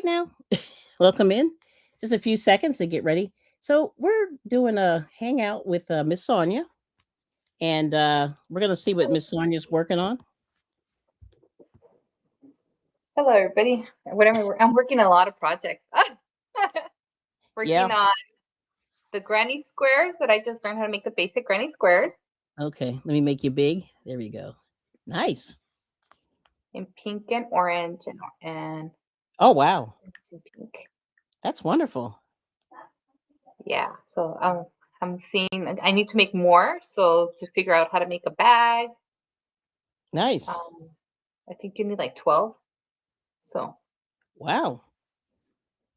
now. Welcome in. Just a few seconds to get ready. So we're doing a hangout with Miss Sonja, and we're gonna see what Miss Sonja's working on. Hello, everybody. I'm working a lot of projects. Yeah. Working on the granny squares that I just learned how to make the basic granny squares Okay. Let me make you big. There we go. Nice. in pink and orange and Oh wow, pink. that's wonderful. Yeah. So I'm seeing I need to make more. So to figure out how to make a bag, Nice. I think you need like 12. So Wow.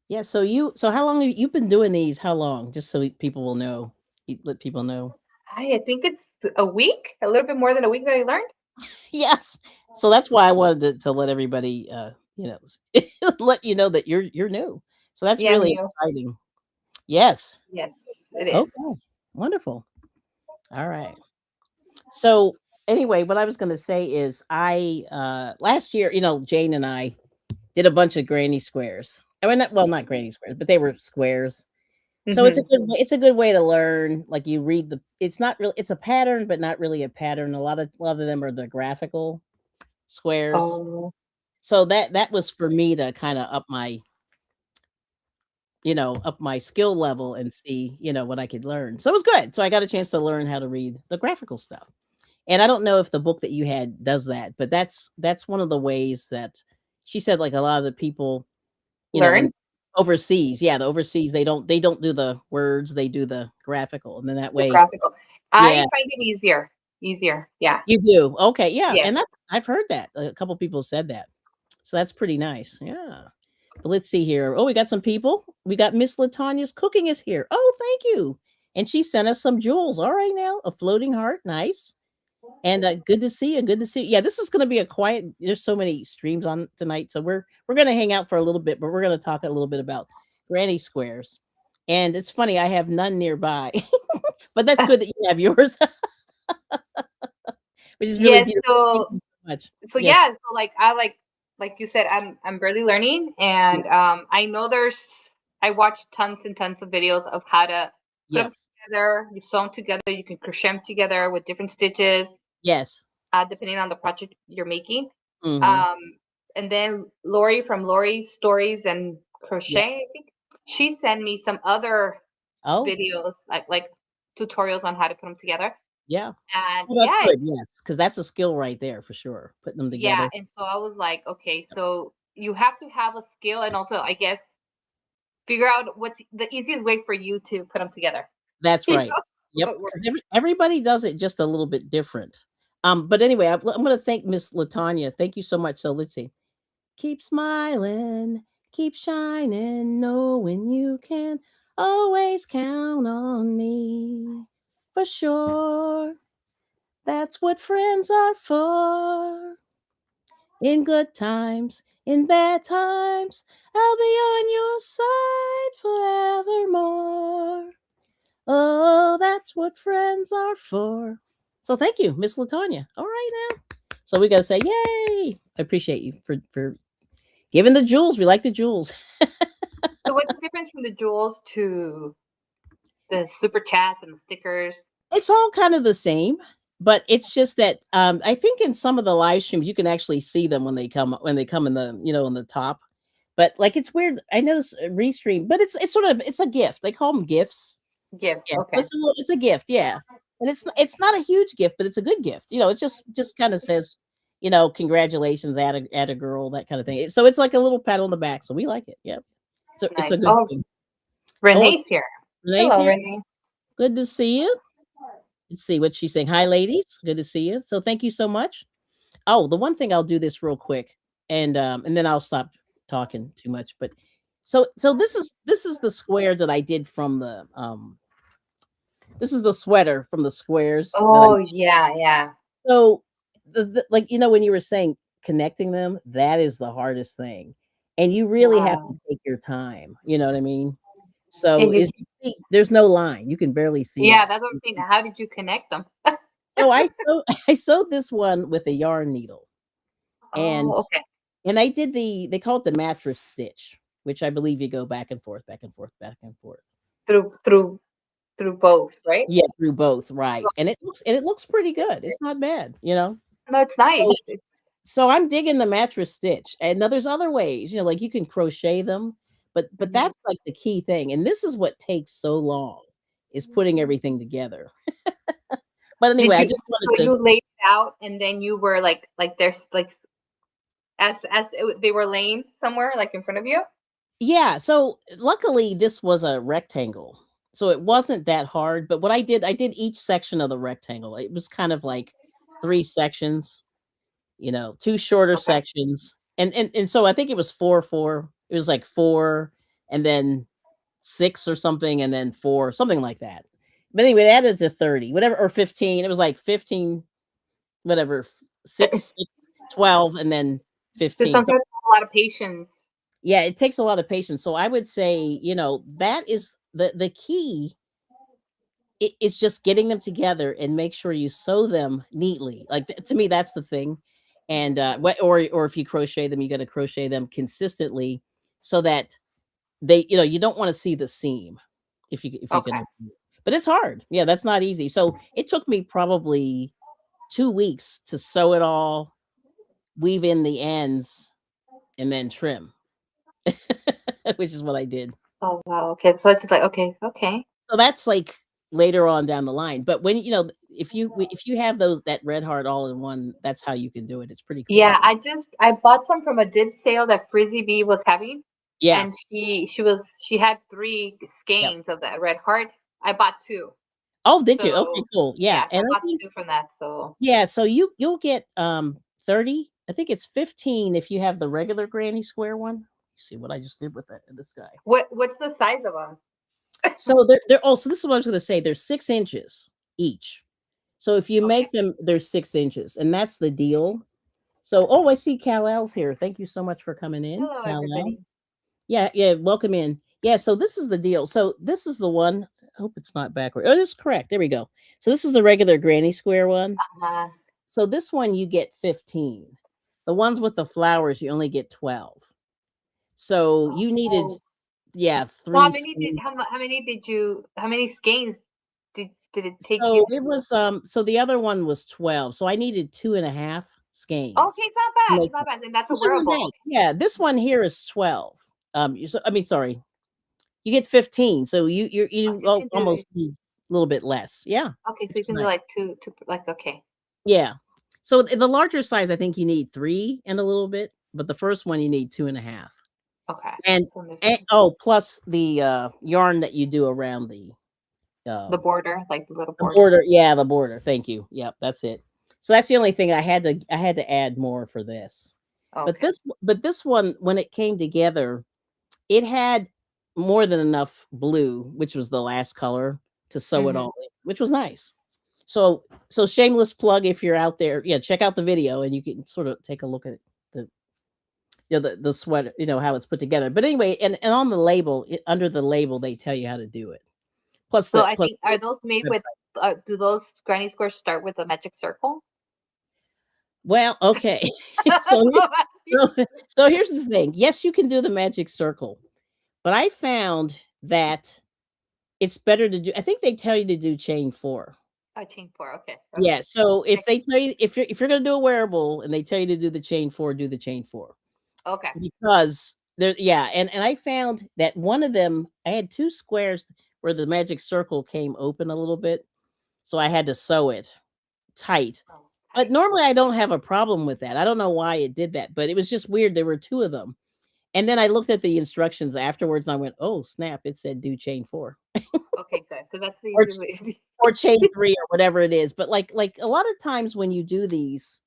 Yeah. So how long have you been doing these? How long? Just so people will know. Let people know. I think it's a week, a little bit more than a week that I learned. Yes. So that's why I wanted to let everybody you know let you know that you're new. So that's Yeah, I'm really new. exciting. Yes. Yes, it is. Okay. Wonderful. All right. So anyway, what I was going to say is I last year, Jane and I did a bunch of granny squares. I mean, not granny squares, but they were squares. So Hmm. it's a good way to learn. Like you read it's not really it's a pattern, but not really a pattern. A lot of them are the graphical squares. Oh, So that was for me to kind of up my skill level and see, what I could learn. So it was good. So I got a chance to learn how to read the graphical stuff. And I don't know if the book that you had does that, but that's one of the ways that she said, like, a lot of the people, when learn overseas, yeah, the overseas, they don't do the words, they do the graphical. And then that the way, graphical. I yeah, find it easier. Easier. Yeah. you do. Okay, yeah. Yes. And I've heard that. A couple people said that. So that's pretty nice. Yeah. But let's see here. Oh, we got some people. We got Miss Latanya's cooking is here. Oh, thank you. And she sent us some jewels. All right, now a floating heart. Nice. And good to see you. Good to see you. Yeah, this is going to be a quiet. There's so many streams on tonight, so we're going to hang out for a little bit, but we're going to talk a little bit about granny squares. And it's funny, I have none nearby, but that's good that you have yours, which is really Yes. beautiful. Thank So you so much. so Yes. yeah. So like you said, I'm barely learning, Yeah. and I know I watch tons and tons of videos of how to put Yeah. them together. You sew them together. You can crochet them together with different stitches, Yes. depending on the project you're making. Hmm. Um, and then Lori from Lori's Stories and Yeah. Crochet, I think she sent me some other Oh, videos like tutorials on how to put them together. yeah. And Well, that's good. Yes, because that's a skill right there for sure. Putting them yeah, together. and so I was like, okay, so you have to have a skill and also I guess figure out what's the easiest way for you to put them together. That's You right. know, Yep, what because works. everybody does it just a little bit different. But anyway, I'm gonna thank Miss Latanya. Thank you so much. So let's see. Keep smiling, keep shining, knowing you can always count on me. For sure. That's what friends are for. In good times, in bad times, I'll be on your side forevermore. Oh, that's what friends are for. So thank you, Miss Latanya. All right now. So we gotta say, yay! I appreciate you for giving the jewels. We like the jewels. So what's the difference from the jewels to the super chats and the stickers? It's all kind of the same, but it's just that I think in some of the live streams you can actually see them when they come in the top. But like it's weird. I notice restream, but it's sort of it's a gift. They call them gifts. Gifts. Yes, so Okay. it's a gift, yeah. And it's not a huge gift, but it's a good gift. It just kind of says, congratulations, at a girl, that kind of thing. So it's like a little pat on the back. So we like it. Yep. So it's a Nice. good Oh, thing. Oh, Renee's here. Renee's Hello, here. Renee. Good to see you. Let's see what she's saying. Hi, ladies. Good to see you. So thank you so much. Oh, the one thing I'll do this real quick, and then I'll stop talking too much. But so this is the square that I did from the this is the sweater from the squares that I Oh yeah, yeah. so like when you were saying connecting them, that is the hardest thing. And you really have to Wow. take your time, you know what I mean? Yeah, So is there's no line. You can barely see yeah, that. that's what I'm saying. How did you connect them? So I sewed this one with a yarn needle. Oh, And okay. and they call it the mattress stitch. which I believe you go back and forth, back and forth, back and forth. Through both, right? Yeah, through both, right. And it looks pretty good. It's not bad, you know. No, it's nice. So so I'm digging the mattress stitch. And now there's other ways, like you can crochet them, but Mhm. that's like the key thing. And this is what takes so long is putting everything together. But anyway, Did I you just so wanted to you laid it out and then you were like there's like they were laying somewhere like in front of you? yeah, so luckily this was a rectangle. So it wasn't that hard, but what I did each section of the rectangle. It was kind of like 3 sections, 2 shorter Okay. sections. And so I think it was 4 4. It was like 4 and then 6 or something and then 4, something like that. But anyway, it added to 30, whatever, or 15. It was like 15, whatever, 6, 6, 12, and then So 15. So sometimes it's a lot of patience. yeah, it takes a lot of patience. So I would say, that is the key. It's just getting them together and make sure you sew them neatly. Like to me, that's the thing. And or if you crochet them, you got to crochet them consistently so that you don't want to see the seam if you can. Okay. avoid it. But it's hard. Yeah, that's not easy. So it took me probably 2 weeks to sew it all, weave in the ends, and then trim, which is what I did. Oh wow. Okay. So it's like okay, okay. So that's like later on down the line. But if you have that red heart all in one, that's how you can do it. It's pretty cool. Yeah, I bought some from a dig sale that Frizzy Bee was having, Yeah. and she had three Yep. skeins of that red heart. I bought two. Oh, did you? Okay, So cool. Yeah. yeah, so And I I bought think, two from that. So yeah, so you'll get 30. I think it's 15 if you have the regular granny square one. See what I just did with that in this guy. what's the size of them? So they're so this is what I was gonna say. They're 6 inches each. So if you Okay. make them, they're 6 inches, and that's the deal. So, oh, I see Cal Al's here. Thank you so much for coming in, Hello, Cal Al. everybody. Yeah, yeah, welcome in. Yeah, so this is the deal. So this is the one. I hope it's not backward. Oh, this is correct. There we go. So this is the regular granny square one. Uh, So this one you get 15. The ones with the flowers you only get 12. So you needed, oh, yeah, so how three many did skeins. how many did you how many skeins did it take you So it to? was so the other one was 12. So I needed 2.5 Okay, skeins it's not to bad. make It's not it, bad. And that's a which isn't wearable. bad. Yeah, this one here is 12. I mean, sorry, you get 15. So Oh, you you can do almost need a little bit less. Yeah, okay, so which you is can do nice. like two like okay. Yeah. So the larger size, I think you need 3 and a little bit, but the first one you need 2.5. Okay. And, So there's and oh, plus the yarn that you do around the um border, like the little the border. border. Yeah, the border. Thank you. Yep, that's it. So that's the only thing I had to add more for this. But Okay. this one, when it came together, it had more than enough blue, which was the last color, to sew it Mhm. all in, which was nice. So shameless plug if you're out there, yeah, check out the video and you can sort of take a look at the the sweater, how it's put together. But anyway, and on the label, under the label, they tell you how to do it. Plus So the I plus think are those made the with website. do those granny squares start with a magic circle? Well, okay. That's so what I'm asking. so here's the thing. Yes, you can do the magic circle, but I found that it's better to do. I think they tell you to do chain 4. Oh, chain four. Okay. Yeah, Okay. so if Okay. they tell you if you're gonna do a wearable and they tell you to do the chain 4, do the chain 4. Okay. Because there yeah, and I found that one of them I had 2 squares where the magic circle came open a little bit, so I had to sew it tight. Oh, But tight. normally I don't have a problem with that. I don't know why it did that, but it was just weird. There were 2 of them. And then I looked at the instructions afterwards and I went, "Oh, snap, it said do chain 4." Okay, good. Because that's the Or easiest way. or chain 3 or whatever it is. But like a lot of times when you do these,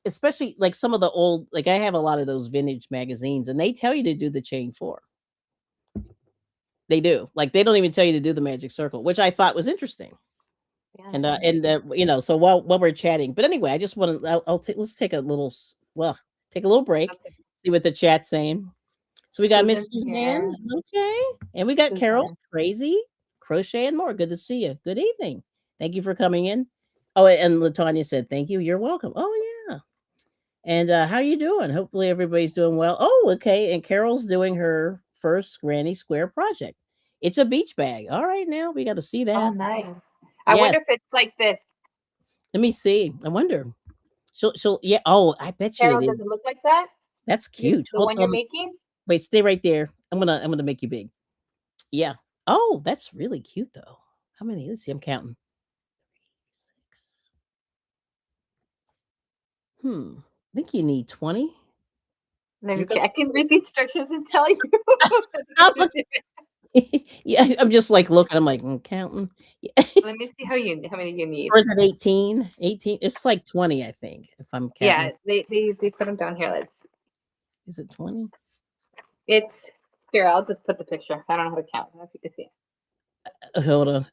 especially like some of the old, like I have a lot of those vintage magazines and they tell you to do the chain 4. They do. Like they don't even tell you to do the magic circle, which I thought was interesting. Yeah. And so while we're chatting, but anyway, I just want to let's take a little take a little break, Okay. see what the chat's saying. So we got Miss Susan's Suzanne, here. okay, and we got Carol Suzanne. Crazy, Crochet and More. Good to see you. Good evening. Thank you for coming in. Oh, and Latanya said thank you. You're welcome. Oh yeah. And how you doing? Hopefully everybody's doing well. Oh, okay. And Carol's doing her first Granny Square project. It's a beach bag. All right, now we got to see Oh, that. nice. I wonder Yes. if it's like this. Let me see. I wonder. She'll yeah. Oh, I bet you it Carol, is. does it look like that? That's You, cute. the one you're making? Wait, stay right there. I'm gonna make you big. Yeah. Oh, that's really cute though. How many? Let's see. I'm counting. 6. Hmm. I think you need 20. Let me You're gonna. check. I can read the instructions and tell you. I'm look- yeah, I'm just like looking. I'm like counting. Yeah. Let me see how many you need. Or is it 18? 18. It's like 20, I think, if I'm Yeah, counting. they put them down here. Let's. Is it 20? It's here. I'll just put the picture. I don't know how to count. I don't know if you can see Hold on.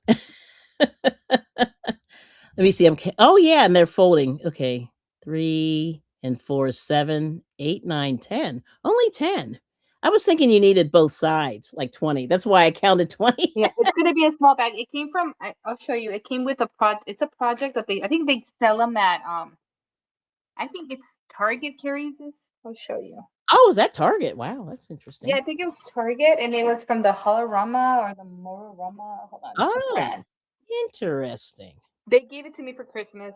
Let me see. Oh yeah, and they're folding. Okay. 3 and 4 is 7, 8, 9, 10. Only 10. I was thinking you needed both sides, like 20. That's why I counted 20. it. Yeah, it's gonna be a small bag. It came from. I'll show you. It came with a project. It's a project that they. I think they sell them at. I think it's Target carries this. I'll show you. Oh, is that Target? Wow, that's Yeah, interesting. I think it was Target, and it was from the Holorama or the Mororama. Hold on, the Oh, brand. interesting. They gave it to me for Christmas.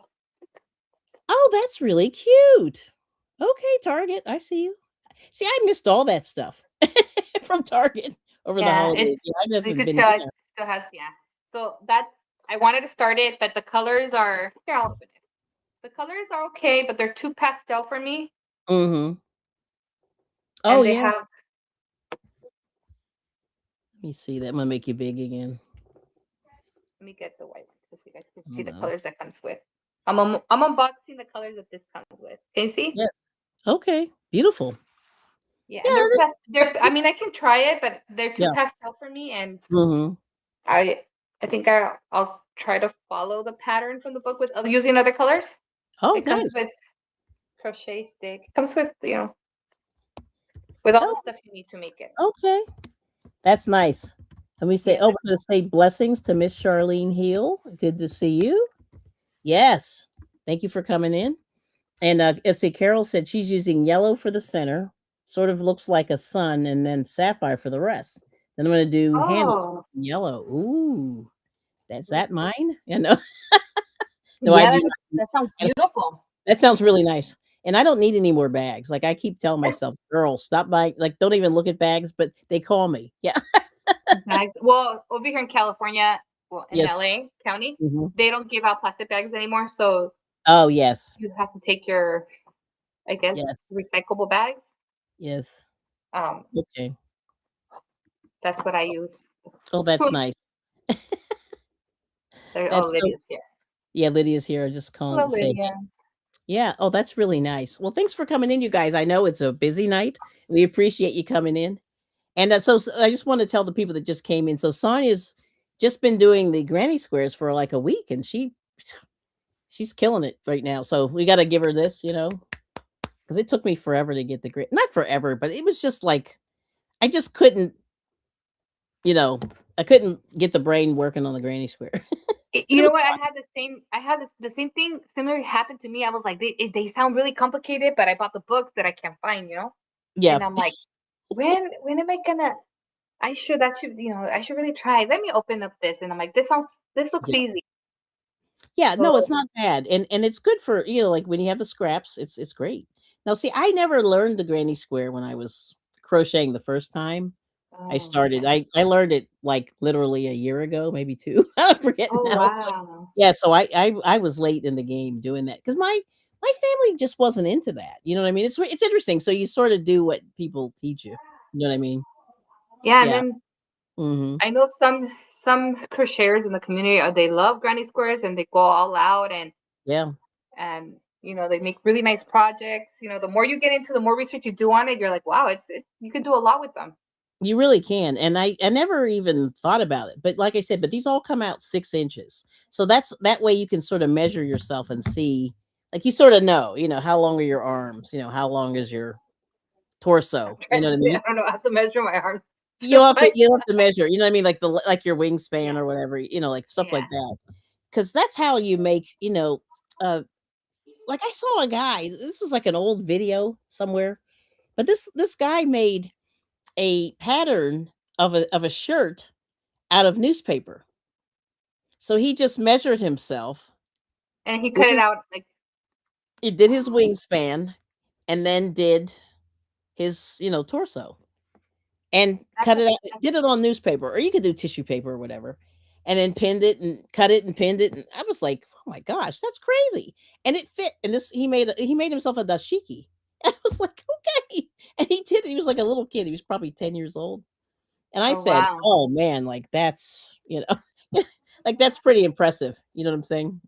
Oh, that's really cute. Okay, Target. I see you. See, I missed all that stuff from Target over the Yeah, holidays. it's Yeah, I you haven't could been tell it there. still has yeah. So that's I wanted to start it, but the colors are here. I'll open it. The colors are okay, but they're too pastel for me, Mhm. Oh, and they yeah. have. Let me see that. I'm gonna make you big again. Let me get the white one so you guys can see Hold the on. colors that comes with. I'm unboxing the colors that this comes with. Can you see? Yes. Okay. Beautiful. Yeah, Yeah, and they're that's they're. I mean, I can try it, but they're too yeah. pastel for me, and Mhm. I I think I'll try to follow the pattern from the book with using other colors. Oh, It comes nice. with crochet stick. It comes with with all the Oh, stuff you need to make it. okay. That's nice. Let me say, Yeah, oh, we're gonna say blessings to Miss Charlene Hill. Good to see you. Yes. Thank you for coming in. And let's see, Carol said she's using yellow for the center, sort of looks like a sun, and then sapphire for the rest. Then I'm gonna do handles oh, yellow. Ooh, that's that mine? You know, no, I yeah, do. that sounds beautiful. That sounds really nice. And I don't need any more bags. Like I keep telling myself, girl, stop buying. Like, don't even look at bags, but they call me. Yeah. Bags. Well, over here in California, well, in Yes. LA County, Hmm. they don't give out plastic bags anymore. So Oh, yes. you have to take your, I guess, Yes. recyclable bags. Yes. Um, Okay. that's what I use. Oh, that's nice. Oh, That's so, Lydia's here. yeah, Lydia's here. Just calling Hello, to say, Lydia. yeah. Oh, that's really nice. Well, thanks for coming in, you guys. I know it's a busy night. We appreciate you coming in. And so I just want to tell the people that just came in. So Sonya's just been doing the granny squares for like a week, and she's killing it right now. So we got to give her this, because it took me forever to get the grade. Not forever, but it was just like I just couldn't, you know, I couldn't get the brain working on the granny square. But it You know was what? fun. I had the same thing similar happened to me. I was like, they sound really complicated, but I bought the books that I can't find, Yeah. and I'm like, when am I gonna? I should really try. Let me open up this, and I'm like, this looks Yeah. easy. Yeah, So no, it's not bad. And it's good for, like when you have the scraps, it's great. Now see, I never learned the granny square when I was crocheting the first time. I oh, started. okay. I learned it like literally a year ago, maybe 2. I forget Oh now. It's like wow. yeah, so I was late in the game doing that because my family just wasn't into that. You know what I mean? It's interesting. So you sort of do what people teach you. You know what I mean? Yeah, and Yeah. then Mhm. I know some crocheters in the community, they love granny squares and they go all out Yeah. and they make really nice projects. The more you get into, the more research you do on it, you're like, wow, you can do a lot with them. You really can, and I never even thought about it, but like I said, but these all come out 6 inches, so that way you can sort of measure yourself and see, like, you sorta know, how long are your arms, how long is your torso, you know what I I mean? don't know how to measure my arms to find. You have to measure, you know what I mean, like your wingspan Yeah, or whatever, like stuff yeah. like that, because that's how you make, uh like I saw a guy. This is like an old video somewhere, but this guy made a pattern of a shirt out of newspaper. So he just measured himself. And he Did cut it his, out like, he did his wingspan, and then did his torso, and that's cut a, it out. that's, Did it on newspaper, or you could do tissue paper or whatever, and then pinned it and cut it and pinned it. And I was like, oh my gosh, that's crazy. And it fit. And this he made himself a dashiki. I was like, okay. And he did. He was like a little kid. He was probably 10 years old. And I oh said, wow. oh man, like that's like that's pretty impressive. You know what I'm saying?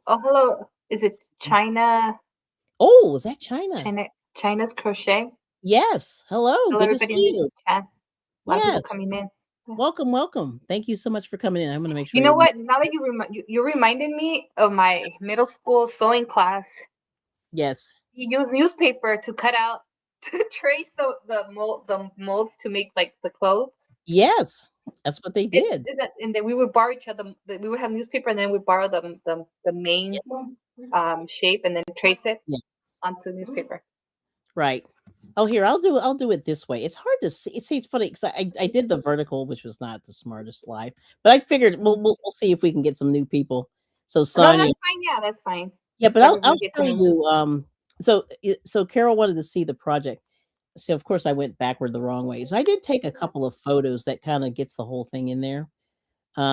Oh hello. Is it China? Oh, was that China? China's crochet? Yes. Hello. Hello Good to everybody see in the you. chat. A lot of people Yes. coming in. Yeah. Welcome, welcome. Thank you so much for coming in. I'm going to make You sure know you. what? Now that you reminded me of my middle school sewing class. Yes. You use newspaper to cut out to trace the molds to make like the clothes. Yes. That's what they did. And then we would borrow each other. We would have newspaper, and then we borrow the main shape, and then trace it Yeah. onto newspaper. Right. Oh, here I'll do it this way. It's hard to see. It's funny because I did the vertical, which was not the smartest live, but I figured we'll see if we can get some new people. So No, Sonja, that's fine. Yeah, that's fine. yeah, but That way I'll we get to show know. you. So Carol wanted to see the project. So of course I went backward the wrong way. So I did take a couple of photos that kind of gets the whole thing in there. But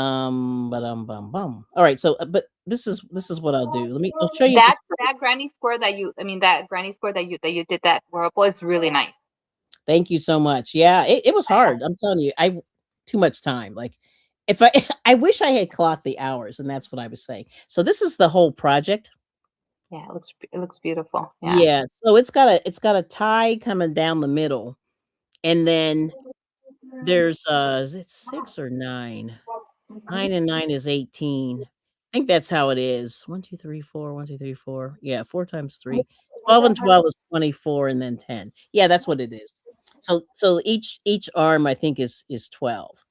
bum bum. All right. So, but this is what I'll do. I'll show you this. That granny square that granny square that you did that whirlpool is really nice. Thank you so much. Yeah, it was hard. I'm telling you, I too much time. Like if I I wish I had clocked the hours, and that's what I was saying. So this is the whole project. Yeah, it looks beautiful. Yeah. Yeah. So it's got a tie coming down the middle, and then there's is it 6 or 9? 9 and 9 is 18. I think that's how it is. 1, 2, 3, 4. 1, 2, 3, 4. Yeah, 4 times 3. 12 and 12 is 24, and then 10. Yeah, that's what it is. So each arm I think is 12.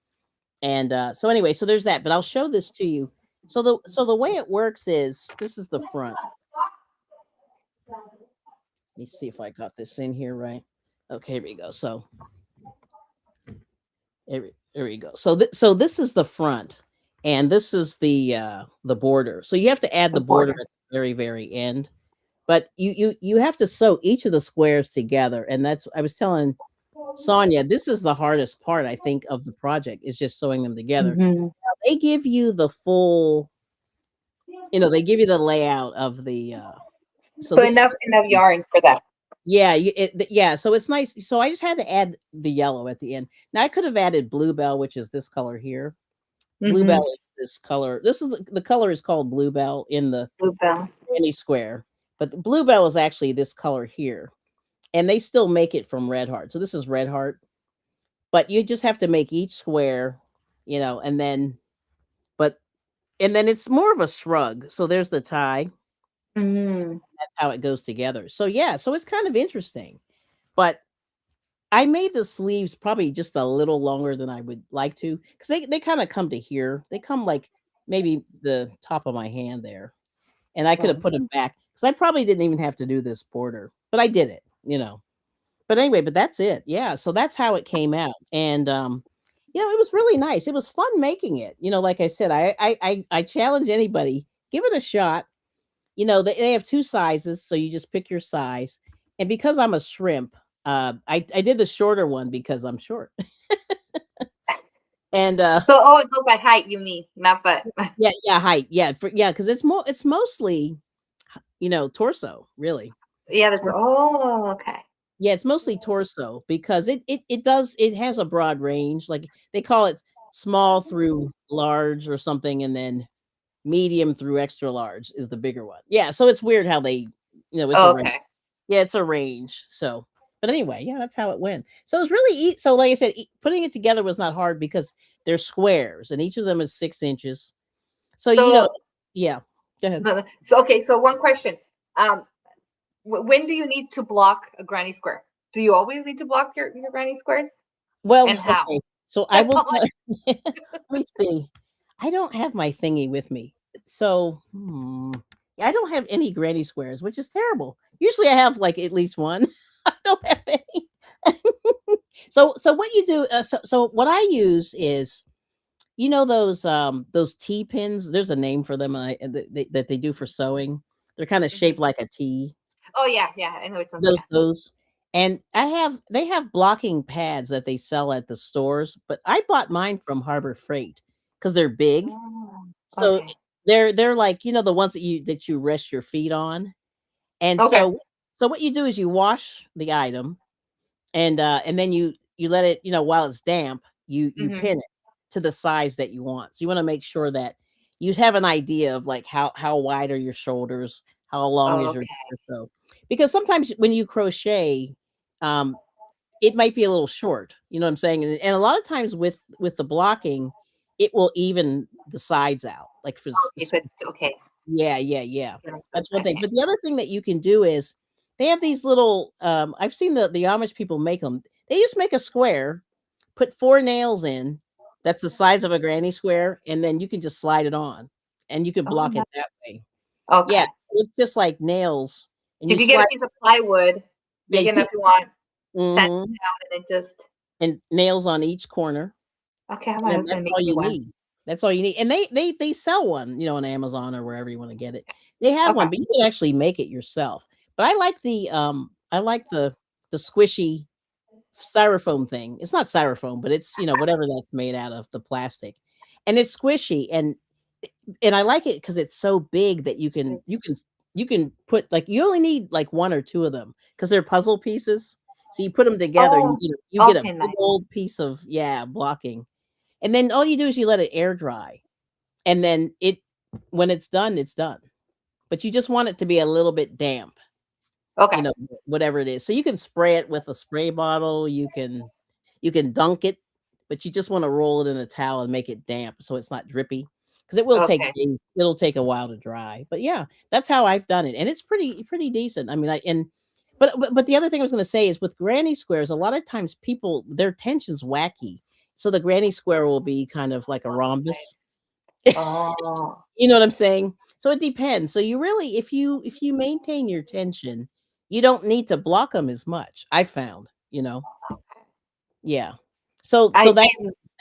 And so anyway, so there's that. But I'll show this to you. So the way it works is this is the front. Let me see if I got this in here right. Okay, here we go. So there we go. So this is the front, and this is the border. So you have to add The the border border. at the very end. But you have to sew each of the squares together, and that's I was telling Sonja, this is the hardest part I think of the project is just sewing them together. Mm-hmm. They give you the full, they give you the layout of the so So this is enough yarn for that. yeah, yeah, so it's nice. So I just had to add the yellow at the end. Now I could have added bluebell, which is this color here. Mm-hmm. Bluebell is this color. This is the color is called bluebell in the Bluebell. granny square, but the bluebell is actually this color here, and they still make it from red heart. So this is red heart, but you just have to make each square, and then but and then it's more of a shrug. So there's the tie. Mm-hmm. That's how it goes together. So yeah, so it's kind of interesting, but I made the sleeves probably just a little longer than I would like to because they kind of come to here. They come like maybe the top of my hand there, and I could have Well, put them back because I probably didn't even have to do this border, but I did it. But anyway, but that's it. Yeah, so that's how it came out, and it was really nice. It was fun making it. Like I said, I challenge anybody, give it a shot. They have two sizes, so you just pick your size. And because I'm a shrimp, I did the shorter one because I'm short. And so it goes by height, you mean, not but. yeah, height, yeah, because it's mostly torso, really. Yeah, that's Torso. okay. Yeah, it's mostly torso because it has a broad range. Like they call it small through large or something, and then medium through extra large is the bigger one. Yeah, so it's weird how they, it's a range. Okay. Yeah, it's a range. So, but anyway, yeah, that's how it went. So it was really so. Like I said, putting it together was not hard because they're squares, and each of them is 6 inches. So So yeah. Go ahead. so one question. When do you need to block a granny square? Do you always need to block your granny squares? Well, And how? okay. So I will tell. Let me see. I don't have my thingy with me. So I don't have any granny squares, which is terrible. Usually I have like at least one. I don't have any. So what you do so what I use is those T pins, there's a name for them that they do for sewing. They're kind of Mhm. shaped like a T. Oh yeah, yeah, I know which ones. Those Yeah. those and they have blocking pads that they sell at the stores, but I bought mine from Harbor Freight because they're big. Oh, So okay. they're like, the ones that you rest your feet on. And Okay. so what you do is you wash the item and then you let it, while it's damp, you Mhm. pin it to the size that you want. So you want to make sure that you have an idea of like how wide are your shoulders, how long is your Okay. torso. Because sometimes when you crochet, um, it might be a little short. You know what I'm saying? And a lot of times with the blocking, it will even the sides out. Like for Okay, so it's okay. yeah, yeah, yeah. Yeah, so That's one thing. okay. But the other thing that you can do is they have these little I've seen the Amish people make them. They just make a square, put 4 nails in, that's the size of a granny square, and then you can just slide it on and you can Oh, block nice. it that way. Yeah, Okay. it's just like nails and So you you could get a slide piece of plywood yeah, big you enough put you want, sand it mhm, down, and then just and nails on each corner. okay. My And husband that's make all me you one. need. That's all you need. And they sell one, on Amazon or wherever you wanna get it. They have Okay. one, but you can actually make it yourself. But I like the squishy styrofoam thing. It's not styrofoam, but it's, whatever that's made out of, the plastic. And it's squishy and I like it because it's so big that you can put like you only need like 1 or 2 of them because 'cause they're puzzle pieces. So you put them together and Oh, you get a okay, big nice. old piece of yeah, blocking. And then all you do is you let it air dry, and then when it's done, it's done. But you just want it to be a little bit damp, Okay. whatever it is. So you can spray it with a spray bottle, you can dunk it, but you just wanna roll it in a towel and make it damp so it's not drippy, because it will take Okay. days, it'll take a while to dry. But yeah, that's how I've done it, and it's pretty decent. I mean, I and but the other thing I was gonna say is with granny squares, a lot of times people their tension's wacky. So the granny square will be kind of like a rhombus. Oh, You know what I'm saying? So it depends. So you really if you maintain your tension, you don't need to block them as much, I found. Yeah. So I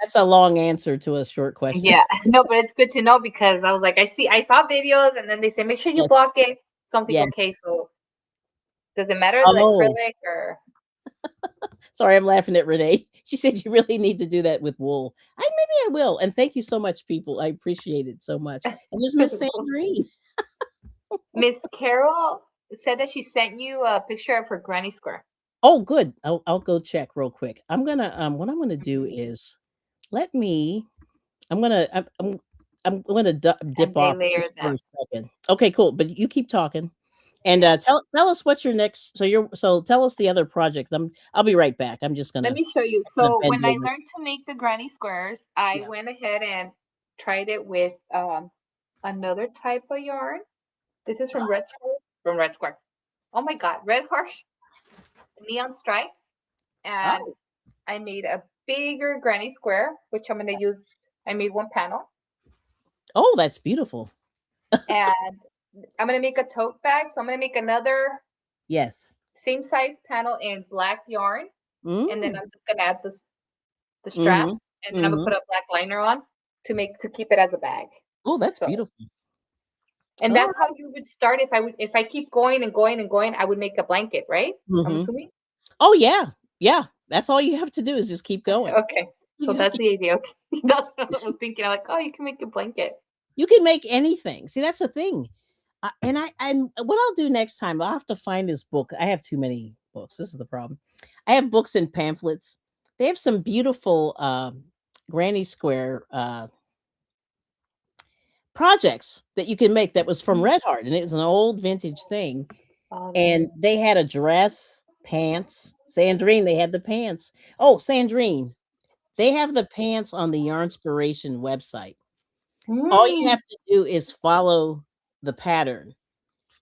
that's a long answer to a short question. yeah. No, but it's good to know because I was like, I saw videos and then they say make sure you Yes, block it. So I'm thinking, yes. okay, so does it matter the Oh, acrylic or sorry, I'm laughing at Renee. She said you really need to do that with wool. Maybe I will, and thank you so much, people. I appreciate it so much. And there's Miss Sandrine. Miss Carol said that she sent you a picture of her granny square. Oh, good. I'll go check real quick. What I'm gonna do Mhm. is let me I'm gonna I'm gonna dip And they off layer just for them. a second. Okay, cool. But you keep talking, and Yeah. tell us what's your next. So tell us the other project. I'll be right back. I'm just Let gonna me show you. gonna So bend when I over. learned to make the granny squares, I Yeah. went ahead and tried it with another type of yarn. This is from Red Square. From Red Square. Oh my God, Red Heart neon stripes. And Oh, I made a bigger granny square, which I'm gonna use. I made one panel, oh, that's beautiful. and I'm gonna make a tote bag. So I'm gonna make another Yes. same size panel in black yarn, and then Mm. I'm just gonna add the Mm-hmm. straps, and then I'm gonna Mm-hmm. put a black liner on to keep it as a bag. Oh, that's So, beautiful. and All that's how right. you would start if I keep going and going and going, I would make a blanket, right? I'm Mm-hmm. assuming. Oh yeah, yeah. That's all you have to do is just keep going. Okay, You so just that's keep, the idea. Okay, that's what I was thinking. I'm like, oh, you can make a blanket. you can make anything. See, that's the thing. And what I'll do next time, I'll have to find this book. I have too many books. This is the problem. I have books and pamphlets. They have some beautiful Granny Square projects that you can make that was from Mhm. Red Heart, and it was an old vintage thing. Oh, And nice. they had a dress, pants. Sandrine, they had the pants. Oh, Sandrine, they have the pants on the Yarnspiration website. All you Mm, have to do is follow the pattern.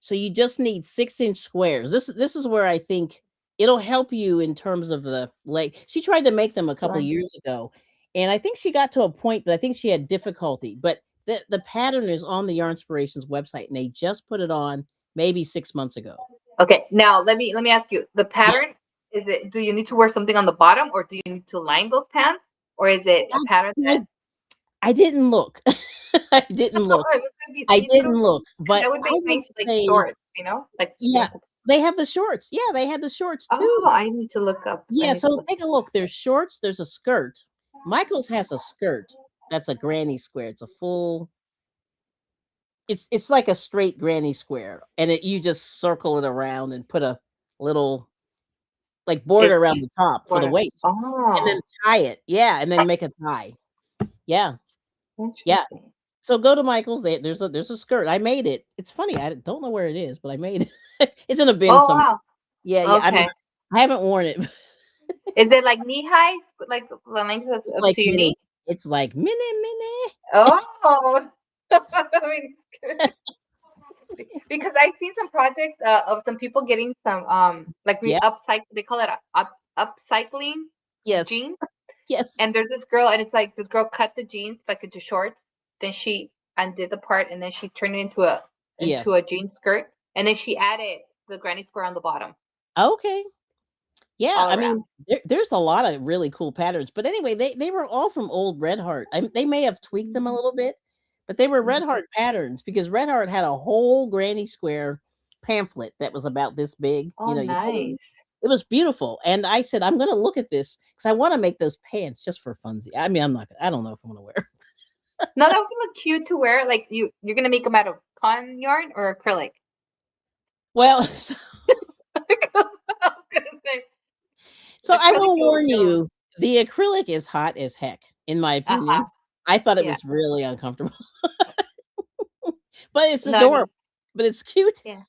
So you just need 6-inch squares. This is where I think it'll help you in terms of the like she tried to make them a couple blanket. years ago, and I think she got to a point, but I think she had difficulty. But The pattern is on the Yarnspirations website, and they just put it on maybe 6 months ago. Okay, now let me ask you. The Yeah. pattern, is it, do you need to wear something on the bottom, or do you need to line those pants, or is it a pattern I that I didn't look. I didn't look. it was gonna be I see-through? didn't look, 'Cause but that would I make would nice like say shorts, like yeah, blanket. they have the shorts. Yeah, they had the shorts Oh, too. I need to look up. I Yeah, need to so look. take a look. There's shorts, there's a skirt. Michael's has a skirt that's a granny square. It's a full it's like a straight granny square, and you just circle it around and put a little like border around It's the top for the what? waist, and then Oh, tie it. Yeah, and then make a tie. Yeah, yeah. interesting. So go to Michael's. There's a skirt. I made it. It's funny. I don't know where it is, but I made it. It's in a bin Oh somewhere. wow. Yeah, yeah. Okay. I haven't worn it. Is it like knee high, like the length of, It's up like to your mini. knee? It's like mini. Oh, I mean, because I've seen some projects of some people getting some like Yeah. upcycle. They call it upcycling Yes. jeans. Yes. And there's this girl, and it's like this girl cut the jeans like into shorts. Then she undid the part, and then she turned it Yeah. into a jean skirt, and then she added the granny square on the bottom, Okay. Yeah. all I around. mean, there's a lot of really cool patterns. But anyway, they were all from old Red Heart. They may have tweaked them a little bit, but they were Red Mhm. Heart patterns because Red Heart had a whole granny square pamphlet that was about this big. Oh, You put it in. nice. It was beautiful. And I said, I'm going to look at this because I want to make those pants just for funsie. I mean, I don't know if I'm going to wear 'em. No, that would look cute to wear. Like you're gonna make them out of cotton yarn or acrylic. Well, Because I was gonna say so I acrylic. will warn you, the acrylic is hot as heck, in my Uh-huh. opinion. I thought it Yeah. was really uncomfortable, but it's No, I mean, adorable, but it's cute. yeah.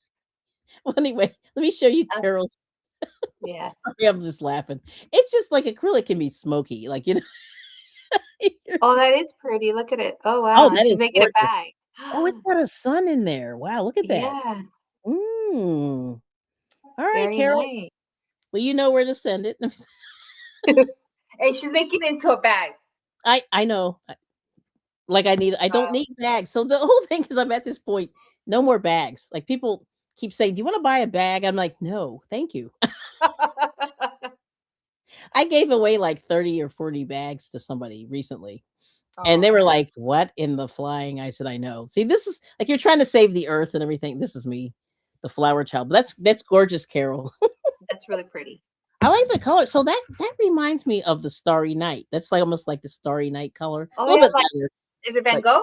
Well, anyway, let me show you Uh, Carol's. yeah. Sorry, I'm just laughing. It's just like acrylic can be smoky, like, you're Oh, just that is pretty. Look at it. Oh oh, wow. And that she's is making a gorgeous. bag. Oh, it's got a sun in there. Wow, look at that. Yeah. Mm. All right, Very Carol. nice. Well, you know where to send it. And she's making it into a bag. I know. Like I don't Wow. need bags. So the whole thing is I'm at this point, no more bags. Like people keep saying, "Do you want to buy a bag?" I'm like, "No, thank you." I gave away like 30 or 40 bags to somebody recently. And they were Oh, like, "What in the flying?" I said, "I know." See, this is like you're trying to save the earth and everything. This is me, the flower child. But that's gorgeous, Carol. that's really pretty. I like the color. So that reminds me of the Starry Night. That's like almost like the Starry Night color. A Oh little yeah, bit like lighter, is it Van but Gogh?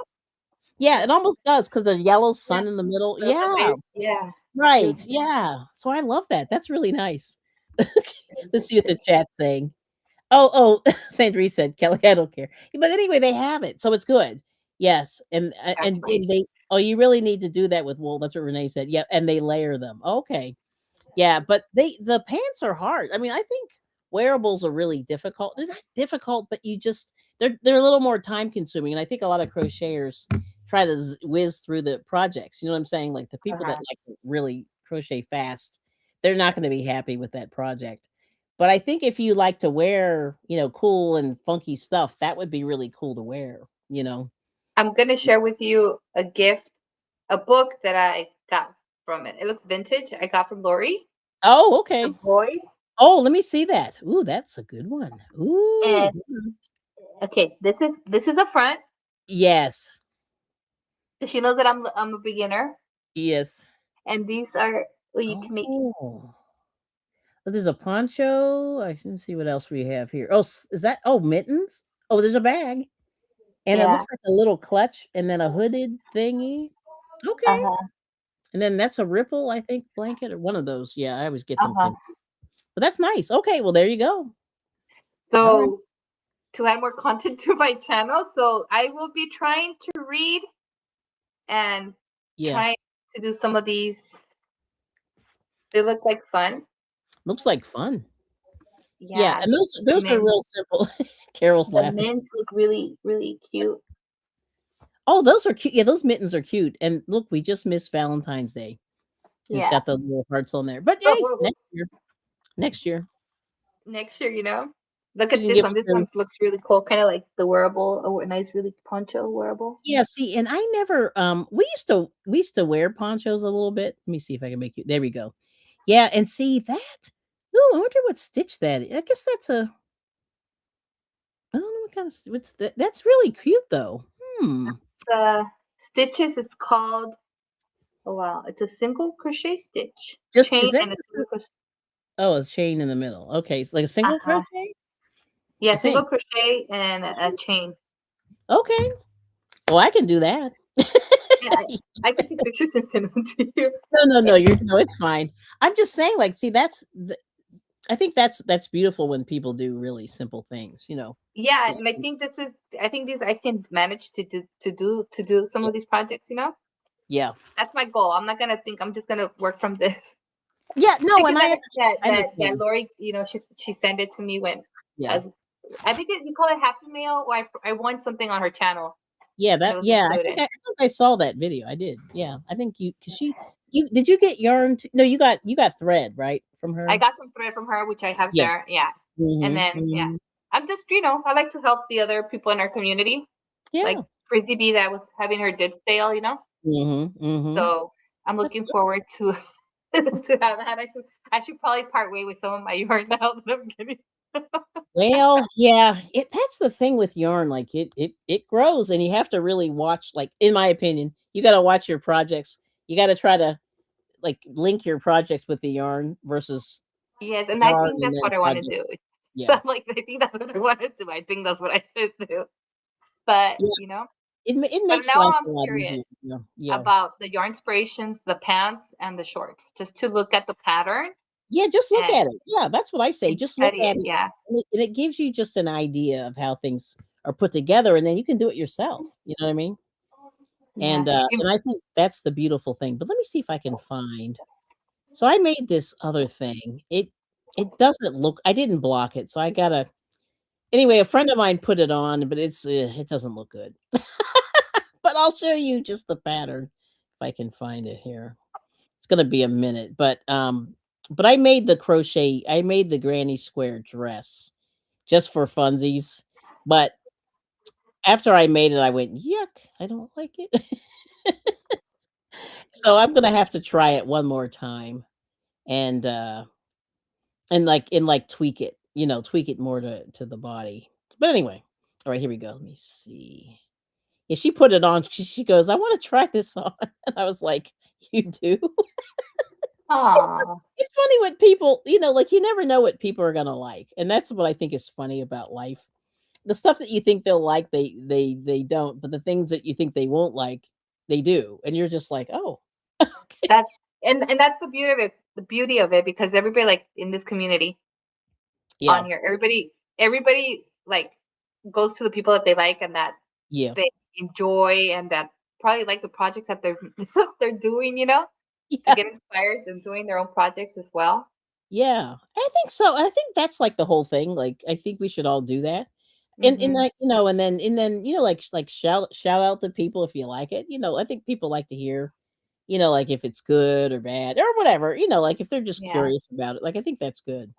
yeah, it almost does because the yellow Yeah. sun in the middle. The Yeah, way, yeah. right. Beautiful. Yeah. So I love that. That's really nice. Let's see what the chat's saying. Oh, Sandrine said, Kelly, I don't care. But anyway, they have it, so it's good. Yes, and Aspirations. they oh, you really need to do that with wool. That's what Renee said. Yeah, and they layer them. Okay. Yeah, but the pants are hard. I mean, I think wearables are really difficult. They're not difficult, but they're a little more time consuming. And I think a lot of crocheters try to whiz through the projects. You know what I'm saying? Like the people that Uh-huh. like to really crochet fast, they're not going to be happy with that project. But I think if you like to wear, cool and funky stuff, that would be really cool to wear. I'm gonna share with you a gift, a book that I got from it. It looks vintage. I got from Lori, Oh, the okay. boy. Oh, let me see that. Ooh, that's a good one. Ooh. And okay, this is a front. Yes. So she knows that I'm a beginner. Yes. And these are well, you can make. Oh. Oh, there's a poncho. I can see what else we have here. Oh, is that mittens? Oh, there's a bag. And it Yeah. looks like a little clutch and then a hooded thingy. Okay. Uh-huh. And then that's a ripple, I think, blanket or one of those. Yeah, I always get them Uh-huh. confused. But that's nice. Okay, well there you go. All right. So to add more content to my channel, so I will be trying to read and Yeah. trying to do some of these. They look like fun. Looks like fun. Yeah, Yeah, and the those are men real simple. Carol's the laughing. men's look really, really cute. Oh, those are cute. Yeah, those mittens are cute. And look, we just missed Valentine's Day. And it's Yeah. got the little hearts on there. But hey, So next year. Next year. next year, Look You at can this give one. it This to. one looks really cool, kind of like the wearable, a nice, really poncho wearable. Yeah, see, and I never we used to wear ponchos a little bit. Let me see if I can make you. There we go. Yeah, and see that. Ooh, I wonder what stitch that is. I guess that's a. I don't know what kind of. What's that? That's really cute though. Hmm. The stitches, it's called. Oh wow, it's a single crochet stitch, Just chain, is that and a just single crochet. oh, a chain in the middle. Okay, it's like a single Uh-huh. crochet, Yeah, I single think. crochet and a chain. Okay. Well, I can do that. Yeah, I can take pictures and send them to you. No, no, no. And You're no. It's fine. I'm just saying, like, see, I think that's beautiful when people do really simple things. yeah, Yeah, and I think this I can manage to do some yeah, of these projects. yeah. That's my goal. I'm not gonna think I'm just gonna work from this. Yeah, no, Because and I that understand. Lori, she sent it to me when Yeah. as I think you call it Happy Meal, or I won something on her channel Yeah, and it that was yeah, included. I think I saw that video. I did. Yeah. I think you cuz you did you get yarn no, you got thread, right? From I her? got some thread from her, which I have Yeah. there. Yeah. And Mhm. then, yeah, Mhm. I'm just, I like to help the other people in our community, Yeah. like Frizzy B that was having her dip sale. Mhm. Mhm. So I'm That's looking forward to to have that. I should probably part way with some of my yarn now that I'm getting. well, yeah, that's the thing with yarn, like, it grows, and you have to really watch, like, in my opinion, you gotta watch your projects. You gotta try to, like, link your projects with the yarn versus Yes, and I yarn think and that's then what I want to project. do. Yeah. I'm like, I think that's what I want to do. I think that's what I should do. But Yeah, it but makes now life I'm a lot curious easier, yeah. about the Yarnspirations, the pants and the shorts, just to look at the pattern Yeah, just look and at it. Yeah, that's what I say, and just look study at it. it, Yeah, and it gives you just an idea of how things are put together, and then you can do it yourself, you know what I mean? yeah. And I think that's the beautiful thing, but let me see if I can find so I made this other thing. It doesn't look I didn't block it, so I gotta anyway, a friend of mine put it on, but it doesn't look good. But I'll show you just the pattern if I can find it here. It's gonna be a minute, but I made the granny square dress just for funsies, but after I made it, I went, "Yuck, I don't like it." So I'm gonna have to try it one more time and, and tweak it, tweak it more to the body. But anyway, all right, here we go. Let me see. Yeah, she put it on. She goes, "I wanna try this on." And I was like, "You do?" It's Oh, it's funny what people like, you never know what people are gonna like, and that's what I think is funny about life. The stuff that you think they'll like, they don't, but the things that you think they won't like, they do, and you're just like, "Oh, okay." that's and that's the beauty of it. The beauty of it, because everybody, like, in this community Yeah, on here, everybody like goes to the people that they like and that yeah, they enjoy and that probably like the projects that they're they're doing. To yeah, get inspired and doing their own projects as well. yeah. I think so. I think that's, like, the whole thing, like, I think we should all do that. And Hmm. I and then, like, shout out to people if you like it, I think people like to hear, like, if it's good or bad or whatever, like, if they're just Yeah. curious about it, like, I think that's good.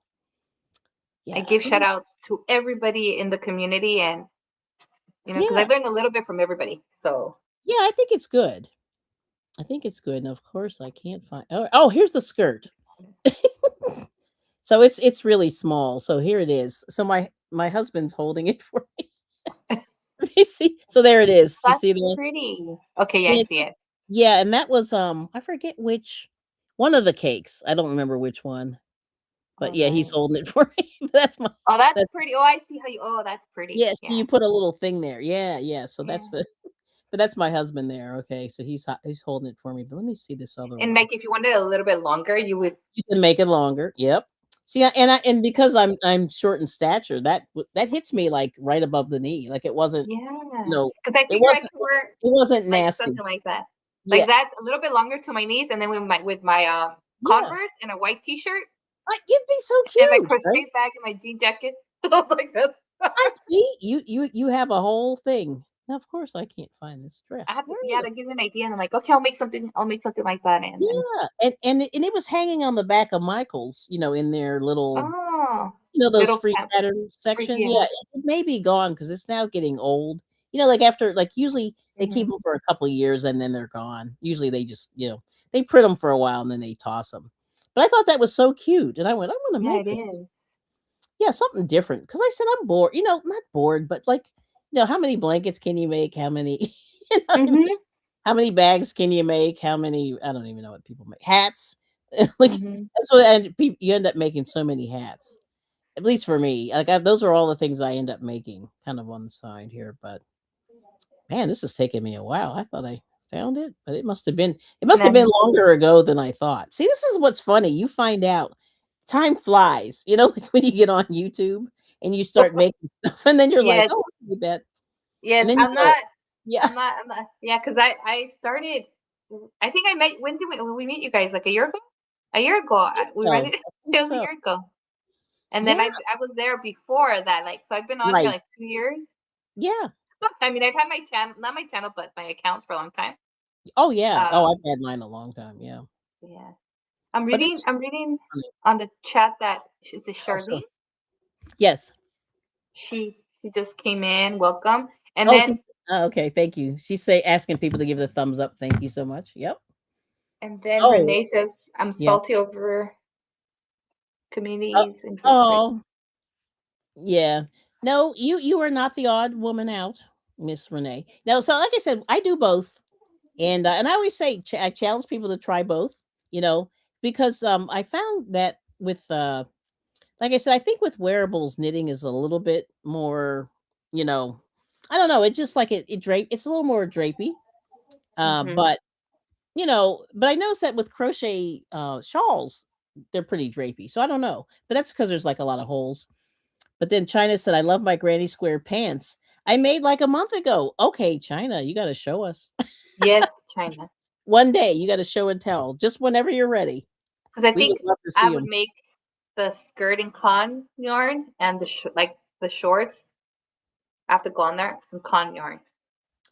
I Yeah, give shout outs to everybody in the community, and because yeah, I've learned a little bit from everybody. So yeah, I think it's good. I think it's good, and of course, I can't find oh, here's the skirt. So it's really small, so here it is. So my husband's holding it for me. Let me see. So there it is. You see that's that? pretty. Okay, yeah, I Yeah, see it. yeah, and that was, I forget which one of the cakes. I don't remember which one, but All yeah, he's right. holding it for me. Oh, that's That's pretty. Oh, I see how you. Oh, that's pretty. yes, Yeah, you put a little thing there. Yeah, yeah. So yeah. but that's my husband there. Okay, so he's holding it for me. But let me see this other And one. like, if you wanted a little bit longer, you would. You can make it longer. Yep. See, and because I'm short in stature, that hits me like right above the knee. Like it wasn't, Yeah, you know, because I it figure I wasn't could wear it wasn't like nasty. something like that. Yeah, Like that's a little bit longer to my knees, and then with my yeah. Converse and a white T-shirt You'd be so and my cute, right? crochet bag and my jean jacket. Like that. I see you have a whole thing. Now, of course, I can't find this I dress. have to, Where yeah, is it? that gives me an idea, and I'm like, okay, I'll make something like that, and Yeah, and it was hanging on the back of Michael's, in their little, oh, those little free camp. pattern section? Yeah, Yeah. it may be gone because it's now getting old. Like after like usually they keep Hmm. them for a couple years and then they're gone. Usually they just, they print them for a while and then they toss them. But I thought that was so cute, and I went, "I wanna Yeah, make it this." is. Yeah, something different. Because I said I'm bored, not bored, but, like, how many blankets can you make? How many Hmm. how many bags can you make? How many I don't even know what people make. Hats? Like, Hmm. that's what and peop you end up making so many hats. At least for me. Like, those are all the things I end up making kind of on the side here, but, man, this has taken me a while. I thought I found it, but it And must have been then longer ago than I thought. See, this is what's funny. You find out time flies, like when you get on YouTube and you start making stuff, and then you're like, yes, "Oh, I did that." And yes, then you I'm go, not. "Yeah." I'm not. Yeah, because I started. I think I met. When we meet you guys? Like a year ago. A year ago, I think we read so. it. I think It was a so. year ago, and then Yeah, I was there before that. Like, so I've been on here right. like 2 years. Yeah. I mean, I've had my channel, not my channel, but my accounts for a long time. Oh, yeah. Oh, I've Um, had mine a long time, yeah. yeah. I'm But reading. it's I'm reading funny. on the chat that is this Oh, Charlene. sure. Yes. She just came in. Welcome. And Oh, then she's okay, thank you. She's asking people to give the thumbs up. Thank you so much. Yep. Oh, Renee says I'm yeah. salty over Oh, communities and groups right oh, yeah. No, you are not the odd woman out, Miss Renee. No, so like I said, I do both, and I always say I challenge people to try both. You know, because I found that with like I said, I think with wearables, knitting is a little bit more, you know, I don't know. It just like it drape. It's a little more drapey, now. but I noticed that with crochet shawls, they're pretty drapey. So I don't know, but that's because there's like a lot of holes. But then China said, "I love my granny square pants. I made like a month ago." Okay, China, you got to show us Yes, China. one day. You got to show and tell, just whenever you're ready. Because I We would think love to I see would them. make the skirt in con yarn and like the shorts. I have to go on there and con yarn.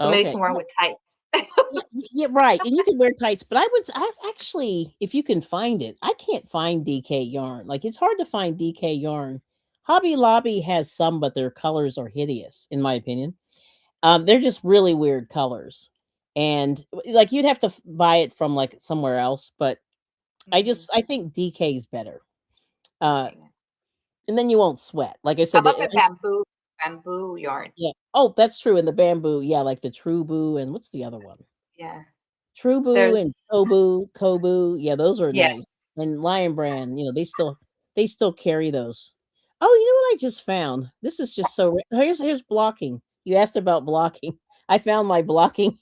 So maybe you Okay, can wear 'em with tights. yeah, yeah, right. And you can wear tights, but I actually, if you can find it, I can't find DK yarn. Like it's hard to find DK yarn. Hobby Lobby has some, but their colors are hideous, in my opinion. They're just really weird colors, and like you'd have to buy it from like somewhere else. But Mhm. I think DK is better. Uh, Okay. Yeah. and then you won't sweat. Like I How said, about the bamboo yarn? yeah. Oh, that's true. And the bamboo, yeah, like the True Boo, and what's the other one? Yeah. True Boo There's and Kobu, yeah, those are nice. yes. And Lion Brand, they still carry those. Oh, you know what I just found? This is just so here's blocking. You asked about blocking. I found my blocking.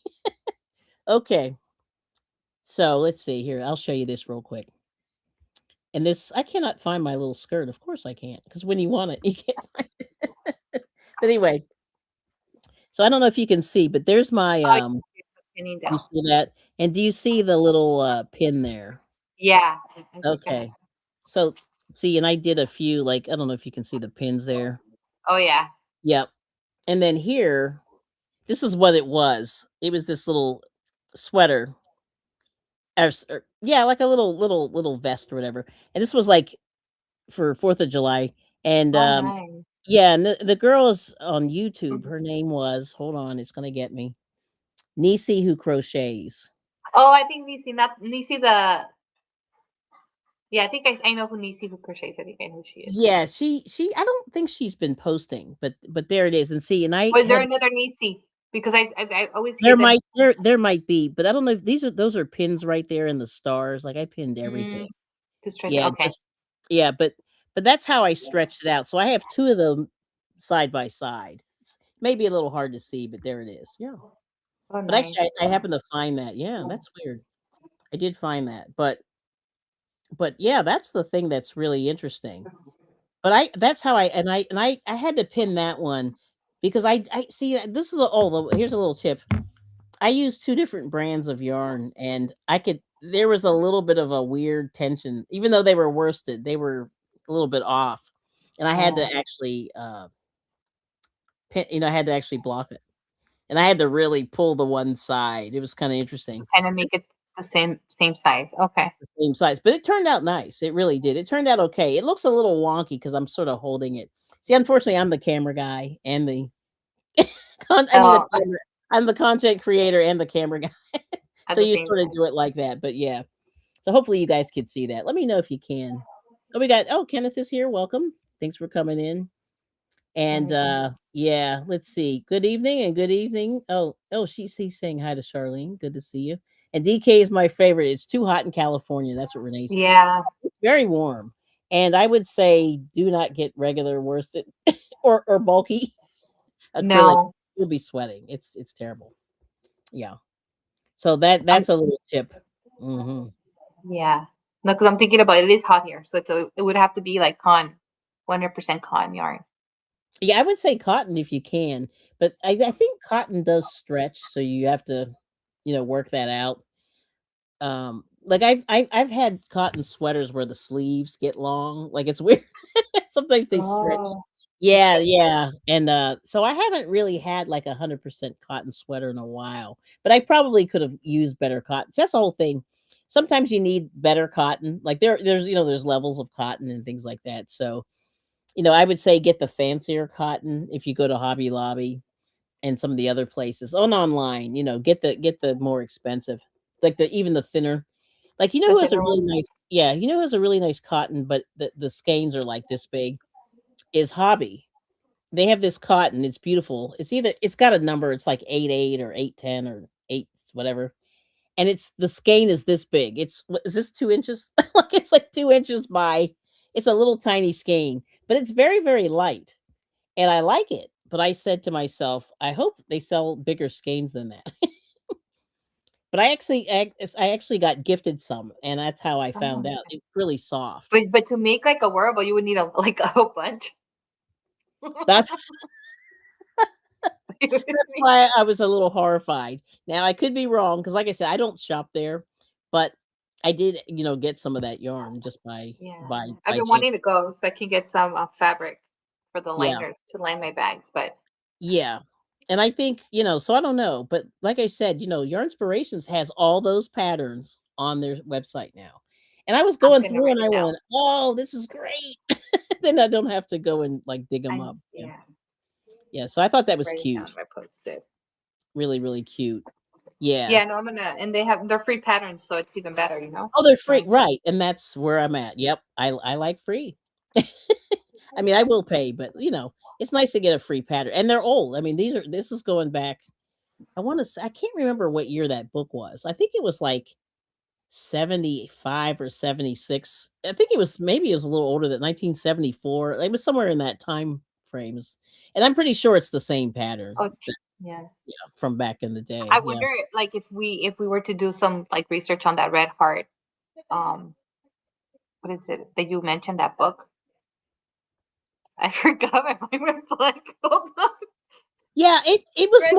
Okay. So let's see here. I'll show you this real quick. And this I cannot find my little skirt. Of course I can't, because when you want it, you can't find it. But anyway, so I don't know if you can see, but there's my Oh, it's pinning you down. see that? And do you see the little pin there? Yeah. I think I have. Okay. So, see, and I did a few, like, I don't know if you can see the pins there. Oh yeah. Yep. And then here, this is what it was. It was this little sweater. Yeah, like a little vest or whatever. And this was like for 4th of July. And Oh nice. yeah, and the girl is on YouTube. Her name was, hold on, it's gonna get me. Nisi who crochets. Oh, I think Nisi, not Nisi the. Yeah, I think I know who Nisi who crochets. I think I know who she is. Yeah, she I don't think she's been posting, but there it is. And see, and I Or is there had another Nisi? Because I always hear There them. might there might be, but I don't know if those are pins right there in the stars, like, I pinned everything. Mm, to stretch it. Yeah, Okay. just yeah, but that's how I stretched it out, so I have 2 of them side by side. It's maybe a little hard to see, but there it is, yeah. Oh, But actually, nice. I happened to find that, yeah, that's weird. I did find that, but yeah, that's the thing that's really interesting. But I that's how I had to pin that one because I see, this is here's a little tip. I use 2 different brands of yarn, and there was a little bit of a weird tension, even though they were worsted, they were a little bit off, and I had to Oh, actually, I had to actually block it, and I had to really pull the one side. It was kinda interesting. kind of make it The same size. Okay. the same size, but it turned out nice. It really did. It turned out okay. It looks a little wonky because I'm sort of holding it. See, unfortunately, I'm the camera guy and the I mean, the Oh, camera. I'm the content creator and the camera guy, at so the you same sort of time. do it like that. But yeah, so hopefully you guys could see that. Let me know if you can. Oh, we got. Oh, Kenneth is here. Welcome. Thanks for coming in. And Amazing. yeah, let's see. Good evening and good evening. Oh, she's saying hi to Charlene. Good to see you. And DK is my favorite. It's too hot in California. That's what Renee said. Yeah. It's very warm. And I would say do not get regular worsted or bulky acrylic. No. You'll be sweating. It's terrible. Yeah. So that's I'm a little tip. Mhm. yeah. No, because I'm thinking about it is hot here, so it would have to be like 100% cotton yarn. Yeah, I would say cotton if you can, but I think cotton does stretch, so you have to, work that out. Like I've had cotton sweaters where the sleeves get long, like it's weird. Sometimes they stretch. Oh, they Yeah, stretch. yeah, and, so I haven't really had, like, 100% cotton sweater in a while, but I probably could have used better cotton. That's the whole thing. Sometimes you need better cotton, like, there's levels of cotton and things like that, so, I would say get the fancier cotton if you go to Hobby Lobby and some of the other places. Online, get the more expensive, like, even the thinner. Like, The who has a thinner really one. nice yeah, who has a really nice cotton, but the skeins are, like, this big, is Hobby. They have this cotton, it's beautiful. It's got a number, it's like 88 or 810 or 8 whatever, and the skein is this big. Is this 2 inches? Like, it's like 2 inches by it's a little tiny skein, but it's very, very light, and I like it, but I said to myself, "I hope they sell bigger skeins than that." But I actually got gifted some, and that's how I Oh, found out. nice. It's really soft. But to make like a wearable, you would need a like a whole bunch. That's You would That's need- why I was a little horrified. Now I could be wrong because, like I said, I don't shop there, but I did, get some of that yarn just by Yeah, by I've by been chance. wanting to go so I can get some fabric for the Yeah, liners to line my bags, but yeah, and I think, so I don't know, but like I said, Yarnspirations has all those patterns on their website now, and I was I'm going gonna through write and it I down. went, "Oh, this is great." Then I don't have to go and like dig them I up. Yeah, yeah, yeah. So I thought that was write it down cute, if I post it. really, really cute. Yeah. Yeah, no, I'm gonna, and they're free patterns, so it's even better, you know. Oh, they're free, So right, and that's where I'm at. Yep, I like free. I mean, I will pay, but, it's nice to get a free pattern, and they're old. I mean, this is going back I can't remember what year that book was. I think it was, like, 75 or 76. I think maybe it was a little older than 1974. It was somewhere in that time frames, and I'm pretty sure it's the same pattern oh that yeah. from back in the I day, yeah. wonder like if we were to do some like research on that red heart, um, what is it that you mentioned that book? I forgot my mind went blank. Hold on. Yeah, it was Ready?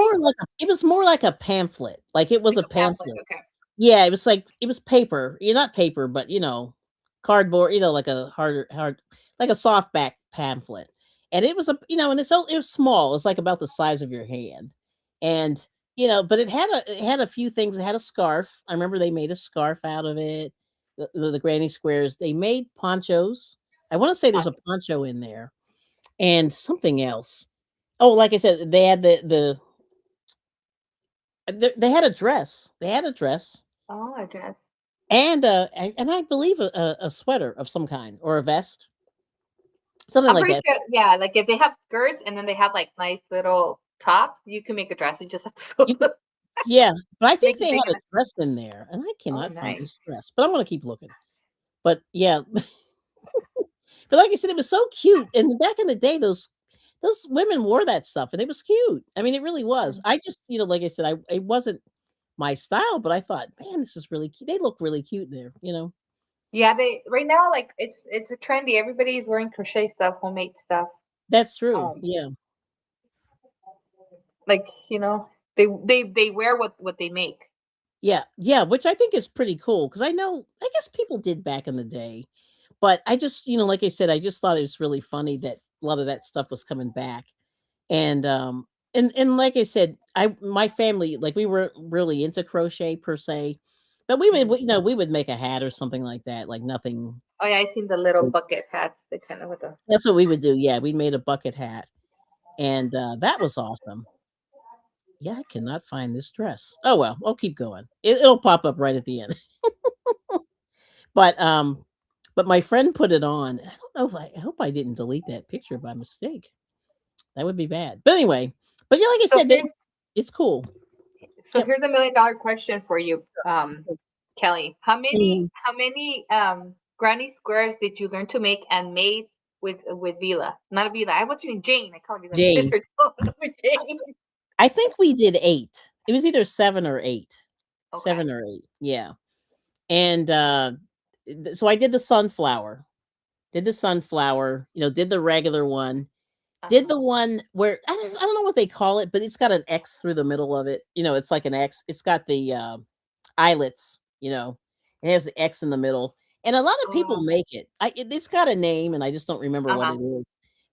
more like a pamphlet, like, it was Like a a pamphlet. pamphlet. Okay. Yeah, it was paper. Yeah, not paper, but, cardboard, like a hard like a softback pamphlet. And it was and it was small. It was like about the size of your hand. And, but it had a few things. It had a scarf. I remember they made a scarf out of it. The granny squares. They made ponchos. I want to say there's a poncho in there and something else. Oh, like I said, they had they had a dress. They had a dress. Oh, I guess. And I believe a sweater of some kind or a vest, something I'm like pretty that. sure, yeah, like if they have skirts and then they have like nice little tops, you can make a dress. You just have to You could yeah, but I think make it they big had a enough. dress in there, and I Oh, cannot find nice. this dress, but I'm gonna keep looking. But yeah, but like I said, it was so cute, and back in the day, those women wore that stuff, and it was cute. I mean, it really was. Mm. I just, like I said, it wasn't my style, but I thought, "Man, this is really cute." They look really cute there. Yeah, they right now like it's a trendy. Everybody's wearing crochet stuff, homemade stuff. That's true, Um, yeah. like they wear what they make. Yeah, yeah, which I think is pretty cool because I guess people did back in the day, but I just, like I said, I just thought it was really funny that a lot of that stuff was coming back. And like I said, my family, like we weren't really into crochet per se, But we Mhm. would, we would make a hat or something like that, like nothing. Oh yeah, I seen the little bucket hats. They kind of with the. That's what we would do. Yeah, we made a bucket hat, and that was awesome. Yeah, I cannot find this dress. Oh well, I'll keep going. It'll pop up right at the end. But but my friend put it on. I don't know if I hope I didn't delete that picture by mistake. That would be bad. But anyway, but yeah, like I So said, here's it's cool. so Yep. here's $1 million question for you, Kelly. Mhm. How many granny squares did you learn to make and made with Vila? Not a Vila. I what's your name? Jane. I call her Vila. My Jane. sister told me with Jane. I think we did 8. It was either 7 or 8. Okay. 7 or 8. Yeah. And so I did the sunflower. Did the sunflower, did the regular one. Did Uh-huh. the one where I don't know what they call it, but it's got an X through the middle of it. It's like an X. It's got the eyelets, it has the X in the middle. And a lot of people Oh, make it. It's got a name and I just don't remember what uh-huh. it is.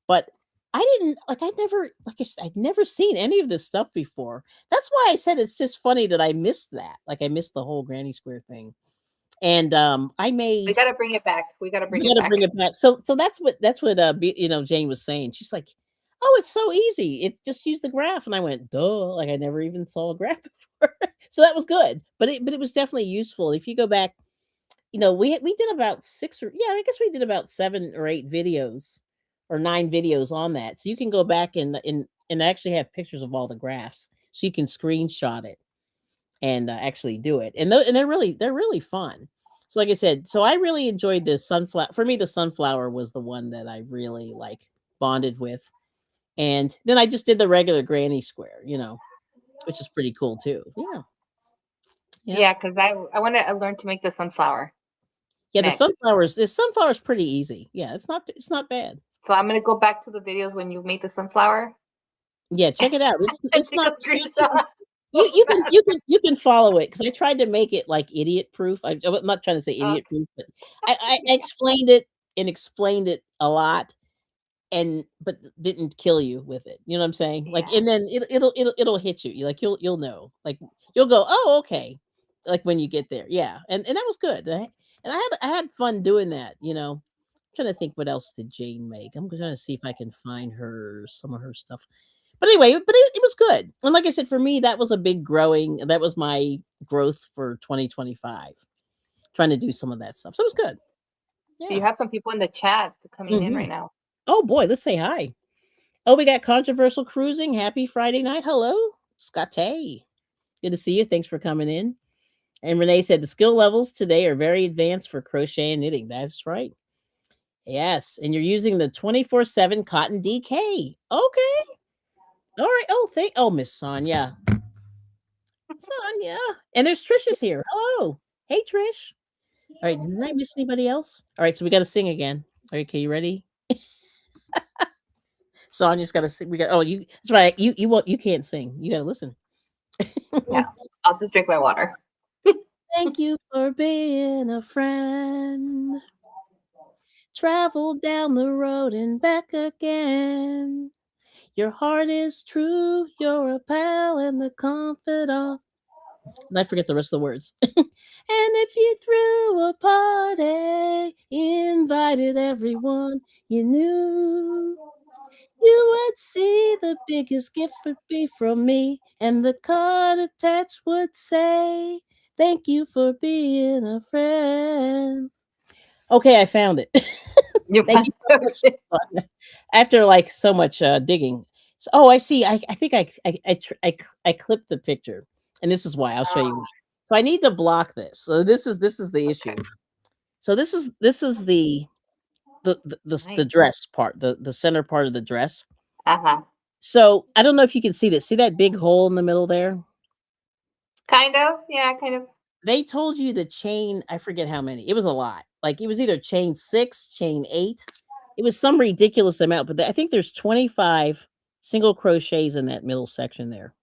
But I didn't like I never like I said, I'd never seen any of this stuff before. That's why I said it's just funny that I missed that. Like I missed the whole granny square thing. And I We made gotta bring it back. We gotta bring we it gotta back. bring it back. So that's what Jane was saying. She's like, "Oh, it's so easy. It's just use the graph." And I went, "Duh!" Like I never even saw a graph before. So that was good. But it was definitely useful. If you go back, we did about 6 or yeah, I guess we did about 7 or 8 videos or 9 videos on that. So you can go back and actually have pictures of all the graphs. So you can screenshot it and actually do it. And they're really fun. So like I said, so I really enjoyed this sunflower. For me, the sunflower was the one that I really like bonded with. And then I just did the regular granny square, which is pretty cool too. Yeah. Yep. Yeah, because I want to learn to make the sunflower Yeah, next. the sunflower's pretty easy. Yeah, it's not bad. So I'm gonna go back to the videos when you made the sunflower Yeah, check it out. and It's take not a it's not too screenshot. you you can you can you can follow it because I tried to make it like idiot proof. I'm not trying to say idiot Okay. proof, but I explained it and explained it a lot and but didn't kill you with it. You know what I'm saying? Like, Yeah. and then it'll hit you. You like you'll know. Like you'll go, oh okay. Like when you get there, yeah. And that was good. And I had fun doing that. Trying to think what else did Jane make. I'm trying to see if I can find some of her stuff. But anyway, it was good. And like I said, for me, that was a big growing. That was my growth for 2025. Trying to do some of that stuff. So it was good. So you Yeah. have some people in the chat coming in Hmm. right now. Oh boy, let's say hi. Oh, we got controversial cruising. Happy Friday night. Hello, Scotty. Good to see you. Thanks for coming in. And Renee said the skill levels today are very advanced for crochet and knitting. That's right. Yes. And you're using the 24/7 cotton DK. Okay. All right. Oh, Miss Sonja. Sonja. And there's Trisha's here. Hello. Hey, Trish. All right. Did I miss anybody else? All right. So we got to sing again. All right. Okay. You ready? Sonja's got to sing. That's right. You can't sing. You got to listen. Yeah. I'll just drink my water. Thank you for being a friend. Travel down the road and back again. Your heart is true. You're a pal and the confidant. And I forget the rest of the words. And if you threw a party, invited everyone you knew, you would see the biggest gift would be from me, and the card attached would say, "Thank you for being a friend." Okay, I found it. You Thank want you so much. okay. Sonia. After like so much digging. Oh, I see. I think I clipped the picture, and this is why. I'll show you. So I need to block this. So this is the issue. Okay. So this is the Nice. dress part, the center part of the dress. Uh-huh. So I don't know if you can see this. See that big hole in the middle there? Kind of. Yeah, kind of. They told you the chain, I forget how many. It was a lot. Like it was either chain 6, chain 8. It was some ridiculous amount, but I think there's 25 single crochets in that middle section there.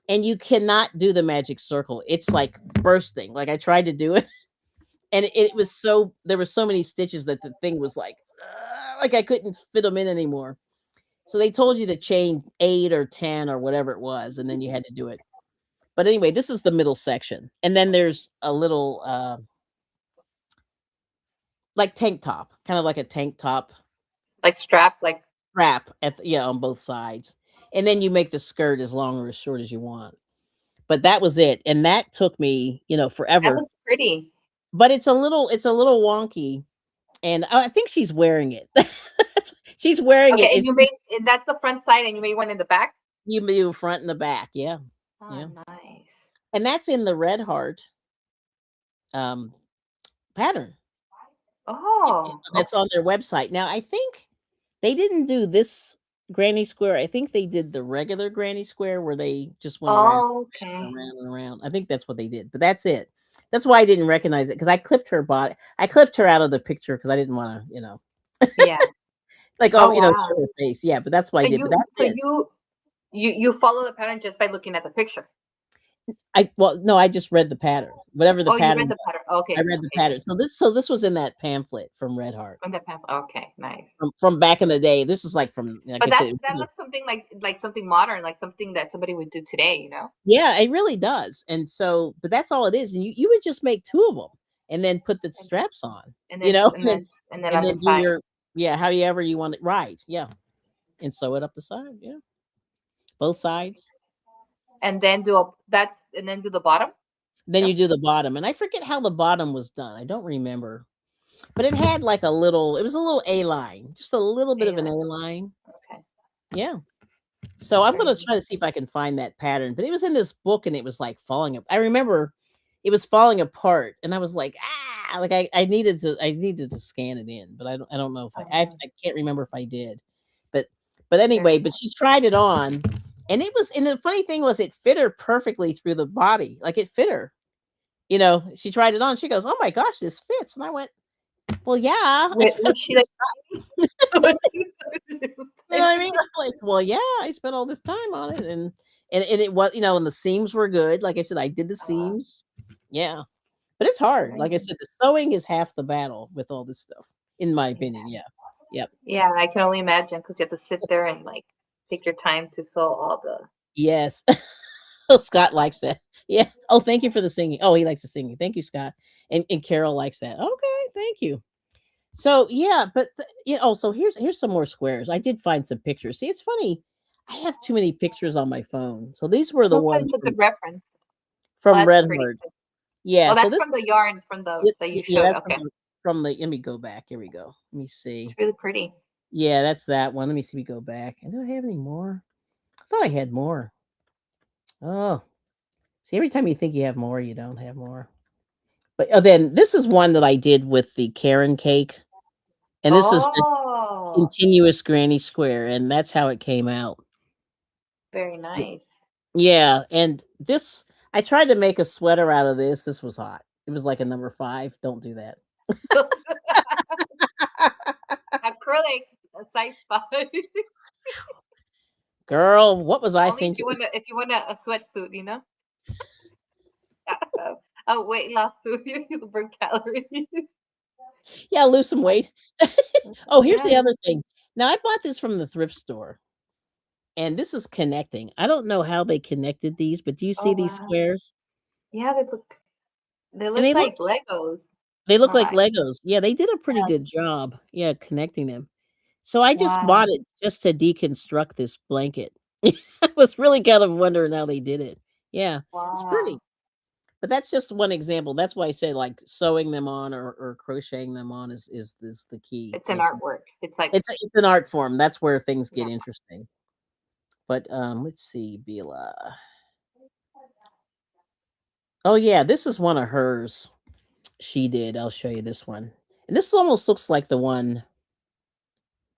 And you cannot do the magic circle. It's like bursting. Like I tried to do it and it was so there were so many stitches that the thing was like I couldn't fit them in anymore. So they told you to chain 8 or 10 or whatever it was and then you had to do it. But anyway, this is the middle section, and then there's a little like tank top, kind of like a tank top Like strap, like wrap at yeah on both sides, and then you make the skirt as long or as short as you want. But that was it, and that took me that forever. looks pretty. But it's a little wonky, and I think she's wearing it. She's wearing Okay, it, and and you made and that's the front side, and you made one in the back. you do front and the back, yeah, Oh, yeah, nice. and that's in the red heart um pattern. Oh, That's on their website. Now, I think they didn't do this granny square. I think they did the regular granny square where they just went around and okay. around and around. I think that's what they did, but that's it. That's why I didn't recognize it because I clipped her body. I clipped her out of the picture because I didn't want to, Yeah. like Oh, show wow. her face. Yeah, but that's what I So did. But you, that's so it. you follow the pattern just by looking at the picture. No, I just read the pattern. Whatever the Oh, you read pattern the was, pattern. I Okay, read the okay, pattern. So this was in that pamphlet from Red Heart from the pamphlet. Okay, nice. from back in the day. This is like from like I But said, it was that looks something like something modern, like something that somebody would do today. yeah, it really does. And so, but that's all it is. And you would just make two of them and then put the And straps on, and then and then and then and on then the do side, your yeah, however you want it. Right. Yeah. And sew it up the side. Yeah. Both sides. and then do the bottom. Then No, you do the bottom. And I forget how the bottom was done. I don't remember. But it had like it was a little A line, just a little bit A of an A line. line. Okay, Yeah. So I'm very gonna try to see if I can find that pattern. But it was in this book and it was like falling up. I remember it was falling apart and I was like, like I needed to scan it in, but I don't know if I can't remember if I did. But very anyway, but nice. she tried it on and the funny thing was it fit her perfectly through the body. Like it fit her. She tried it on. She goes, "Oh my gosh, this fits." And I went, "Well, yeah, I spent Would all she this like? time." Would she You know what I mean? I'm like, "Well, yeah, I spent all this time on it." And it was, and the seams were good. Like I said, I did the uh, seams. Yeah. But it's hard. very Like I nice. said, the sewing is half the battle with all this stuff, in my opinion. Yeah, Yeah. Yep. yeah. I can only imagine because you have to sit there and like take your time to sew all the. Yes. Oh, Scott likes that. Yeah. Oh, thank you for the singing. Oh, he likes the singing. Thank you, Scott. And Carol likes that. Okay, thank you. So yeah, but so here's some more squares. I did find some pictures. See, it's funny. I have too many pictures on my phone. So these were the Sometimes ones a good reference. Oh, from that's Red pretty Heart. too. Yeah. Oh, So that's this from the yarn from the that you yeah, showed. that's Okay, from the. Let me go back. Here we go. Let me it's see. really pretty. Yeah, that's that one. Let me see. We go back. And do I have any more? I thought I had more. Oh, see, every time you think you have more, you don't have more. But then this is one that I did with the Karen cake, and this is a Oh, continuous granny square, and that's how it came out. very nice. Yeah, and this I tried to make a sweater out of this. This was hot. It was like a number 5. Don't do that. Acrylic, a size 5. Girl, what was I Only thinking? if you want a sweatsuit, a weight loss suit, you'll burn calories. Yeah, lose some weight. Oh, here's the Yeah. other thing. Now I bought this from the thrift store, and this is connecting. I don't know how they connected these, but do you Oh see these wow. squares? Yeah, they And look like Legos. they look No, like I Legos. Yeah, they did a pretty yeah. good job. Yeah, connecting them. So I just bought Wow. it just to deconstruct this blanket. I was really kind of wondering how they did it. Yeah, it's pretty. Wow. But that's just one example. That's why I say like sewing them on or crocheting them on is the key. It's an artwork. It's like It's an art form. That's where things get yeah. interesting. But let's see, Bila. Oh yeah, this is one of hers. She did. I'll show you this one. And this almost looks like the one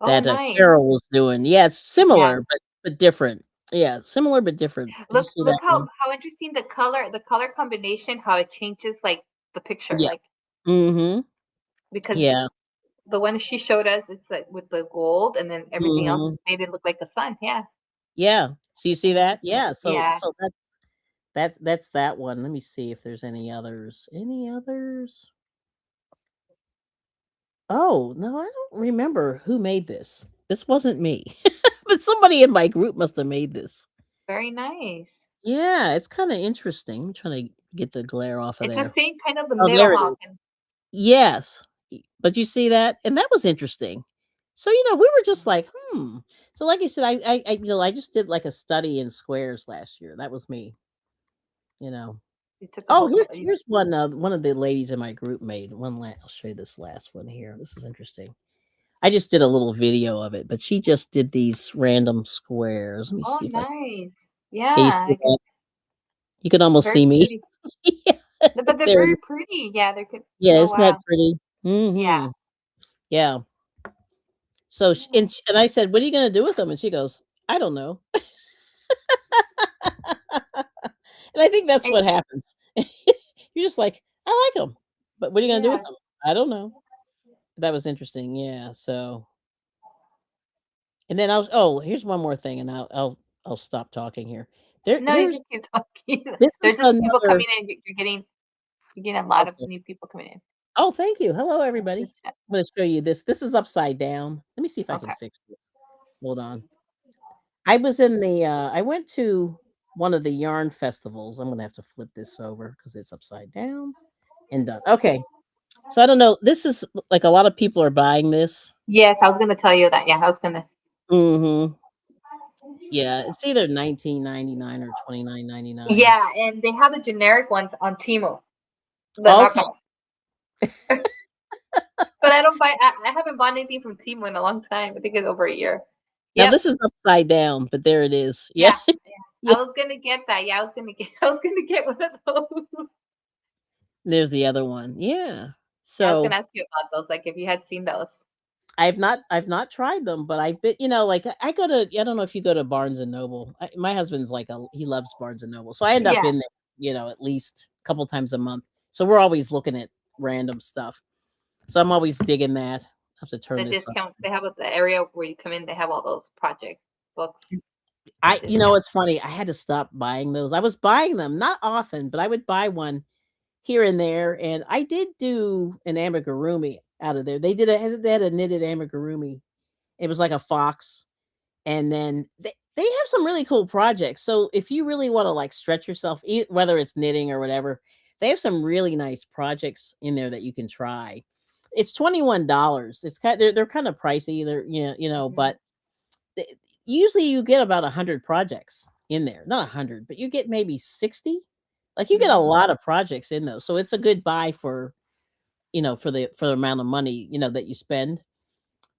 Oh that nice. Carol was doing. Yeah, it's Yeah. similar but different. Yeah, similar but different. Did you see Look that one? how interesting the color combination, how it changes like the picture. Yeah. Like Mhm. because Yeah. the one she showed us, it's like with the gold and then everything else Mhm. made it look like the sun. Yeah. Yeah. So you see that? Yeah. So Yeah. so that's that one. Let me see if there's any others. Any others? Oh, no, I don't remember who made this. This wasn't me. But somebody in my group must have made this. Very nice. Yeah, it's kinda interesting. I'm trying to get the glare off of It's the there. same kind of the Oh, middle, there it huh? is. Yes. But you see that? And that was interesting. So, we were just like, "Hmm." So, like I said, I just did, like, a study in squares last year. That was me, you know. You took a Oh, whole here's class. here's one of the ladies in my group made one I'll show you this last one here. This is interesting. I just did a little video of it, but she just did these random squares. Let me Oh, see if I nice. can you Yeah, see I could. that? You can almost Very see me. pretty. Yeah, But they're there it very is. pretty. Yeah, they could. Yeah, Oh, isn't that wow. pretty? Yeah. Mhm. Yeah. So sh Yeah. and I said, "What are you gonna do with them?" And she goes, "I don't know." And I think that's And what happens. You're just like, "I like them, but what are you gonna do with yeah. them? I don't know." That was interesting, yeah, so and then here's one more thing, and I'll stop talking here. No, you There's can keep talking. this There's is just people another coming in. You're getting a lot of okay. new people coming in. Oh, thank you. Hello, The everybody. chat. I'm gonna show you this. This is upside down. Let me see if I can Okay. fix this. Hold on. I went to one of the yarn festivals. I'm gonna have to flip this over because it's upside down and done. Okay. So I don't know. This is like a lot of people are buying this. Yes, I was gonna tell you that. Yeah, I was gonna. Mhm. Yeah, it's either 19.99 or 29.99. Yeah, and they have the generic ones on Temu, the Okay. knockoffs. But I don't buy. I haven't bought anything from Temu in a long time. I think it's over a year. Now Yep. this is upside down, but there it is. Yeah. Yeah. Yeah. Yeah. I was gonna get that. Yeah, I was gonna get. I was gonna get one of those. There's the other one. Yeah. Yeah, I was gonna So ask you about those. Like if you had seen those. I've not tried them, but I've been, like I go to I don't know if you go to Barnes and Noble. My husband's like he loves Barnes and Noble. So I end up Yeah, in there, at least a couple times a month. So we're always looking at random stuff. So I'm always digging that. I have to turn the this up. discount they have at the area where you come in. They have all those project books at discount. It's funny. I had to stop buying those. I was buying them not often, but I would buy one here and there. And I did do an amigurumi out of there. They had a knitted amigurumi. It was like a fox. And then they have some really cool projects. So if you really want to like stretch yourself, whether it's knitting or whatever, they have some really nice projects in there that you can try. It's $21. It's they're kind of pricey. They're Mhm. but th- usually you get about 100 projects in there. Not 100, but you get maybe 60. Like you get a Mhm. lot of projects in those. So it's a good buy for, for the amount of money, that you spend.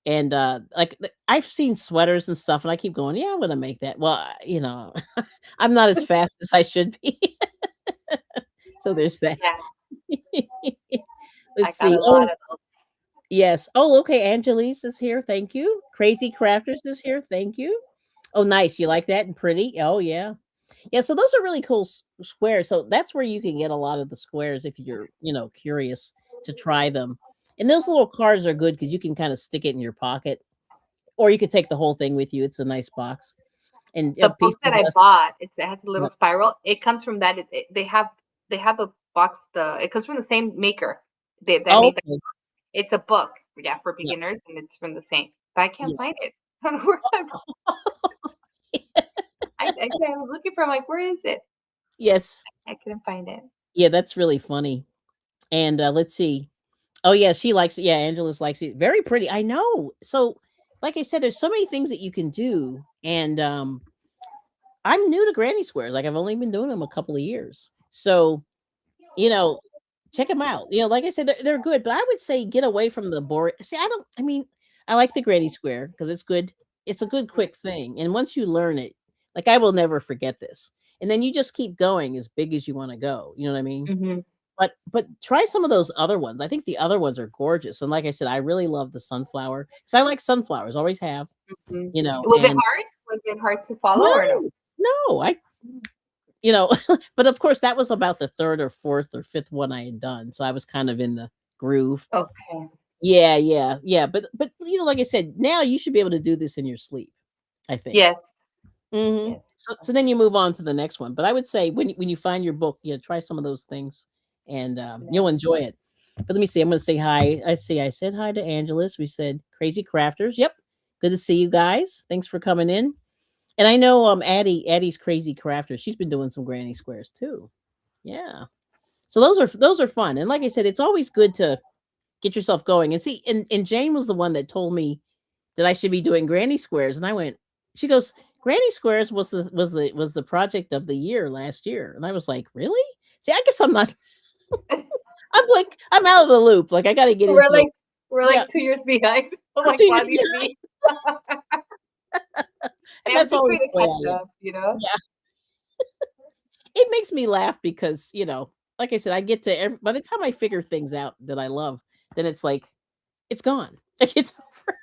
And, like, I've seen sweaters and stuff, and I keep going, "Yeah, I'm gonna make that." Well, I'm not as fast as I should be. So there's that. Yeah, I Let's got see. a lot Oh, of those. yes. Oh, okay, Angelise is here, thank you. Crazy Crafters is here, thank you. Oh, nice, you like that and pretty? Oh, yeah. Yeah, so those are really cool squares. So that's where you can get a lot of the squares if you're, curious to try them. And those little cards are good because you can kind of stick it in your pocket, or you could take the whole thing with you. It's a nice box. And The peace book that and I blessings. bought, it has a little Yep. spiral. It comes from that. They have the box. It comes from the same maker. That Oh, made that. okay. It's a book, yeah, for Yep. beginners, and it's from the same. But I can't Yeah. find it. I don't know where I was looking for. I'm like, where is it? Yes. I couldn't find it. Yeah, that's really funny. And let's see. Oh, yeah, she likes it. Yeah, Angela's likes it. Very pretty. I know. So, like I said, there's so many things that you can do. And I'm new to granny squares. Like I've only been doing them a couple of years. So, you know, check them out. Like I said, they're good, but I would say get away from the boring. See, I mean, I like the granny square because it's good. It's a good, quick thing. And once you learn it, like I will never forget this. And then you just keep going as big as you want to go. You know what I mean? Hmm. But try some of those other ones. I think the other ones are gorgeous. And like I said, I really love the sunflower because I like sunflowers, always have, Hmm. Was it and hard? Was it hard to follow or no? no, no, you know, but of course that was about the third or fourth or fifth one I had done. So I was kind of in the groove. Okay. Yeah, yeah, yeah. But like I said, now you should be able to do this in your sleep, I think. Yes. Yes. So then you move on to the next one. But I would say when you find your book, try some of those things and Yeah. you'll enjoy it. But let me see. I'm going to say hi. I said hi to Angelus. We said crazy crafters. Yep. Good to see you guys. Thanks for coming in. And I know Addie's crazy crafter. She's been doing some granny squares too. Yeah. So those are fun. And like I said, it's always good to get yourself going. And see, and Jane was the one that told me that I should be doing granny squares. And I went, she goes, Granny squares was the project of the year last year. And I was like, really? See, I guess I'm not I'm like, I'm out of the loop. Like I gotta get We're into the like we're yeah, like 2 years behind. I'm I'm like, 2 years wow, these behind. me. And I'm that's just always trying to the way catch I am. up, you know? Yeah. It makes me laugh because, like I said, I get to by the time I figure things out that I love, then it's like it's gone. Like it's over.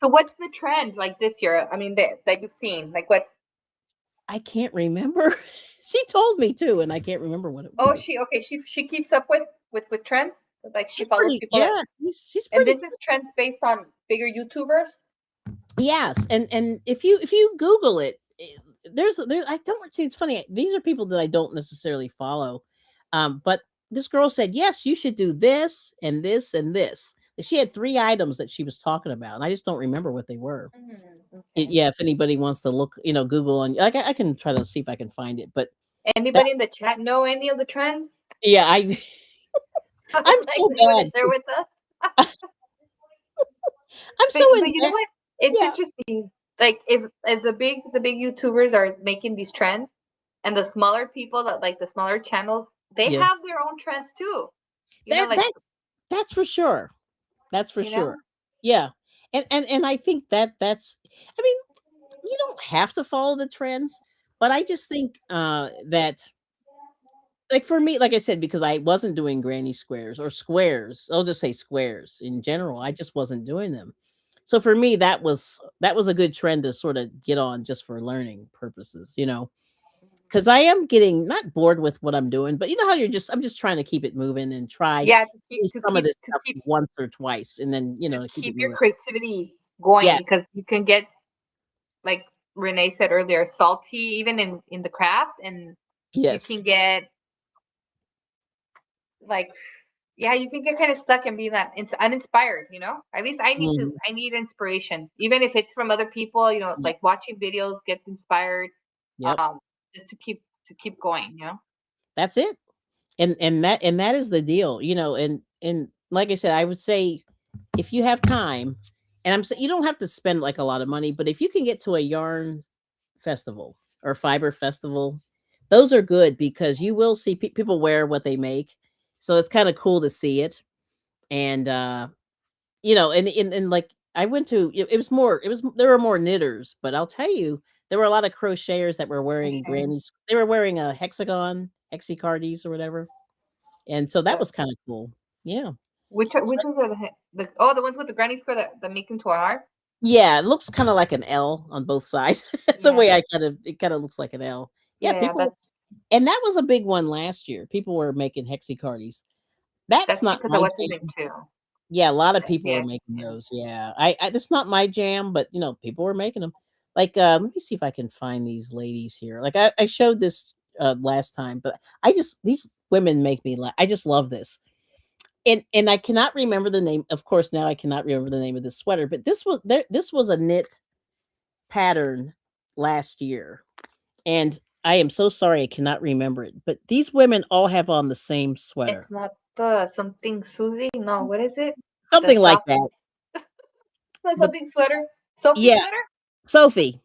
So what's the trend like this year? I mean, that you've seen. Like what's I can't remember. She told me too, and I can't remember what it oh was. she okay, she keeps up with trends. Like she She's follows pretty, people that yeah. She's and pretty. this is trends based on bigger YouTubers. Yes, and if you Google it, there. I don't see. It's funny. These are people that I don't necessarily follow, but this girl said, "Yes, you should do this and this and this." And she had 3 items that she was talking about, and I just don't remember what they were. Okay. Yeah, if anybody wants to look, Google on, like I can try to see if I can find it. But that, Anybody in the chat know any of the trends? yeah, I I'm Like, so do you want to bad. share with us? I'm But so but you know in. what? It's Yeah, interesting. Like if the big YouTubers are making these trends, and the smaller people that like the smaller channels, they yeah. have their own trends too. You know, That like that's for sure. That's for you sure. know. Yeah. And I think that's I mean, you don't have to follow the trends, but I just think that like for me, like I said, because I wasn't doing granny squares or squares, I'll just say squares in general. I just wasn't doing them. So for me, that was a good trend to sort of get on just for learning purposes. Because I am getting not bored with what I'm doing, but you know how I'm just trying to keep it moving and try at Yeah, least some of this stuff once or twice, and then to to keep keep it your moving. creativity going Yes, because you can get like Renee said earlier, salty even in the craft, and you yes. can get like yeah, you can get kind of stuck and be that uninspired, you know. At least Mhm. I need inspiration, even if it's from other people, you know, like Yes. watching videos, get inspired, Yep. um, just to keep going, you know. That's it. And that is the deal, and like I said, I would say if you have time, and you don't have to spend like a lot of money, but if you can get to a yarn festival or fiber festival, those are good because you will see people wear what they make. So it's kind of cool to see it. And and like I went to it was there were more knitters, but I'll tell you, there were a lot of crocheters that were wearing Okay. grannies. They were wearing a hexicardis or whatever. And so that The, was kind of cool. Yeah. So which ones are the oh the ones with the granny square that make into a heart? yeah, it looks kind of like an L on both sides. That's the Yeah, way it kind of looks like an L. Yeah, yeah, people, and that was a big one last year. People were making hexicardis. That's that's not because of my what's his name jam. too. Yeah, a lot of people were Yeah, making yeah. those. Yeah. I that's not my jam, but people were making them. Like let me see if I can find these ladies here. Like I showed this last time, but these women make me laugh. I just love this. And I cannot remember the name. Of course, now I cannot remember the name of this sweater, but this was a knit pattern last year. And I am so sorry I cannot remember it. But these women all have on the same It's sweater. not the something Susie. No, what is it? The Something like soft that. But something sweater. Sophie yeah, sweater. Sophie.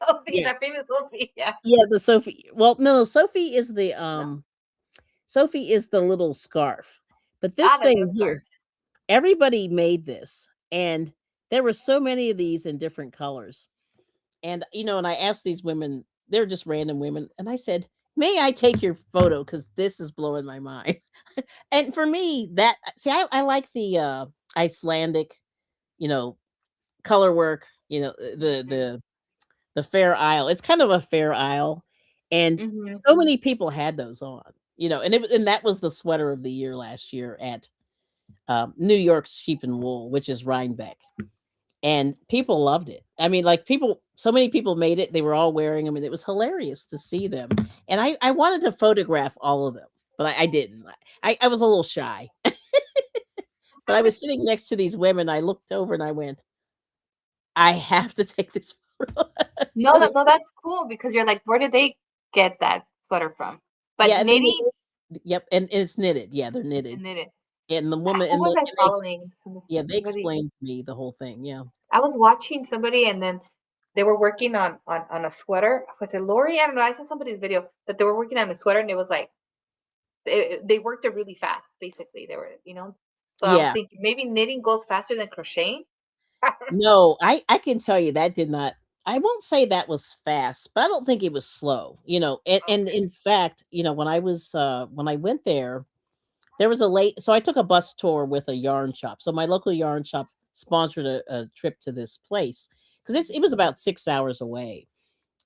Sophie, Yeah. that famous Sophie. Yeah. Yeah, the Sophie. Well, no, No. Sophie is the little scarf. But Ah, this the little thing scarf. here, everybody made this. And there were so many of these in different colors. And I asked these women, they're just random women, and I said, "May I take your photo? Because this is blowing my mind." And for me, I like the Icelandic, you know, color work, the Fair Isle. It's kind of a Fair Isle, and Mm-hmm. so many people had those on, and that was the sweater of the year last year at New York's Sheep and Wool, which is Rhinebeck. And people loved it. I mean, like so many people made it. They were all wearing them, and it was hilarious to see them. And I wanted to photograph all of them, but I didn't. I was a little shy. But I was sitting next to these women. I looked over and I went, I have to take this. No, It was no, that's cool because you're like, where did they get that sweater from? But yeah, and then knitting yep, and it's knitted. Yeah, they're knitted. and knitted. And the woman Who and was I they following? yeah, they Somebody. explained to me the whole thing. Yeah. I was watching somebody and then they were working on a sweater. Was it Lori? I don't know. I saw somebody's video that they were working on a sweater and it was like they worked it really fast. Basically, they were. So I was Yeah. thinking maybe knitting goes faster than crocheting. No, I can tell you that did not I won't say that was fast, but I don't think it was slow, and Okay. in fact, when I went there, there was a late so I took a bus tour with a yarn shop. So my local yarn shop sponsored a trip to this place because it was about 6 hours away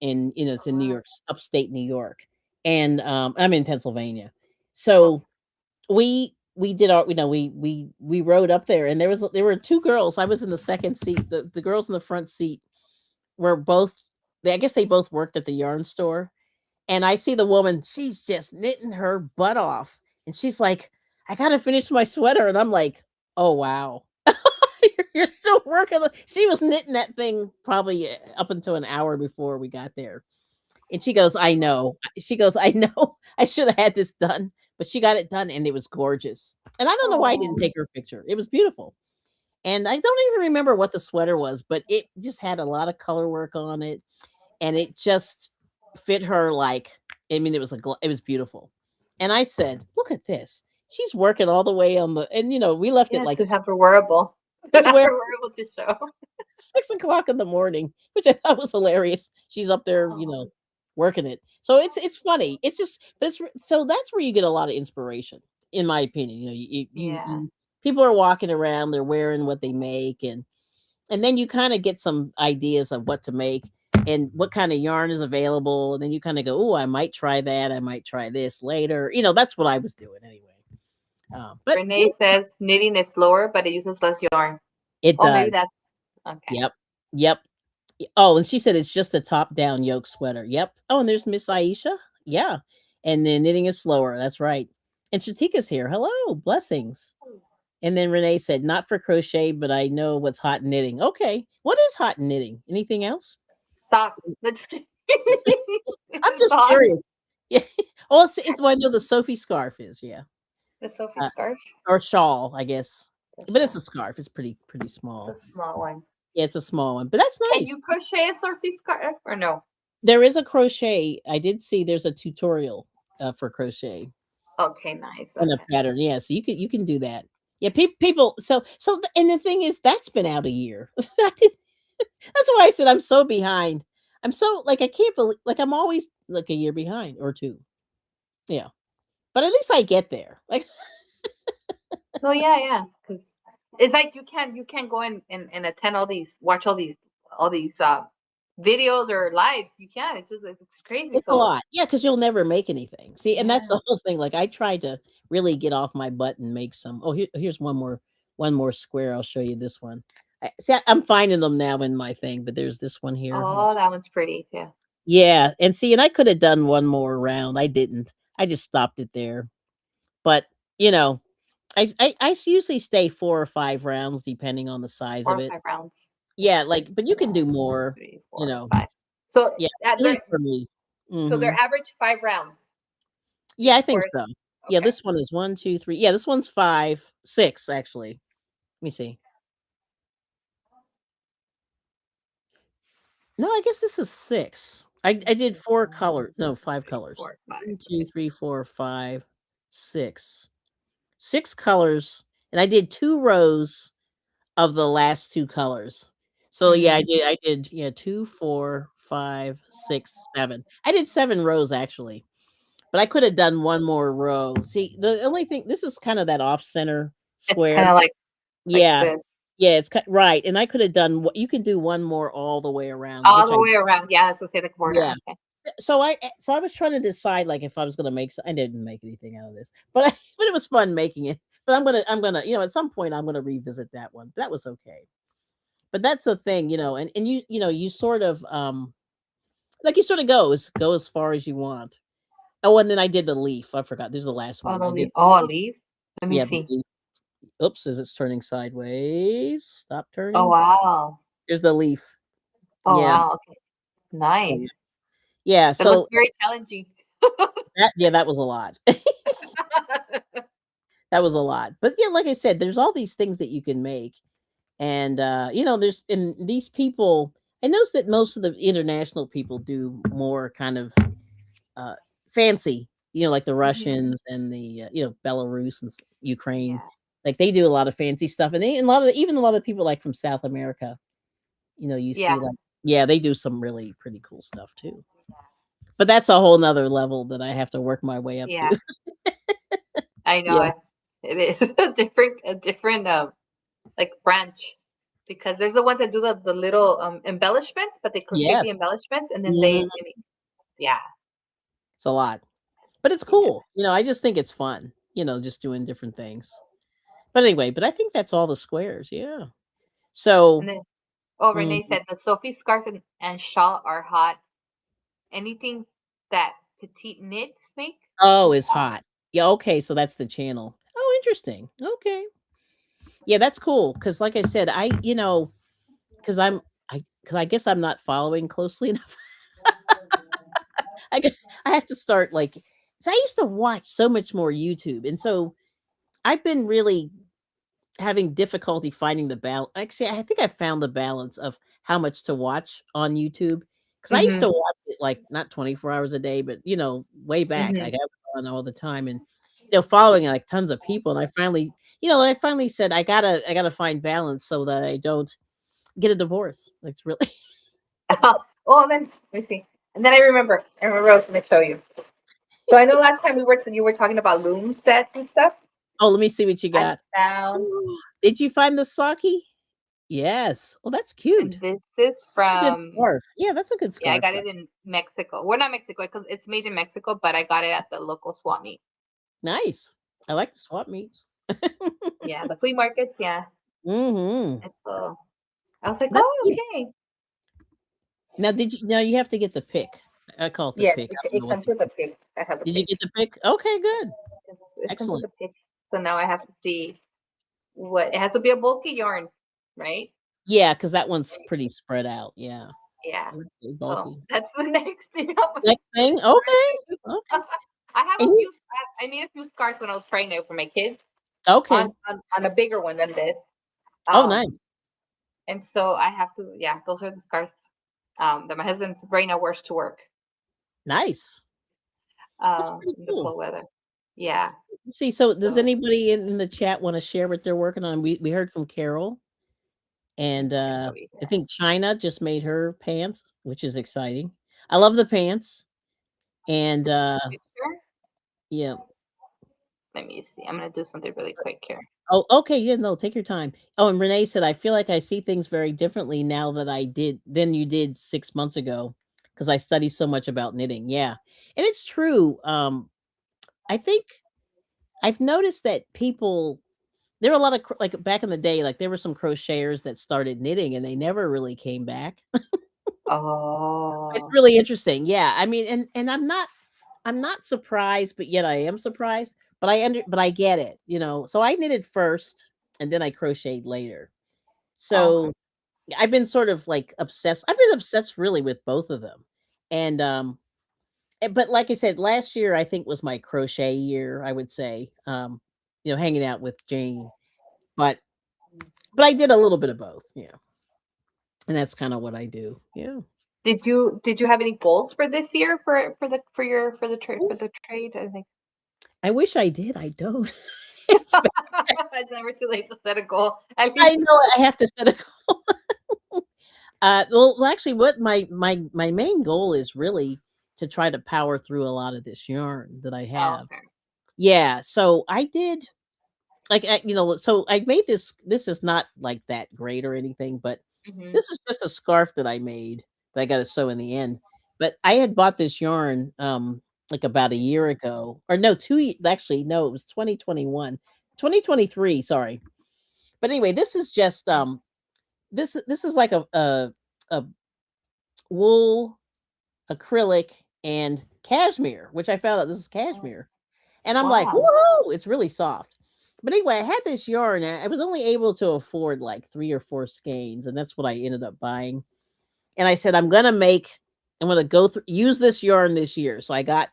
it's Oh, in New wow. York, upstate New York, and I'm in Pennsylvania. Oh, So we did our we rode up there and there were two girls. I was in the second seat. The girls in the front seat were both I guess they both worked at the yarn store. And I see the woman, she's just knitting her butt off. And she's like, I gotta finish my sweater. And I'm like, oh wow. You're still working. She was knitting that thing probably up until an hour before we got there. And she goes, I know. She goes, I know. I should have had this done, but she got it done and it was gorgeous. And I don't know why I didn't oh, take her picture. It was beautiful. And I don't even remember what the sweater was, but it just had a lot of color work on it and it just fit her like I mean, it was beautiful. And I said, "Look at this. She's working all the way on the" and we left at yeah, like to have a wearable, to it's have where a wearable to show. 6 o'clock in the morning, which I thought was hilarious. She's up there, Oh, working it. So it's funny. It's just but so that's where you get a lot of inspiration, in my opinion. yeah. People are walking around, they're wearing what they make, and then you kind of get some ideas of what to make and what kind of yarn is available. And then you kind of go, oh, I might try that. I might try this later. That's what I was doing anyway. But Renee says knitting is slower, but it uses less yarn. it Oh, maybe does. that's okay. Yep. Yep. Oh, and she said it's just a top down yoke sweater. Yep. Oh, and there's Miss Aisha. Yeah. And then knitting is slower. That's right. And Shatika's here. Hello. Blessings. And then Renee said, not for crochet, but I know what's hot knitting. Okay. What is hot knitting? Anything else? Socks. Let's. I'm just Socks. curious. Yeah. Oh, it's what I know the Sophie scarf is, yeah. The Sophie Uh, scarf. or shawl, I guess. The But it's shawl. a scarf. It's pretty small. It's a small one. Yeah, it's a small one, but that's Can you nice. crochet a Sophie scarf or no? There is a crochet. I did see there's a tutorial for crochet Okay, nice. and a Okay. pattern. Yeah, so you can do that. Yeah, people. And the thing is, that's been out a year. That's why I said I'm so behind. I'm so like I can't believe like I'm always like a year behind or two. Yeah, but at least I get there. Like No, yeah, yeah. Because it's like you can't go and attend watch all these videos or lives. You can't. It's crazy. it's a So lot. Yeah, because 'cause you'll never make anything. See, and that's yeah. the whole thing, like, I tried to really get off my butt and make some here's one more square, I'll show you this one. I'm finding them now in my thing, but there's this one here, Oh, let's that one's pretty. Yeah. yeah, and see, and I coulda done one more round, I didn't. I just stopped it there, but, you know, usually stay 4 or 5 rounds depending on the size Four of or it. five rounds. Yeah, like but you can do One, two, more, three, you four, know. five. So Yeah, at at their least for me. so their Mhm. average 5 rounds. Yeah, Each I think square is so. Yeah, okay. this one is 1, 2, 3. Yeah, this one's 5, 6 actually. Let me see. No, I guess this is 6. I did 4 One, color no, 5 three, colors. four, five. 1, 2, Okay. 3, 4, 5, 6. 6 colors, and I did 2 rows of the last 2 colors. So, yeah, Mm. yeah, 2, 4, 5, 6, 7. I did 7 rows actually, but I could have done 1 more row. See, the only thing this is kind of that off center It's square. kind of like Yeah. this. Yeah, it's ki right, and I could have done you can do 1 more all the way around, All which the way around. Yeah, that's what say the border. yeah. Okay. So I was trying to decide, like, if I was gonna make I didn't make anything out of this, but but it was fun making it. But I'm gonna, at some point, I'm gonna revisit that one. That was okay. But that's the thing, and you sort of, like, you sorta go as far as you want. Oh, and then I did the leaf. I forgot. This is the last Oh, one. the I leaf. did Oh, a the leaf. leaf. Let me Yeah, the see. leaf. Oops, as it's turning sideways. Stop Oh, turning. wow. Here's the leaf. Oh Yeah. wow, okay. So, Nice. yeah. That looks So very challenging. that was a lot. That was a lot. But yeah, like I said, there's all these things that you can make. And there's and these people I noticed that most of the international people do more kind of uh fancy, like the Mhm. Russians and the Belarus and Ukraine. Yeah. Like they do a lot of fancy stuff, and a lot of even a lot of people like from South America, you Yeah. see like yeah, they do some really pretty cool stuff too. But that's a whole nother level that I have to work my way up to. Yeah. I know Yeah. it. It is a different like branch because there's the ones that do the little embellishments, but they crochet the Yes. embellishments and then Mhm. they make yeah. It's a lot. But it's Yeah. cool. I just think it's fun, just doing different things. But anyway, but I think that's all the squares, yeah. And So then oh, mhm. Renee said the Sophie scarf and shawl are hot. Anything that petite knits make Oh, is is hot. hot. Yeah, okay, so that's the channel. Oh, interesting. Okay. Yeah, that's cool. Cause like I said, cause cause I guess I'm not following closely enough. I gue I have to start, like 'cause I used to watch so much more YouTube, and so I've been really having difficulty finding the balance. Actually, I think I found the balance of how much to watch on YouTube. Because I used to Mhm. watch it, like, not 24 hours a day, but, way back, I Mhm. got it on all the time and, following, like, tons of people, and I finally said, "I gotta find balance so that I don't get a divorce." Like, it's really Oh, then let me see. And then I remember I was going to show you. So I know last time you were talking about loom sets and stuff. Oh, let me see what you I got. found, Did you find the saki? Yes. Oh, that's cute. and this is That's a good from scarf. Yeah, that's a good yeah, I scarf got set. it in Mexico. Well, not Mexico because it's made in Mexico, but I got it at the local swap meet. Nice. I like the swap meets. Yeah, the flea markets. Yeah, Mhm. and so I was like, That's oh, cute. okay. Now you have to get the pick. I call it the Yes, pick. I don't it know what comes with a pick. I have a did you pick. get the pick? Okay, good. It comes with Excellent. a pick. So now I have to see what it has to be a bulky yarn, right? Yeah, because that one's pretty spread out. Yeah. Yeah. Let's see, So bulky. that's the next thing I'm gonna Next thing? start Okay. with. Okay. I have And a you few. I made a few scarves when I was pregnant for my kids okay. on a bigger one than this. Oh, Um, nice. and so I have to. Yeah, those are the scarves that my husband's right now wears to work Nice. That's pretty in the cool. cold weather. Yeah. See, so does So anybody in the chat wanna share what they're working on? We heard from Carol, let me and, check over I here. think China just made her pants, which is exciting. I love the pants, and, Picture. yeah. Let me see. I'm gonna do something really quick here. Oh, okay, yeah, no, take your time. Oh, and Renee said, "I feel like I see things very differently now that I did than you did 6 months ago, because I study so much about knitting." Yeah, and it's true. I think I've noticed that people there were a lot of like back in the day, like there were some crocheters that started knitting and they never really came back. It's Oh. really interesting. Yeah, I mean, and I'm not surprised, but yet I am surprised. But I get it. So I knitted first, and then I crocheted later. Okay. So I've been sort of like obsessed. I've been obsessed really with both of them. And but like I said, last year I think was my crochet year, I would say. Hanging out with Jane. But I did a little bit of both, yeah. And that's kind of what I do. Yeah. Did you have any goals for this year for the trade Ooh, for the trade? I think I wish I did. I don't. It's it's never too late to set a goal. At I least know I have to set a goal. Well, actually, what my main goal is really to try to power through a lot of this yarn that I oh, have. okay. Yeah, so I did so I made this. This is not like that great or anything, but Hmm. this is just a scarf that I made that I got to sew in the end. But I had bought this yarn like about a year ago, or no, actually no, it was 2021, 2023. Sorry, but anyway, this is just this is like a wool acrylic and cashmere, which I found out this is cashmere. And I'm like, Wow. "Woohoo!" It's really soft. But anyway, I had this yarn, and I was only able to afford like 3 or 4 skeins, and that's what I ended up buying. And I said, I'm gonna go through use this yarn this year. So I got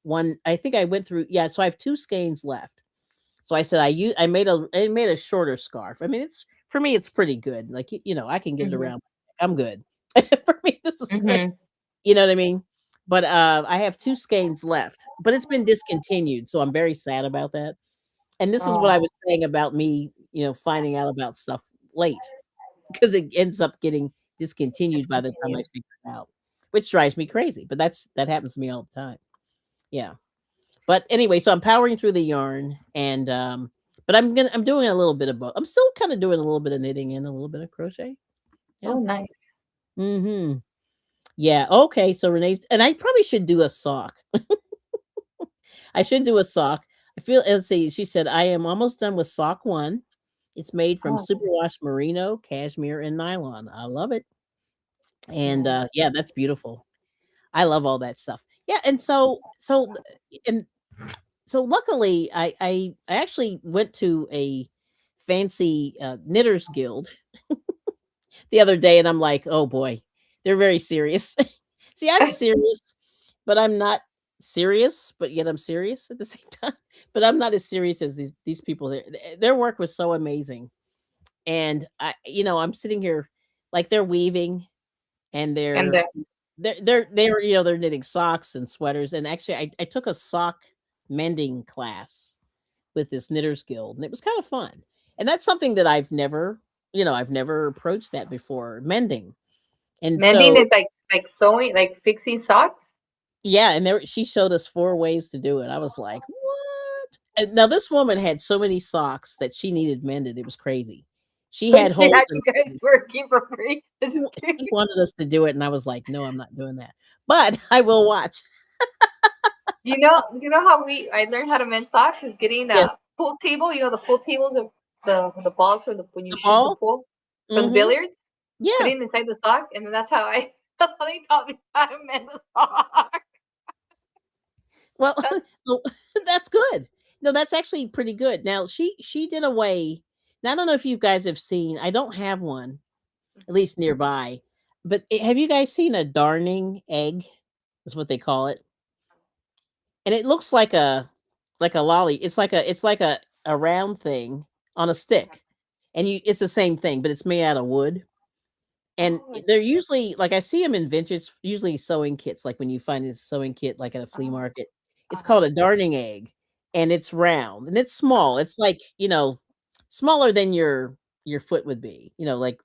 one. I think I went through. Yeah. So I have two skeins left. So I said I made a shorter scarf. I mean, it's for me, it's pretty good. Like I can get it Mhm. around. I'm good. For me, this is good. Mhm. You know what I mean? But I have two skeins left, but it's been discontinued, so I'm very sad about that. And this is what I Oh, was saying about me, finding out about stuff late because it ends up getting discontinued by the time I discontinued. figure it out, which drives me crazy. But that happens to me all the time. Yeah. But anyway, so I'm powering through the yarn and but I'm doing a little bit of both. I'm still kind of doing a little bit of knitting and a little bit of crochet. Yeah. Oh, nice. Mhm. Yeah. Okay. So Renee's and I probably should do a sock. I should do a sock. I feel let's see. She said I am almost done with sock 1. It's made from Oh, superwash merino, cashmere, and nylon. I love it. And nice. yeah, that's beautiful. I love all that stuff. Yeah, and and so luckily I actually went to a fancy knitters guild the other day and I'm like, "Oh boy, they're very serious." See, I'm serious, but I'm not serious, but yet I'm serious at the same time. But I'm not as serious as these people there. Their work was so amazing. And I'm sitting here like they're weaving and And they're knitting socks and sweaters. And actually I took a sock mending class with this knitters guild and it was kind of fun. And that's something that I've never approached that before, mending. And mending so is like sewing, like fixing socks. yeah, and she showed us 4 ways to do it. I was like, "What?" And now this woman had so many socks that she needed mended, it was crazy. She had She had holes in you guys working for free. This is she crazy. wanted us to do it, and I was like, "No, I'm not doing that." But I will watch. You know how I learned how to mend socks is getting Yes, a pool table. You know the pool tables of the balls for the when you the shoot the ball? pool for the Mhm. billiards. Yeah. Putting inside the sock, and then that's how I that's how they taught me how to mend the sock. Well, That's well, that's good. No, that's actually pretty good. Now she did a way now I don't know if you guys have seen I don't have one, at least nearby, but have you guys seen a darning egg? Is what they call it. And it looks like a lolly. It's like a round thing on a stick. And it's the same thing, but it's made out of wood. And oh, they're usually like I see them in vintage, usually sewing kits, like when you find this sewing kit like at a flea oh, market. It's uh-huh. called a darning egg and it's round and it's small. It's like, smaller than your foot would be. Like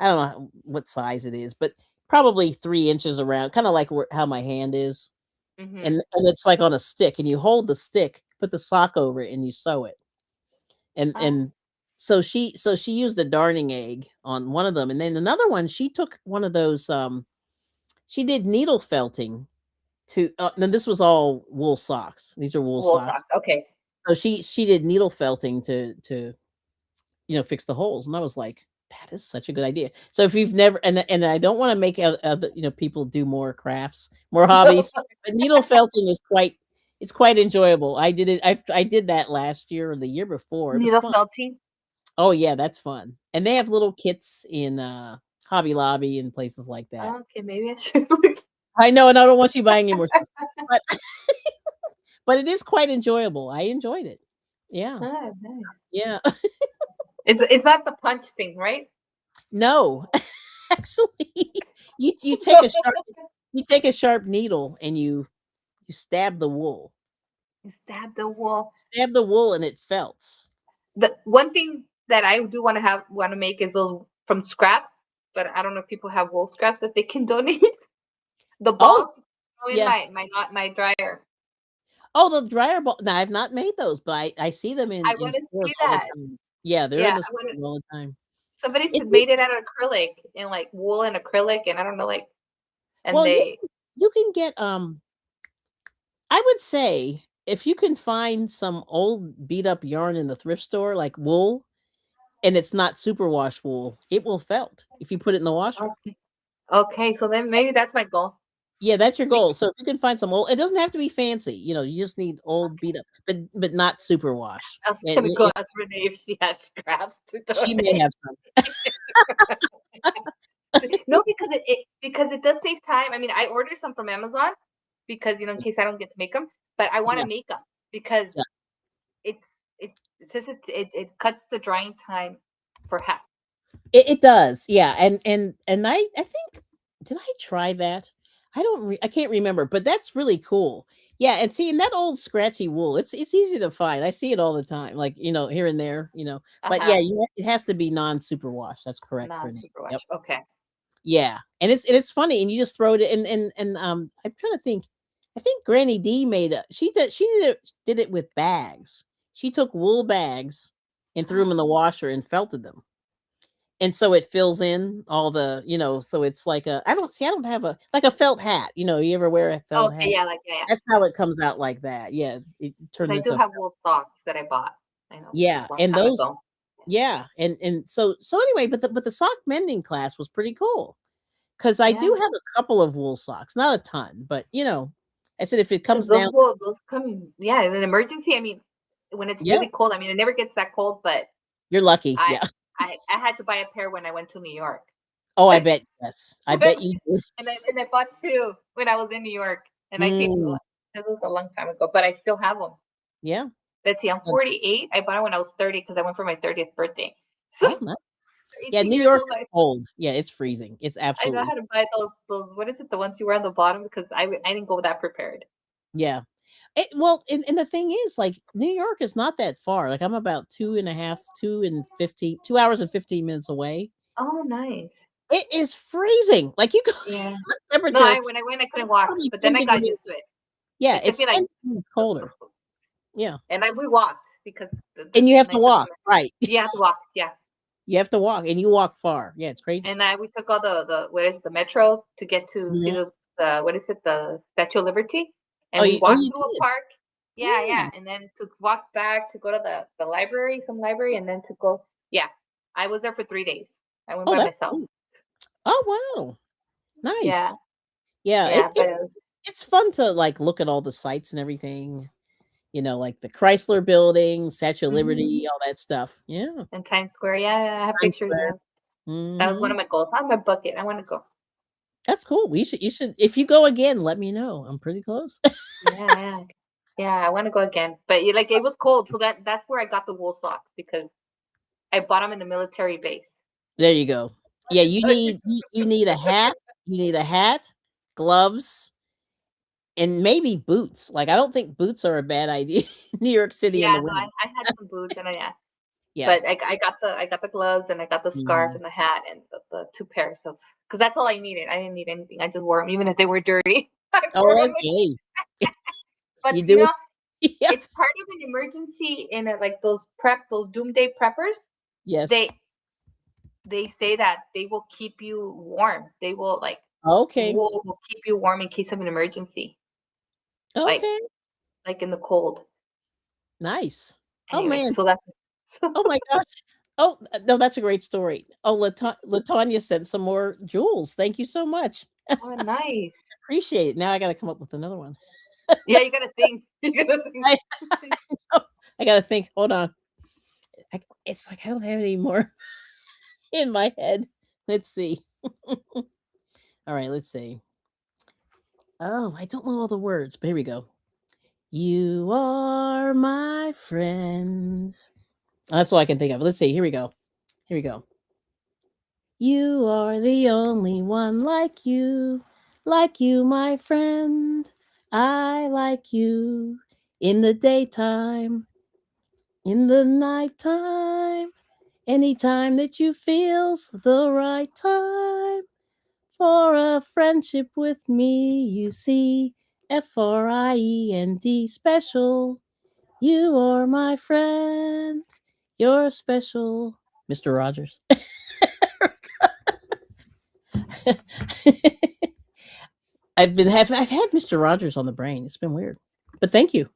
I don't know what size it is, but probably 3 inches around, kind of like how my hand is. Mm-hmm. And it's like on a stick, and you hold the stick, put the sock over it, and you sew it. Oh, And so she used the darning egg on one of them, and then another one, she took one of those, she did needle felting to and this was all wool socks. These are wool wool socks. socks. Okay. So she did needle felting to fix the holes, and I was like, "That is such a good idea." So if you've never and I don't wanna make other, people do more crafts, more hobbies, but needle felting is quite enjoyable. I did that last year or the year before. It was Needle fun. felting. Oh, yeah, that's fun. And they have little kits in, Hobby Lobby and places like that. Okay, maybe I should look. I know, and I don't want you buying any more stuff, but but it is quite enjoyable. I enjoyed it. Yeah, Oh, nice. yeah. It's not the punch thing, right? No. Actually, you take a sharp needle and you stab the wool. You stab the wool. Stab the wool and it felts. The one thing that I do want to make is those from scraps, but I don't know if people have wool scraps that they can donate. The Oh, balls go in yeah. my dryer. Oh, the dryer ball. No, I've not made those, but I see them I in want to stores see all the that. time. Yeah, they're Yeah, in the I want stores to. all the time. Somebody It's made it out of acrylic and like wool and acrylic, and I don't know, like, and well, they. you can get I would say if you can find some old beat up yarn in the thrift store like wool and it's not superwash wool, it will felt if you put it in the washer. Okay. Okay, so then maybe that's my goal. Yeah, that's your Make, goal. So if you can find some old, it doesn't have to be fancy. You just need old beat okay. up, but not superwash. I was And gonna go ask Renee if she had scraps to she may donate. have some. No, because it does save time. I mean, I ordered some from Amazon because in case I don't get to make them, but I want to Yeah, make them because yeah. it's it says it cuts the drying time for half. It does, yeah, and I think did I try that? I can't remember, but that's really cool. Yeah, and see, and that old scratchy wool, it's easy to find. I see it all the time, like, here and there, but yeah, Uh-huh. it has to be non-superwash. That's correct, Non Renee. Yep. superwash. Okay. Yeah, and it's funny, and you just throw it in, and I'm trying to think. I think Granny D made a did it with bags. She took wool bags and threw them in the washer and felted them. And so it fills in all the, so it's like I don't have a like a felt hat. You ever wear a felt Okay, hat? yeah, like yeah. That's how it comes out like that. Yeah, it Because turns I do into have wool socks that I bought. I know, yeah, a long and time those ago. yeah, and so anyway, but the sock mending class was pretty cool because I Yeah. do have a couple of wool socks, not a ton, but I said if it Because comes down, those come, yeah, in an emergency. I mean, when it's yeah, really cold. I mean, it never gets that cold, but you're lucky. I Yeah. I had to buy a pair when I went to New York. Oh, I bet yes, I and bet you did. I bought two when I was in New York, and I came. Mm, This was a long time ago, but I still have them. yeah. Let's see, I'm 48. I bought it when I was 30 because I went for my 30th birthday. So Oh, nice. Yeah, 18 New years York old, is cold. Yeah, it's freezing. It's I know absolutely how to buy those. What is it? The ones you wear on the bottom because I didn't go that prepared. yeah. Well, and the thing is, like, New York is not that far. Like, I'm about 2.5, 2 hours and 15 minutes away. Oh, nice. It is freezing. Like, you go Yeah. No, temperature, when I went, I couldn't it's walk, probably but 10 then I got degrees. used to it. Yeah, It took it's me like, 10 degrees colder. Yeah. and we walked because And you have to nights are walk, too. right. You have to walk, yeah. You have to walk, and you walk far. Yeah, it's crazy. And we took all the what is it, the metro to get to see Mhm. the what is it, the Statue of Liberty, Oh, and we oh, walked you through a did? park. Yeah, yeah, Mm, and then to walk back to go to the library, some library, and then to go. Yeah, I was there for 3 days. I went oh, by that's myself. cool. Oh, wow. Yeah, Nice. Yeah, yeah, but it's fun to, like, look at all the sites and everything, like the Chrysler Building, Statue of mhm. Liberty, all that stuff. Yeah. In Times Square, yeah, yeah, I have Times pictures. Square. Yeah, that was one Mhm. of my goals. On my bucket, I want to go. That's cool. You should if you go again, let me know. I'm pretty close. Yeah, yeah, yeah. I want to go again, but like it was cold, so that's where I got the wool socks because I bought them in the military base. There you go. Yeah, you need a hat, gloves, and maybe boots. Like, I don't think boots are a bad idea in New York City in Yeah, the no, winter. I had some boots and yeah, Yeah. but I got the gloves and I got the scarf Mhm. and the hat and the two pairs of because that's all I needed. I didn't need anything. I just wore them, even if they were dirty. I Oh, wore them. that's hey, But you do it. Yeah. it's part of an emergency in like those doomsday preppers. Yes. They they say that they will keep you warm. They will like Okay. wool will keep you warm in case of an emergency, like Okay. in the cold. Nice. Oh, Anyway, man. so that's so Oh my gosh. Oh, no, that's a great story. Oh, Latanya sent some more jewels. Thank you so much. oh nice. Appreciate it. Now I gotta come up with another one. Yeah, you gotta sing. You gotta sing. I I gotta think. Hold on. It's like I don't have any more in my head. Let's see. All right, let's see. Oh, I don't know all the words, but here we go. You are my friend. That's all I can think of. Let's see. Here we go. Here we go. You are the only one like you, my friend. I like you in the daytime, in the nighttime, anytime that you feels the right time for a friendship with me. You see, FRIEND special. You are my friend. You're special, Mr. Rogers. I've had Mr. Rogers on the brain. It's been weird. But thank you.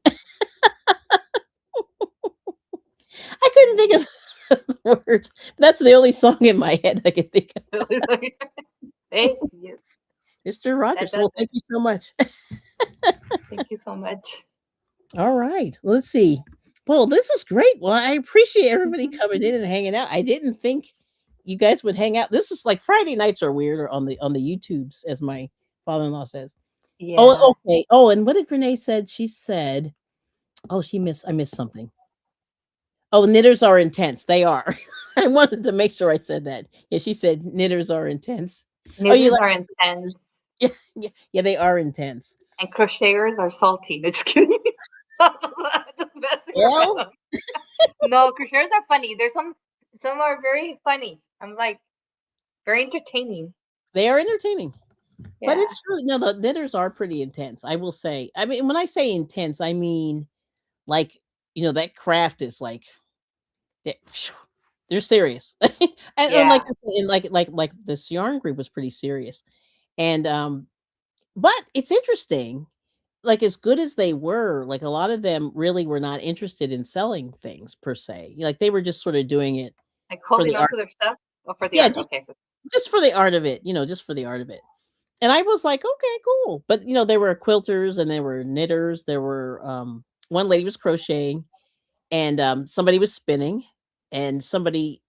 I couldn't think of the words. That's the only song in my head I can think of. Thank you. Mr. That Rogers. does Well, it. thank you so much. Thank you so much. All right. Let's see. Well, this is great. Well, I appreciate everybody Mhm. coming in and hanging out. I didn't think you guys would hang out. This is like Friday nights are weird or on the YouTubes, as my father-in-law says. Yeah. Oh, okay. Oh, and what did Renee said? She said, oh, I missed something. Oh, knitters are intense. They are. I wanted to make sure I said that. Yeah, she said knitters are intense. Oh, you Knitters like are knitters? intense Yeah, yeah, yeah, they are intense. and crocheters are salty. No, just kidding. Just messing Well, around. No, crocheters are funny. There's some are very funny. I'm like very entertaining. they are entertaining. But Yeah. it's true. No, the knitters are pretty intense, I will say. I mean, when I say intense, I mean like, that craft is like they they're serious. And Yeah. like I said, and like this yarn group was pretty serious. And but it's interesting, like as good as they were, like a lot of them really were not interested in selling things per se. Like they were just sort of doing it Like for holding the on art. to their stuff or for the Yeah, art. Okay. just for the art of it, just for the art of it. And I was like, okay, cool. But there were quilters and there were knitters. There were one lady was crocheting and somebody was spinning and somebody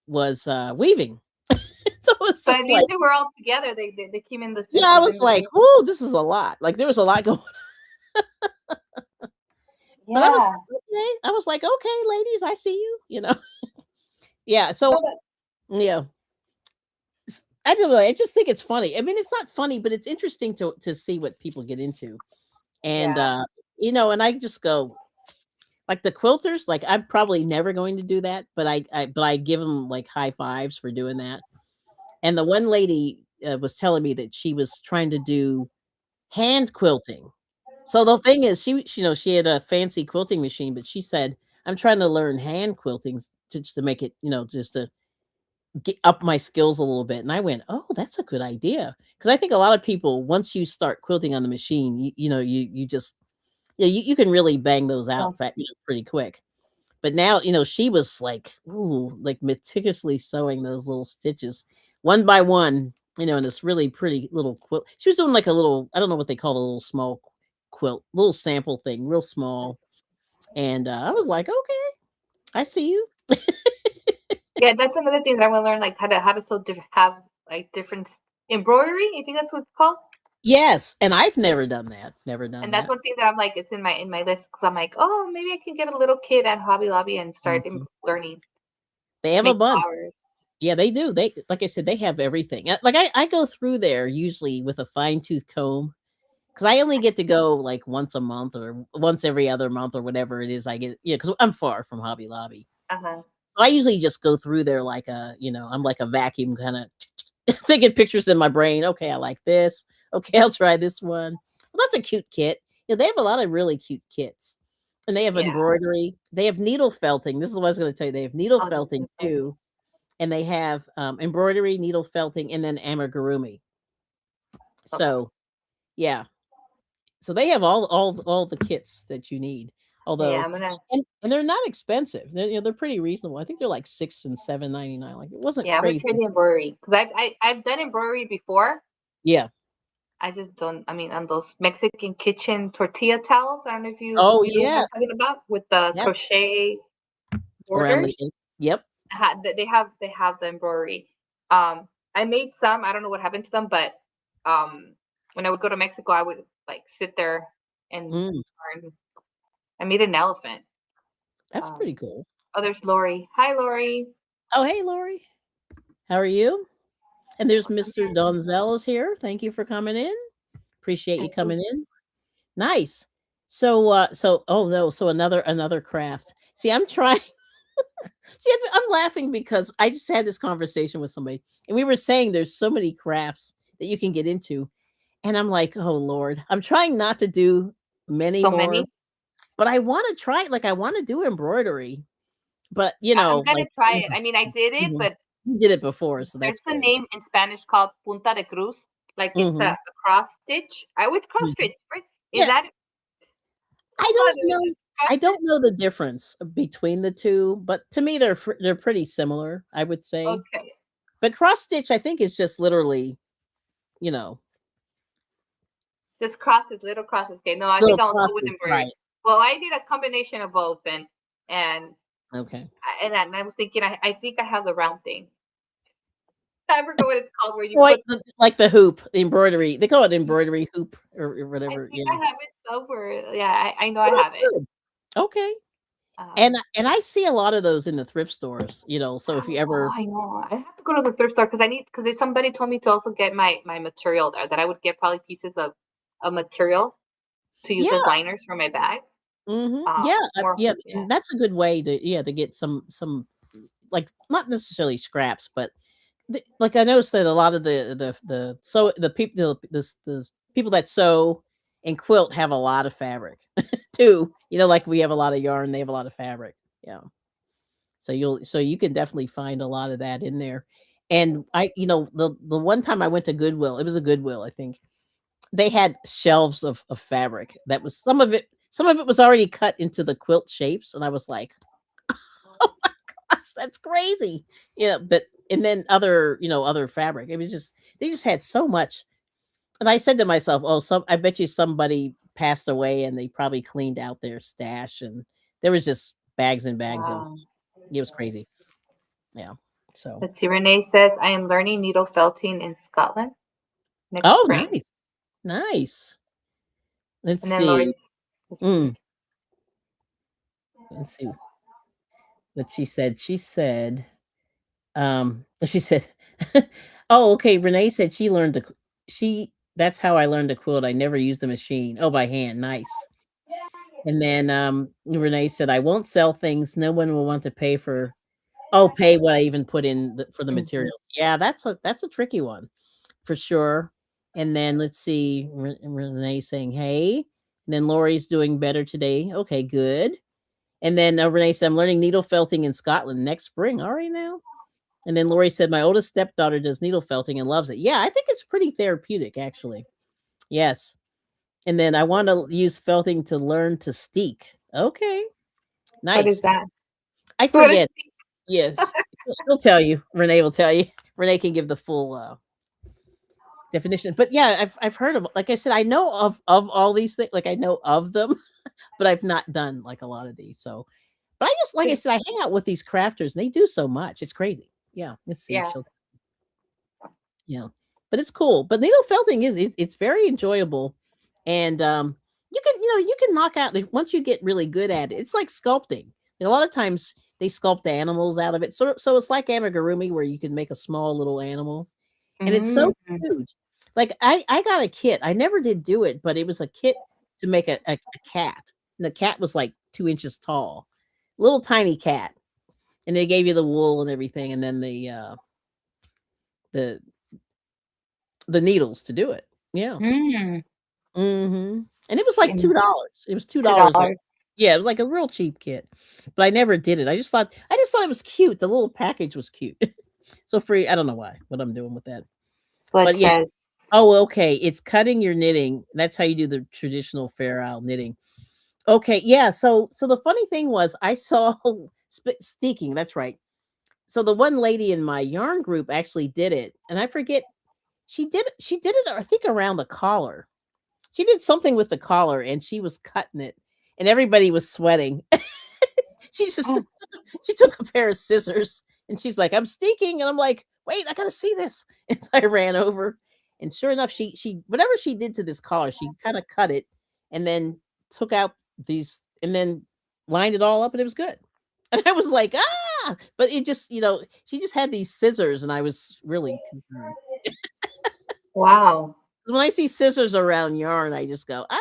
was weaving. So it was So at just least like, they were all together. They came in the yeah, I was within the like, same. whoa, this is a lot. Like there was a lot going. But I was Yeah. like, okay. I was like, okay, ladies, I see you. Yeah. No, So but yeah. I don't know. I just think it's funny. I mean, it's not funny, but it's interesting to see what people get into. And yeah. and I just go, like the quilters, like I'm probably never going to do that, but I give them like high fives for doing that. And the one lady was telling me that she was trying to do hand quilting. So the thing is, she had a fancy quilting machine, but she said, "I'm trying to learn hand quilting to make it, just to get up my skills a little bit." And I went, "Oh, that's a good idea." Because I think a lot of people, once you start quilting on the machine, you just you can really bang those out So pretty quick. But now, she was like, ooh, like meticulously sewing those little stitches one by one, in this really pretty little quilt. She was doing like a little, I don't know what they call a little small quilt, little sample thing, real small. And I was like, okay, I see you. yeah, that's another thing that I want to learn, like how to sew have like different embroidery. I think that's what it's called. Yes. And I've never done that. Never done And that's that. one thing that I'm like, it's in my list because I'm like, oh, maybe I can get a little kit at Hobby Lobby and start Mhm. learning They have a make bunch. flowers. Yeah, they do. Like I said, they have everything. Like I go through there usually with a fine tooth comb. 'Cause I only get to go, like, once a month or once every other month or whatever it is I get, because 'cause I'm far from Hobby Lobby. Uh-huh. So I usually just go through there like I'm like a vacuum kinda taking pictures in my brain. "Okay, I like this. Okay, I'll try this one. Well, that's a cute kit." They have a lot of really cute kits, and they have Yeah. embroidery. They have needle felting. This is what I was gonna tell you. They have needle Oh, that's felting so good. too, and they have, embroidery, needle felting, and then amigurumi. Okay. So, yeah. So they have all the kits that you need, Yeah, although I'm gonna. and they're not expensive. They're pretty reasonable. I think they're like 6 and 7.99. Like, it wasn't Yeah, I'm gonna try crazy. the embroidery because I've done embroidery before. Yeah. I just don't. I mean, on those Mexican kitchen tortilla towels. I don't know if Oh, you know what I'm yes. talking about with the Yep. crochet Around the borders. Yep. They have the embroidery. I made some. I don't know what happened to them, but when I would go to Mexico, I would like sit there and Mm, learn. I made an elephant. that's Um, pretty cool. oh, there's Lori. Hi, Lori. Oh, hey, Lori. How are you? And there's Mr. Donzel is here. Thank you for coming in. Appreciate you coming in. Nice. So oh no, so another craft. See, I'm trying. See, I'm laughing because I just had this conversation with somebody, and we were saying there's so many crafts that you can get into, and I'm like, "Oh Lord." I'm trying not to do many So more, many. but I wanna try it, like, I wanna do embroidery, but, I'm gonna like try it. I mean, I did it, mhm. but You did it before, so that's there's a good. name in Spanish called punta de cruz. Like it's Mhm, a cross stitch. I with cross mhm. stitch, right? Is Yeah, that I oh, don't know cross I stitch? don't know the difference between the 2, but to me, they're pretty similar, I would say. Okay. But cross stitch, I think, is just literally, you know, Just crosses, little crosses. Okay. No, I think little I'll go with crosses, embroidery. right. Well, I did a combination of both, and Okay. I was thinking, I think I have the round thing. I forgot what it's called where you Like put. like the hoop, the embroidery. They call it Yeah, embroidery hoop or I whatever. think Yeah. I have it somewhere. Yeah, I know Oh, I have that's it. good. Okay. Um, And I see a lot of those in the thrift stores, so if you oh, ever I know. I have to go to the thrift store because I need because somebody told me to also get my material there that I would get probably pieces of material to use as yeah, liners for my bags. yeah, More yeah, yeah. and that's a good way to get some, like, not necessarily scraps, but like I noticed that a lot of the people the people that sew and quilt have a lot of fabric too. Like we have a lot of yarn, they have a lot of fabric. Yeah. So you can definitely find a lot of that in there. And the one time I went to Goodwill, it was a Goodwill, I think. They had shelves of fabric that was some of it was already cut into the quilt shapes, and I was like, gosh, that's crazy. But and then other fabric. It was just they just had so much. And I said to myself, "Oh, I bet you somebody passed away and they probably cleaned out their stash and there was just bags and bags of Wow. it was crazy." Yeah. So, Let's see. Renee says I am learning needle felting in Scotland next oh, spring. nice. Nice. Let's And then Lori, see. let's see. Mm, let's see what she said. She said, "Oh, okay." Renee said that's how I learned to quilt. I never used a machine. Oh, by hand. Nice. And then Renee said, "I won't sell things. No one will want to pay what I even put in for the Mhm. material." Yeah, that's a tricky one for sure. And then let's see, Renee saying, "Hey." And then Lori's doing better today. Okay, good. And then Renee said, "I'm learning needle felting in Scotland next spring." All right now. And then Lori said, "My oldest stepdaughter does needle felting and loves it." Yeah, I think it's pretty therapeutic, actually. Yes. And then I want to use felting to learn to steek. Okay, What is nice. that? I What is forget. Yes, she'll tell you. Renee will tell you. Renee can give the full definition. But yeah, I've heard of. Like I said, I know of all these things. Like I know of them, but I've not done like a lot of these. So, but I just like I said, I hang out with these crafters, and they do so much. It's crazy. Yeah. Let's see if Yeah. she'll. Yeah, but it's cool. But needle felting it's very enjoyable, and you can knock out once you get really good at it. It's like sculpting. A lot of times they sculpt animals out of it, so it's like amigurumi where you can make a small little animal, and it's so Mm. cute. Like I got a kit. I never did do it, but it was a kit to make a cat, and the cat was like 2 inches tall, little tiny cat, and they gave you the wool and everything, and then the the needles to do it. Yeah. Mm. Mhm. And it was like $2. It was Two $2 dollars. yeah, it was like a real cheap kit, but I never did it. I just thought it was cute. The little package was cute. So free I don't know what I'm doing with that. So it But yeah. says. Oh, okay. It's cutting your knitting. That's how you do the traditional Fair Isle knitting. Okay, yeah. So the funny thing was I saw steaking. That's right. So the one lady in my yarn group actually did it, and I forget she did it I think around the collar. She did something with the collar and she was cutting it and everybody was sweating. She just Oh, she took a pair of scissors and she's like, "I'm steaking." And I'm like, "Wait, I gotta see this." And so I ran over and sure enough, she whatever she did to this collar, she kind of cut it and then took out these and then lined it all up and it was good. And I was like, ah, but it just, she just had these scissors and I was really concerned. wow. 'Cause when I see scissors around yarn, I just go, ah,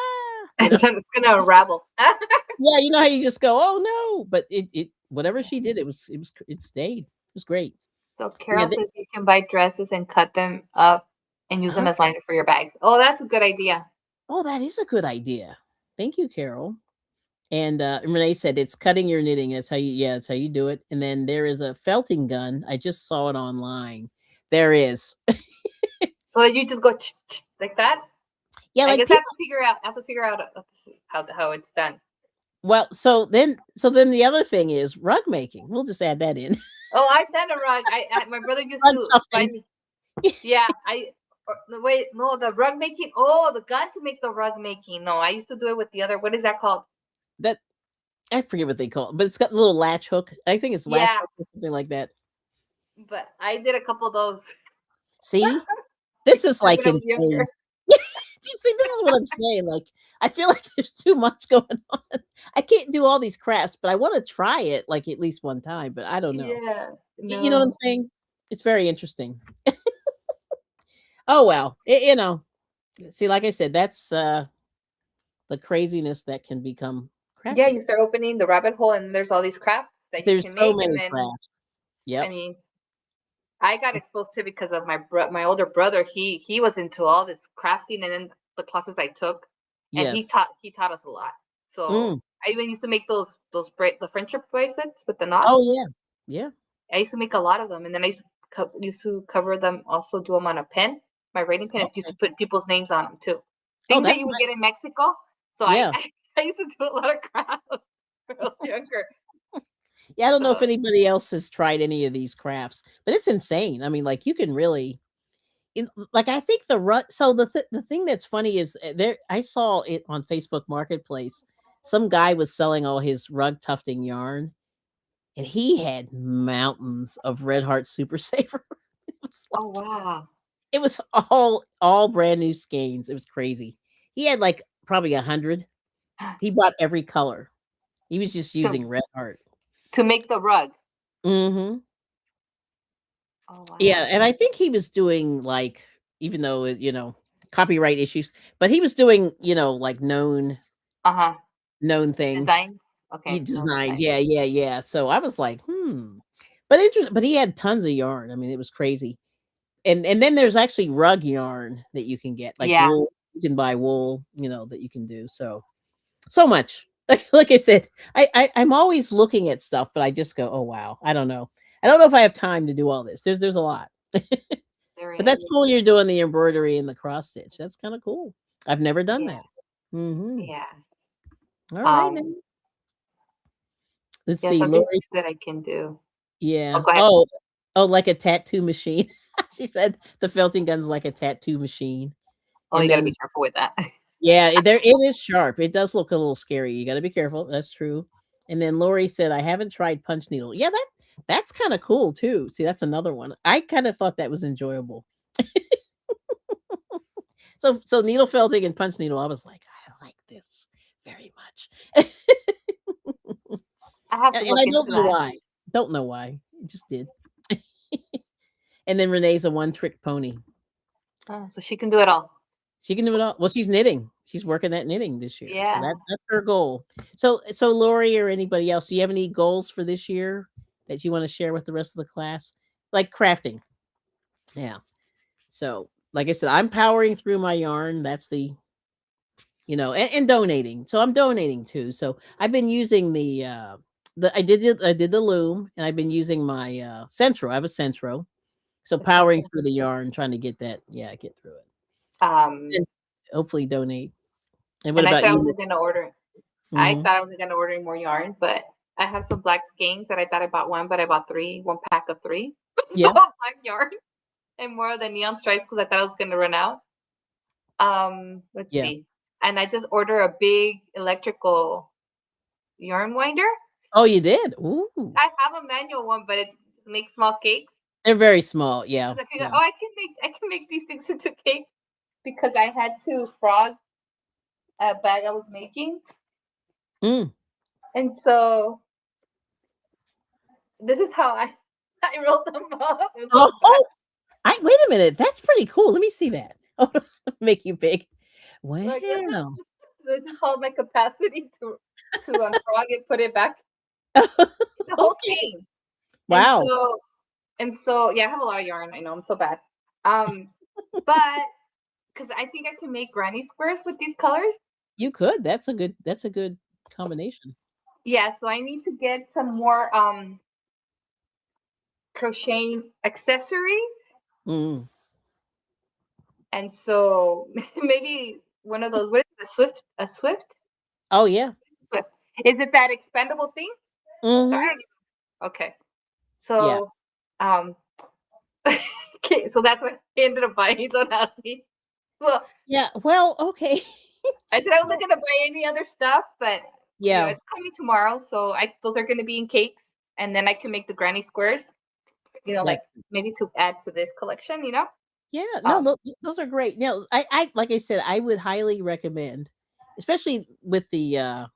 It's gonna unravel. Yeah, you know how you just go, "Oh, no," but it whatever she did, it stayed. It was great. So Yeah, Carol says you can buy dresses and cut them up and use them oh, as liner for your bags. Oh, that's a good idea. oh, that is a good idea. Thank you, Carol. And Renee said it's cutting your knitting. That's how you do it. And then there is a felting gun. I just saw it online. There is. So you just go like that. Yeah, I like guess I have people to figure out. I have to figure out how it's done. well, so then the other thing is rug making. We'll just add that in. Oh, I've done a rug. My brother used Rug to buy tufting. me. Yeah, no, wait, no, the rug making. Oh, the gun to make the rug making. No, I used to do it with the other. What is that called? That I forget what they call it, but it's got a little latch hook. I think it's latch Yeah, hook or something like that. but I did a couple of those. See? This is, Back like, when I was younger. insane. See, this is what I'm saying, like, I feel like there's too much going on. I can't do all these crafts, but I wanna try it, like, at least one time, but I don't know. Yeah. You know what I'm No. saying? It's very interesting. Oh, well, see, like I said, that's, the craziness that can become Yeah, crafting. you start opening the rabbit hole, and there's all these crafts that you There's can so make, and many then crafts. I Yep. mean, I got exposed to it because of my older brother. He was into all this crafting, and then the classes I took, and he Yes. taught us a lot. So Mm. I even used to make the friendship bracelets with the knots. Oh, yeah. Yeah. I used to make a lot of them, and then I used to cover them, also do them on a pen, my writing pen. I used to Okay. put people's names on them too, Oh, things that that's you would nice. get in Mexico. So I Yeah. I used to do a lot of crafts when I was younger. Yeah, I don't know if So anybody else has tried any of these crafts, but it's insane. I mean, like, you can really like, I think so the thing that's funny is, there I saw it on Facebook Marketplace. Some guy was selling all his rug tufting yarn, and he had mountains of Red Heart Super Saver. It was oh like wow. it was all brand new skeins. It was crazy. He had, like, probably 100. He bought every color. He was just to using Red Heart. to make the rug. Mhm. Oh Yeah, wow. and I think he was doing, like, even though, copyright issues, but he was doing, like, Uh-huh. known things. Designs. He Okay, no designed, design. yeah, yeah, yeah. So I was like, "Hmm." But he had tons of yarn. I mean, it was crazy. And then there's actually rug yarn that you can get, like Yeah, wool. You can buy wool, that you can do. So much. Like I said, I'm always looking at stuff, but I just go, "Oh, wow. I don't know. I don't know if I have time to do all this." There's a lot. there But is. that's cool you're doing the embroidery and the cross stitch. That's kinda cool. I've never done Yeah, that. Mhm. yeah. Alright now. Um, Let's yeah, see, something Lori. that I can do. Oh, Yeah. go ahead. Oh, like a tattoo machine. She said the felting gun's like a tattoo machine. Oh, you And gotta be then careful with that. yeah, it is sharp. It does look a little scary. You gotta be careful. That's true. And then Lori said, "I haven't tried punch needle." Yeah, that's kinda cool too. See, that's another one. I kinda thought that was enjoyable. So needle felting and punch needle, I was like, "I like this very much." I have to And look I don't into know that. why. Don't know why. It just did. And then Renee's a one-trick pony. Oh, so she can do it all. She can do it all. Well, she's knitting. She's working at knitting this year, so Yeah. that's her goal. So Lori or anybody else, do you have any goals for this year that you wanna share with the rest of the class? Like crafting. Yeah. So, like I said, I'm powering through my yarn. That's and donating. So I'm donating too. So I've been using I did the loom, and I've been using my Centro. I have a Centro. So It's powering something. through the yarn, trying to get that, yeah, get through it. Um, And hopefully donate. And what and I about said I you? wasn't gonna order. I Mhm. thought I wasn't gonna order more yarn, but I have some black skeins that I thought I bought one, but I bought three, one pack of three. So Yeah. black yarn and more of the neon stripes because I thought I was gonna run out. Let's Yeah. see. And I just ordered a big electrical yarn winder. Oh, you did? Ooh. I have a manual one, but it makes small cakes. They're very small. Yeah. Because I figured, Yeah. oh, I can make these things into cake because I had to frog a bag I was making, Mm. and so this is how I I rolled them up. I'm so sad. Oh, I wait a minute. That's pretty cool. Let me see that. Oh, make you big. So I guess Wow. this is called my capacity to unfrog it, put it back. It's a whole Okay. skein, and Wow. yeah, I have a lot of yarn. I know I'm so bad. Um, but because I think I can make granny squares with these colors. You could. That's a good combination. Yeah, so I need to get some more crocheting accessories, Mm. and so maybe one of those. What is it, a Swift? A Swift? Oh, yeah. Swift. Is it that expandable thing? So I Mhm. don't even. Okay, Yeah. so um, okay, so that's what I ended up buying. Don't ask me. So Yeah. Well, okay. I said I So wasn't gonna buy any other stuff, but yeah. it's coming tomorrow, so I those are gonna be in cakes, and then I can make the granny squares. Like That's maybe to add to this collection. Yeah, no, Um, those are great. No, I like I said, I would highly recommend, especially with the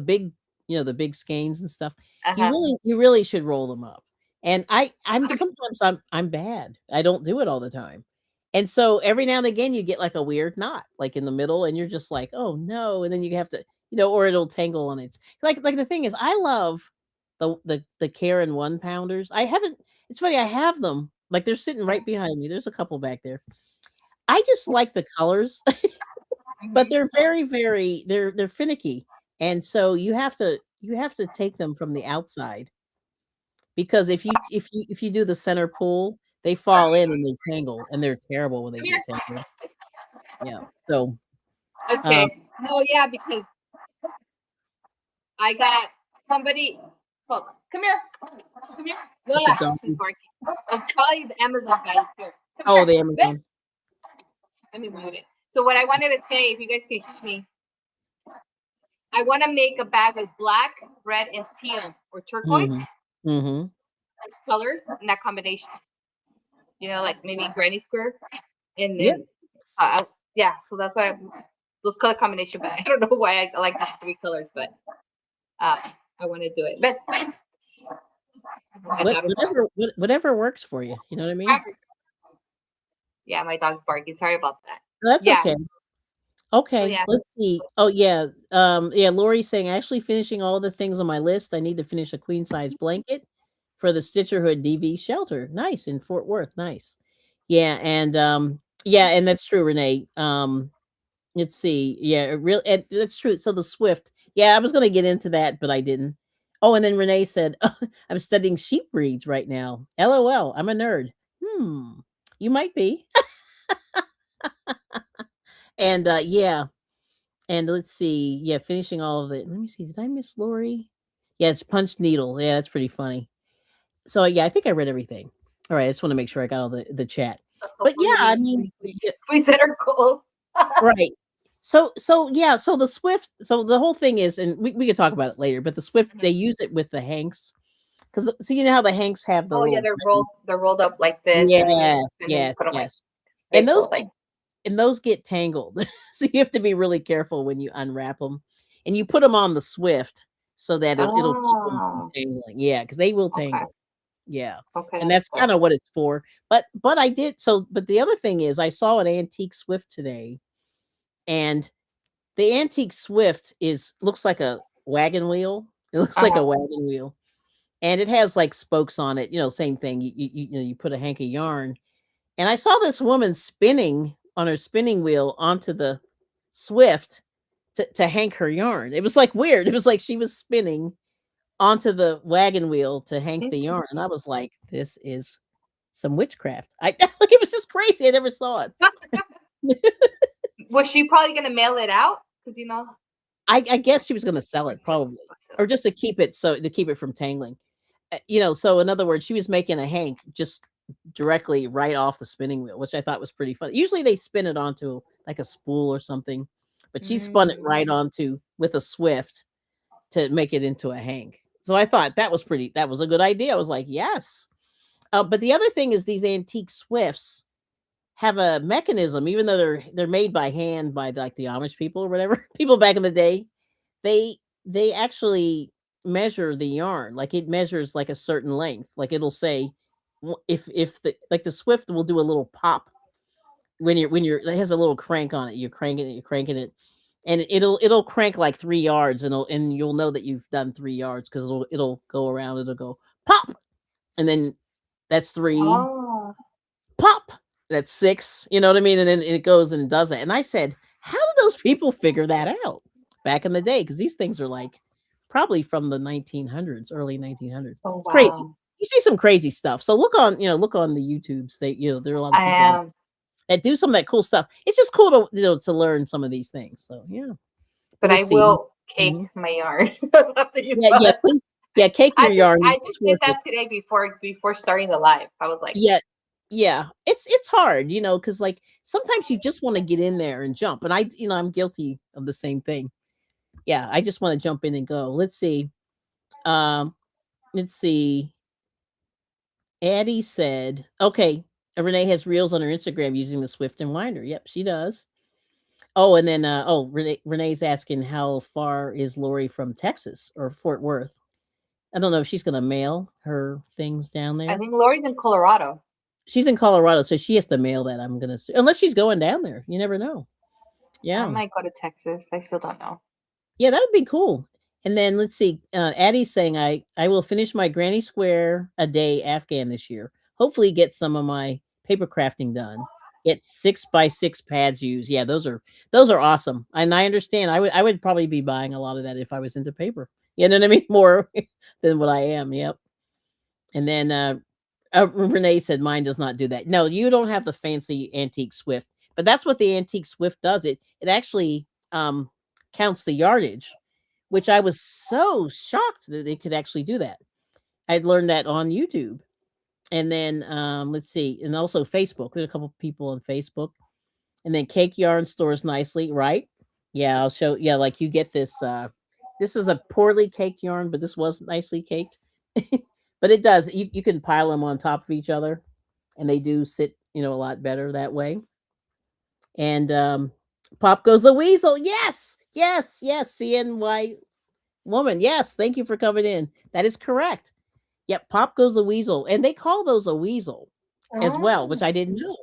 big, the big skeins and stuff. uh-huh. You really should roll them up. And I'm sometimes I'm bad. I don't do it all the time. And so every now and again you get like a weird knot like in the middle and you're just like, "Oh no." And then you have to, or it'll tangle on its like the thing is I love the Karen 1 pounders. I haven't It's funny, I have them. Like, they're sitting right behind me. There's a couple back there. I just like the colors, but Mhm. they're very, very they're finicky, and so you have to take them from the outside because if you do the center pull, they fall in and they tangle, and they're terrible when they Come get here. tangled. Yeah, so, um, Okay. No, yeah, because I got somebody. Look, come here. Come here. it's a Lola, she's donkey. barking. It's probably the Amazon guy here. Come Oh, here. the Sit. Amazon. Let me move it. So what I wanted to say, if you guys can hear me, I want to make a bag with black, red, and teal or turquoise Mhm. Mhm. colors in that combination. Like maybe granny square, and Yeah. then yeah. So that's why those color combination. But I don't know why I like the 3 colors, but uh, I want to do it. But my daughter's like, Whatever works for you, you know what I mean? yeah, my dog's barking. Sorry about that. That's Yeah. okay. So Okay, yeah. let's see. Oh yeah, yeah. Lori's saying actually finishing all the things on my list. I need to finish a queen size blanket for the Stitcherhood DV shelter. Nice in Fort Worth. Nice. Yeah, and yeah, and that's true, Renee. Let's see. Yeah, that's true. So the Swift. Yeah, I was going to get into that, but I didn't. Oh, and then Renee said, "I'm studying sheep breeds right now." LOL. I'm a nerd. Hmm. You might be. And yeah, and let's see. Yeah, finishing all of it. Let me see. Did I miss Lori? Yeah, it's Punch Needle. Yeah, that's pretty funny. So yeah, I think I read everything. All right, I just want to make sure I got all the chat. But yeah, Hopefully I we mean, we, we, we set our goal. right. So yeah, so the Swift, so the whole thing is, and we could talk about it later, but the Swift, they use it with the Hanks because so you know how the Hanks have the Oh yeah, little button. they're rolled up like this, and then Yes, you yes, put them like yes. they And fold like. those get tangled. So you have to be really careful when you unwrap them. And you put them on the Swift so that it'll keep them from Oh, tangling. Yeah, because they will okay, tangle. Yeah. okay, And that's that's good. kind of what it's for. But I did so but the other thing is I saw an antique Swift today, and the antique Swift is looks like a wagon wheel. It looks like Uh-huh. a wagon wheel. And it has like spokes on it, same thing. You put a hank of yarn. And I saw this woman spinning on her spinning wheel onto the Swift to hank her yarn. It was like weird. It was like she was spinning onto the wagon wheel to hank the yarn. And I Interesting. was like, this is some witchcraft. Like it was just crazy. I never saw it. Was she probably gonna mail it out? Because I guess she was gonna sell or it just probably. Or just to keep it to keep it from tangling. So in other words, she was making a hank just directly right off the spinning wheel, which I thought was pretty funny. Usually they spin it onto like a spool or something, but she spun it Mm. right onto with a Swift to make it into a hank. So I thought that was a good idea. I was like, yes. But the other thing is these antique Swifts have a mechanism, even though they're made by hand by like the Amish people or whatever people back in the day. They they actually measure the yarn, like it measures like a certain length. Like it'll say if the Swift will do a little pop when you're it has a little crank on it. You're cranking it, and it'll crank like 3 yards, and you'll know that you've done 3 yards because it'll go around. It'll go pop, and then that's three Oh, pop. That's six. You know what I mean? And then it goes and does that. And I said, how did those people figure that out back in the day? Because these things are like probably from the 1900s, early 1900s. oh It's crazy. wow. You see some crazy stuff. So look on the YouTubes. There are a lot of I people am, that do some of that cool stuff. It's just cool to to learn some of these things. So yeah. but I Let's see. will cake Mhm. my yarn after you Yeah, yeah. done. Please, yeah. Cake your yarn. I It's just did worth it. that today before starting the live. I was like, Yeah. Yeah, it's hard, because like sometimes you just want to get in there and jump, and I'm guilty of the same thing. Yeah, I just want to jump in and go. Um, let's see. Addie said, okay. Renee has reels on her Instagram using the Swift and Winder. Yep, she does. Oh, and then Renee's asking how far is Lori from Texas or Fort Worth. I don't know if she's gonna mail her things down I there. think Lori's in Colorado. She's in Colorado, so she has to mail that. I'm gonna unless she's going down there. You never know. I Yeah. might go to Texas. I still don't know. Yeah, that would be cool. And then let's see. Addie's saying I will finish my granny square a day Afghan this year. Hopefully, get some of my paper crafting done. Get 6x6 pads used. Yeah, those are awesome. And I understand. I would probably be buying a lot of that if I was into paper. You know what I mean? More than what I am. Yep. And then Renee said mine does not do that. No, you don't have the fancy antique Swift, but that's what the antique Swift does. It actually counts the yardage, which I was so shocked that they could actually do that. I'd learned that on YouTube. And then let's see, and also Facebook. There's a couple people on Facebook. And then Cake Yarn stores nicely, right? Yeah, I'll show. Yeah, like you get this. This is a poorly caked yarn, but this was nicely caked. But it does. You can pile them on top of each other, and they do sit, a lot better that way. And pop goes the weasel. Yes, yes, yes. CNY woman. Yes, thank you for coming in. That is correct. Yep, pop goes the weasel, and they call those a weasel as well, which Oh. I didn't know.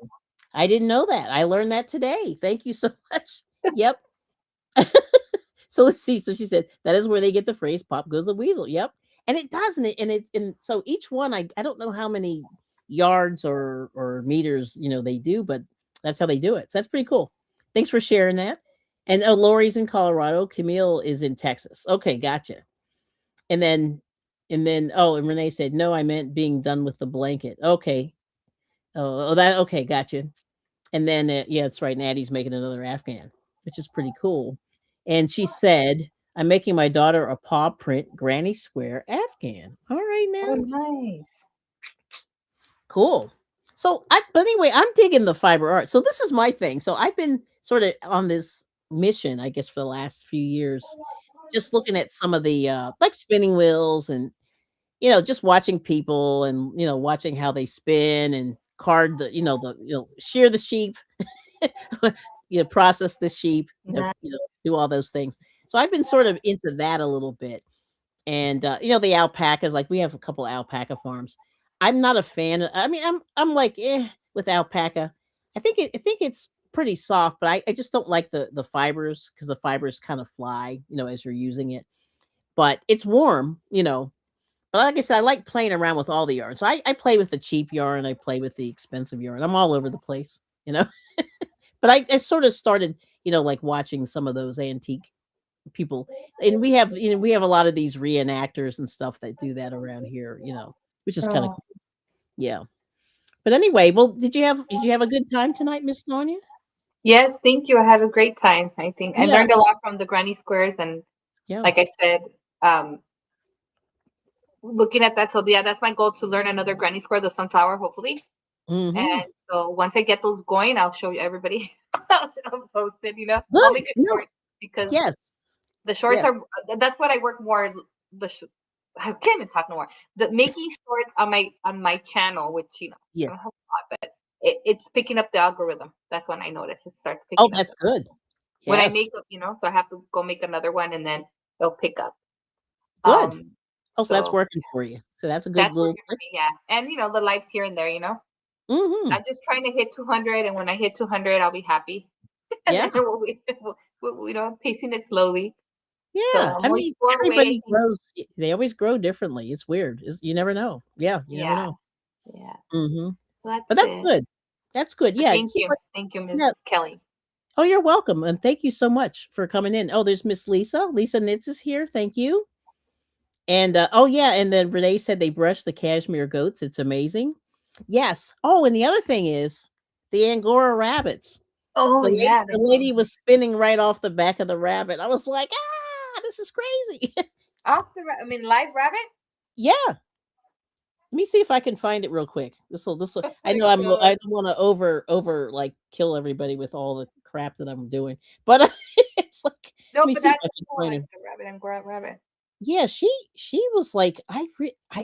I didn't know that. I learned that today. Thank you so much. Yep. So let's see. So she said that is where they get the phrase "pop goes the weasel." Yep, and it does, and so each one I don't know how many yards or meters they do, but that's how they do it. So that's pretty cool. Thanks for sharing that. And Lori's in Colorado. Camille is in Texas. Okay, gotcha. And then and Renee said no, I meant being done with the blanket. Okay. Oh, that okay, gotcha. And then, yeah, that's right. Natty's making another Afghan, which is pretty cool. And she said, I'm making my daughter a paw print granny square Afghan. All right, Oh, now. nice. Cool. But anyway, I'm digging the fiber art. So this is my thing. So I've been sort of on this mission, I guess, for the last few years, just looking at some of the like spinning wheels and, just watching people and, watching how they spin and card shear the sheep process the sheep, Nice. do all those things. So I've been sort of into that a little bit. And the alpacas, like we have a couple alpaca farms. I'm not a fan of, I mean, I'm like, with alpaca. I think it's pretty soft, but I just don't like the fibers because the fibers kind of fly, as you're using it. But it's warm. But like I said, I like playing around with all the yarn. So I play with the cheap yarn, I play with the expensive yarn. I'm all over the place. But I sort of started, like watching some of those antique people, and we have a lot of these reenactors and stuff that do that around here, which is kind of Oh. cool. Yeah. But anyway, well, did you have a good time tonight, Miss Sonia? Yes, thank you. I had a great time. I think I Yeah. learned a lot from the granny squares, and Yeah. like I said, um, looking at that. So yeah, that's my goal, to learn another granny square, the sunflower, hopefully. Mm-hmm. And so once I get those going, I'll show you everybody. I'll post it. I'll Good. make it No. short because Yes. the shorts Yes. are. That's what I work more. The I can't even talk no more. The making shorts on my channel, which I don't Yes. have a lot, but it's picking up the algorithm. That's when I notice it starts Oh, picking up. that's good. When I Yes. make up, so I have to go make another one, and then it'll pick up. Good. Um, Oh, so that's so working for you. So that's a good that's little working for tip. me, yeah. And the lives here and there. Mm-hmm. I'm just trying to hit 200, and when I hit 200, I'll be happy. And Yeah. then pacing it slowly. So Yeah. I'm I only mean, 4 away. I everybody think. grows. They always grow differently. It's weird. You never know. Yeah. You never Yeah, know. yeah. Mm-hmm. So that's But that's it. good. That's good. But Yeah. thank you, Miss Yeah. Kelly. Oh, you're welcome. And thank you so much for coming in. Oh, there's Miss Lisa. Lisa Nitz is here. Thank you. And oh yeah, and then Renee said they brush the cashmere goats. It's amazing. Yes. Oh, and the other thing is the Angora rabbits. Oh The lady, yeah, the lady was spinning right off the back of the rabbit. I was like, this is crazy. live rabbit. Yeah. Let me see if I can find it real quick. This will. Oh I my know I god. don't want to over like kill everybody with all the crap that I'm doing, but it's like let No, me but see if that's I can cool. find Like it. the rabbit and rabbit. Yeah, she was like, I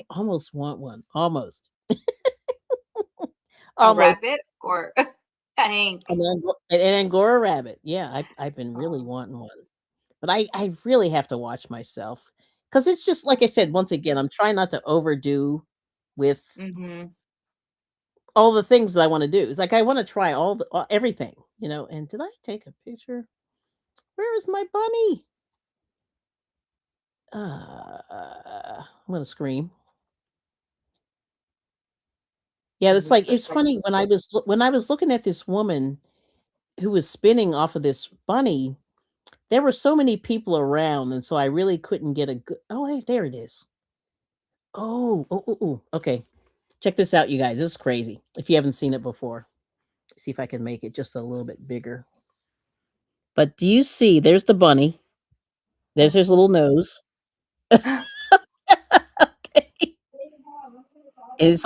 almost want one, almost. A Almost. rabbit or a Hank? An Angora rabbit. Yeah, I've been really Oh. wanting one. But I really have to watch myself because it's just like I said, once again, I'm trying not to overdo with Mhm. all the things that I wanna do. It's like I wanna try all the everything, and did I take a picture? Where is my bunny? I'm gonna scream. Yeah, It looks it's like funny when I was looking at this woman who was spinning off of this bunny, there were so many people around, and so I really couldn't get a good oh, hey, there it is. Oh, oh, oh, oh, okay. Check this out, you guys. This is crazy. If you haven't seen it before, see if I can make it just a little bit bigger. But do you see? There's the bunny. There's his little nose. Okay. And it's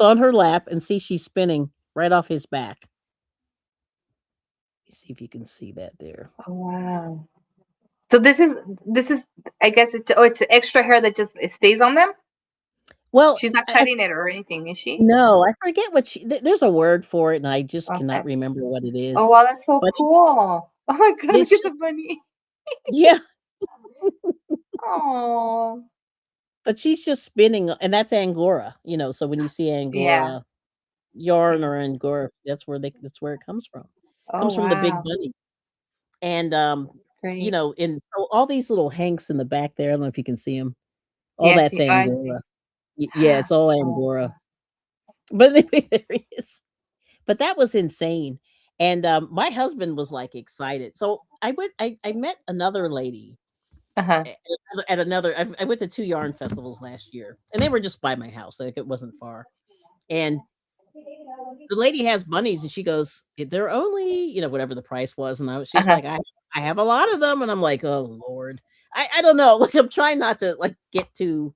on her lap, and see she's spinning right off his back. See if you can see that there. Oh, wow. So this is I guess it's extra hair that just it stays on them? Well, She's not I cutting it or anything, is she? no, I forget what there's a word for it, and I just Okay. cannot remember what it Oh is. wow, that's so But cool. Oh my god, look it's at just the bunny. yeah, Oh. but she's just spinning, and that's Angora. So when you see Yeah. Angora yarn Yeah. or Angora, that's where it comes from. Oh Comes from the big wow. bunny. And, Great. in so all these little hanks in the back there, I don't know if you can see them. All Yeah, that's she oh, I see. Angora. Yeah, it's all Oh, Angora. But anyway, there he is. But that was insane. And, my husband was, like, excited. So I met another lady uh-huh. at another I went to 2 yarn festivals last year, and they were just by my house, like, it wasn't far. And the lady has bunnies, and she goes, They're only," whatever the price was, and she's Uh-huh. like, I have a lot of them," and I'm like, "Oh, Lord." I don't know, like, I'm trying not to, like, get too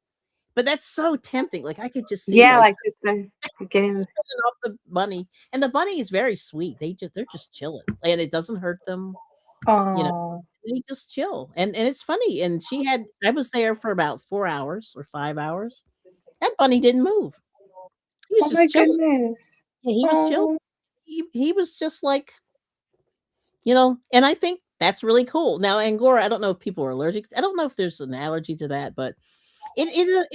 but that's so tempting, like, I could just see Yeah, like myself just getting spinning off the bunny, and the bunny is very sweet, they're just chilling, and it doesn't hurt them, you know, oh. they just chill, and it's funny, and I was there for about 4 hours or 5 hours. That bunny didn't move. He was Oh my just chilling. goodness. Yeah, he was chill. Oh. He was just like, and I think that's really cool. Now, Angora, I don't know if people are allergic. I don't know if there's an allergy to that, but it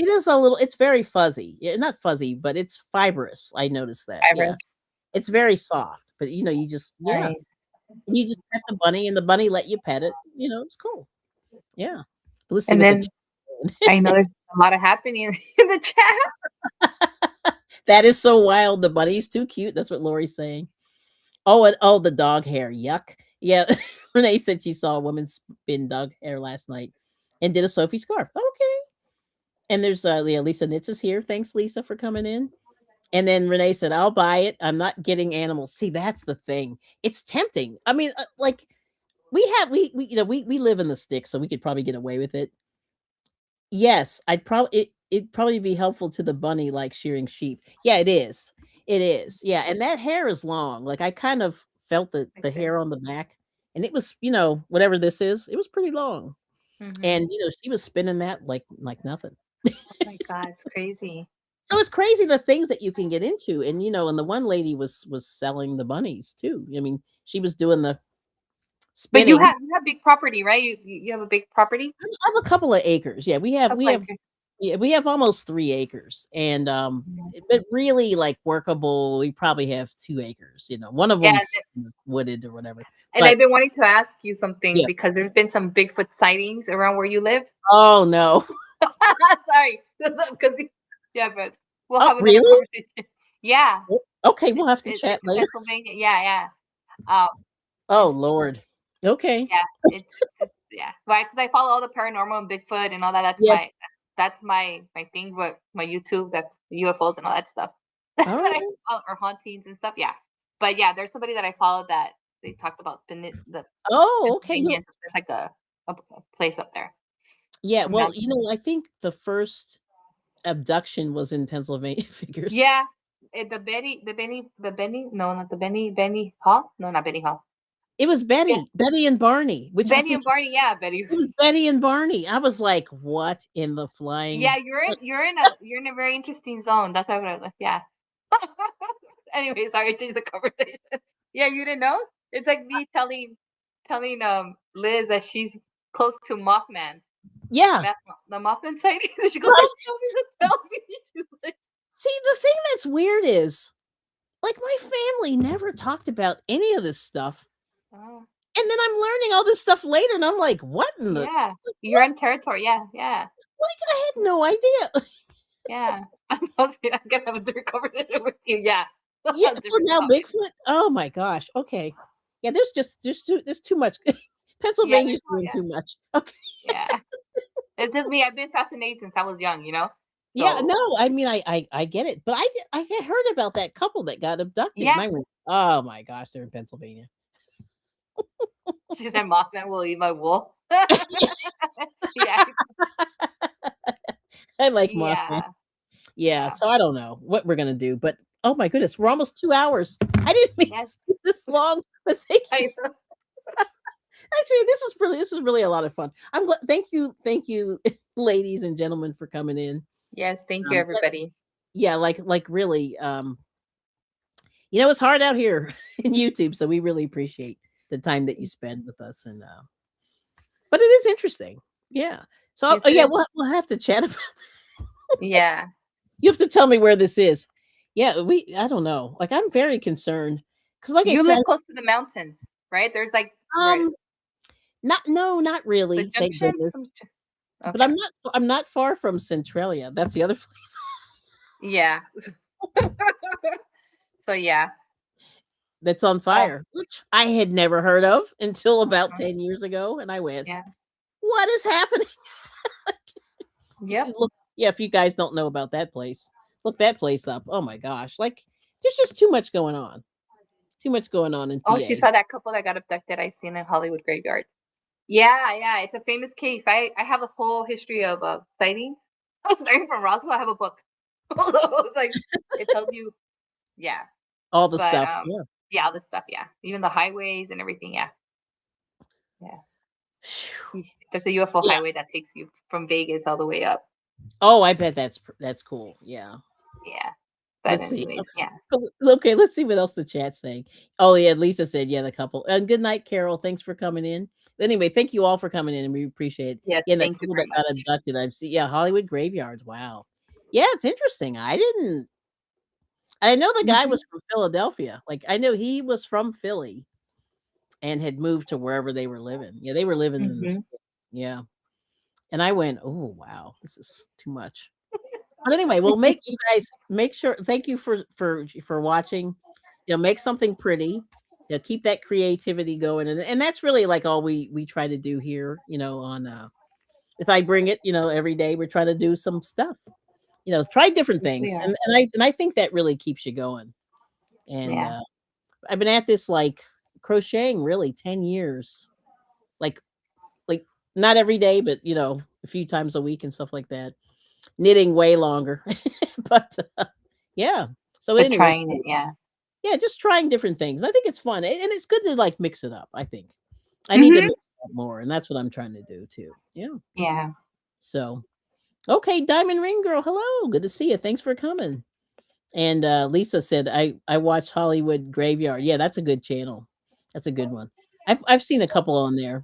is a little it's very fuzzy. Yeah, not fuzzy, but it's fibrous. I noticed that. Yeah. Iris. It's very soft, but yeah. Nice. And you just pet the bunny and the bunny let you pet it. It's cool. Yeah. Let's see And what the then I know there's a lot of happening in the chat. that is so wild. The bunny's too cute. That's what Lori's saying. Oh, and the dog hair. Yuck. Yeah. Renee said she saw a woman spin dog hair last night and did a Sophie scarf. Okay. And there's yeah, Lisa Nitz is here. Thanks, Lisa, for coming in. And then Renee said, I'll buy it. I'm not getting animals. See, that's the thing. It's tempting. I mean, like we live in the sticks, so we could probably get away with it. Yes, it'd probably be helpful to the bunny like shearing sheep. Yeah, it is. It is. Yeah, and that hair is long. Like I kind of felt the Okay. hair on the back, and it was, whatever this is, it was pretty long. Mm-hmm. And she was spinning that like nothing. Oh my god, it's crazy. So it's crazy the things that you can get into. And and the one lady was selling the bunnies too. I mean, she was doing the But spinning. you have big property, right? You have a big property? I have a couple of acres. Yeah, we have Of we like have yeah, we have almost 3 acres, and, but really, like, workable, we probably have 2 acres, one of yeah, them's wooded or whatever, and but I've been wanting to ask you something yeah. because there's been some Bigfoot sightings around where you live. Oh, no. Sorry, because yeah, but we'll Oh, have another really? conversation. Yeah, Oh, okay, we'll have to chat it's in later. Pennsylvania. Yeah, yeah. Um, Oh, it's Lord. Okay. yeah, it's yeah. Like, 'cause I follow all the paranormal and Bigfoot and all that. Yes. That's my thing. What my YouTube, that UFOs and all that stuff that I Alright. follow, or hauntings and stuff. Yeah, but yeah, there's somebody that I followed that they talked about the Oh, okay, Pennsylvania. There's like a place up there. yeah, well, Abandoned. I think the first abduction was in Pennsylvania, figures. Yeah, the Benny, no, not the Benny Hall, no, not Benny Hall. It was Yeah, Betty and Barney, which I Benny think and Barney. Yeah, Betty. it was Betty and Barney. I was like, "What in the Yeah, flying" you're in a very interesting zone. That's why I was like, yeah. Anyway, sorry, I changed the conversation. Yeah, you didn't know? It's like me telling Liz that she's close to Mothman. Yeah. The Mothman sighting. She goes, Right. tell me. She's like, See, the thing that's weird is, like, my family never talked about any of this stuff. oh, And then I'm learning all this stuff later, and I'm like, what in the yeah. like, You're what? in territory. Yeah, yeah, Like, I had no idea. yeah. I'm gonna have a different conversation with you. Yeah. Yeah, A so different now topic. Bigfoot? Oh my gosh. Okay. Yeah, there's too much. Yeah, Pennsylvania's doing too much. Okay. yeah. It's just me. I've been fascinated since I was young, you know? Yeah, So, no, I mean, I get it, but I had heard about that couple that got abducted. yeah. Mine went, oh my gosh, they're in Pennsylvania. She said Mothman will eat my wool. Yeah. I like Mothman. Yeah. Yeah, Yeah. so I don't know what we're gonna do, but oh my goodness, we're almost 2 hours. I didn't mean Yes. to be this long, but thank you. I, Actually, this is really a lot of fun. I'm glad. Thank you, ladies and gentlemen, for coming in. yes. Thank you, Yeah, everybody. yeah, like really, you know, it's hard out here in YouTube, so we really appreciate the time that you spend with us, and but it is interesting. Yeah. So Yes, oh, it yeah, is. we'll have to chat about. Yeah. You have to tell me where this is. Yeah, I don't know. Like I'm very concerned because, like I You said, live close to the mountains, right? There's like where um, not the really. Thank junction. goodness. But Okay. I'm not far from Centralia. That's the other place Yeah. So yeah. that's on Oh, fire, which I had never heard of until about mhm. 10 years ago, and I went, Yeah. "What is happening?" Yep. Look, yeah, if you guys don't know about that place, look that place up. Oh my gosh, like there's just too much going on. Too much going on in Oh, she PA. saw that couple that got abducted. I seen in Hollywood graveyard. Yeah, yeah. It's a famous case. I have a whole history of sightings. I was starting from Roswell. I have a book. So it's like it tells you. Yeah. All the But stuff. Yeah. yeah, all this stuff. Yeah. Even the highways and everything. Yeah. Yeah. Phew. There's a UFO Yeah. highway that takes you from Vegas all the way up. Oh, I bet that's cool. Yeah. Yeah. But Let's see. anyways, yeah. Okay, let's see what else the chat's saying. Oh yeah, Lisa said, yeah, the couple. And good night, Carol. Thanks for coming in. Anyway, thank you all for coming in and we appreciate it. Yes, Yeah, and that thank you couple very that got much. abducted. I've seen yeah, Hollywood graveyards. Wow. Yeah, it's interesting. I know the guy Hmm. was from Philadelphia. Like I know he was from Philly and had moved to wherever they were living. Yeah, they were living in the Hmm. States. Yeah. And I went, oh wow, this is too much. But anyway, we'll make you guys make sure thank you for watching. You know, make something pretty. You know, keep that creativity going. And that's really like all we try to do here, you know, on if I bring it, you know, every day we're trying to do some stuff. You know, try different Yes, we things. are. And I think that really keeps you going. And Yeah. I've been at this like crocheting really 10 years. Like like not every day, but you know, a few times a week and stuff like that. Knitting way longer. But yeah. So But anyways, trying it, yeah. yeah, just trying different things. I think it's fun. And it's good to like mix it up, I think. I need to Hmm. mix it up more, and that's what I'm trying to do too. Yeah. Yeah. So okay, Diamond Ring Girl, hello. Good to see you. Thanks for coming. And Lisa said, I watch Hollywood Graveyard. Yeah, that's a good channel. That's a good one. I've seen a couple on there.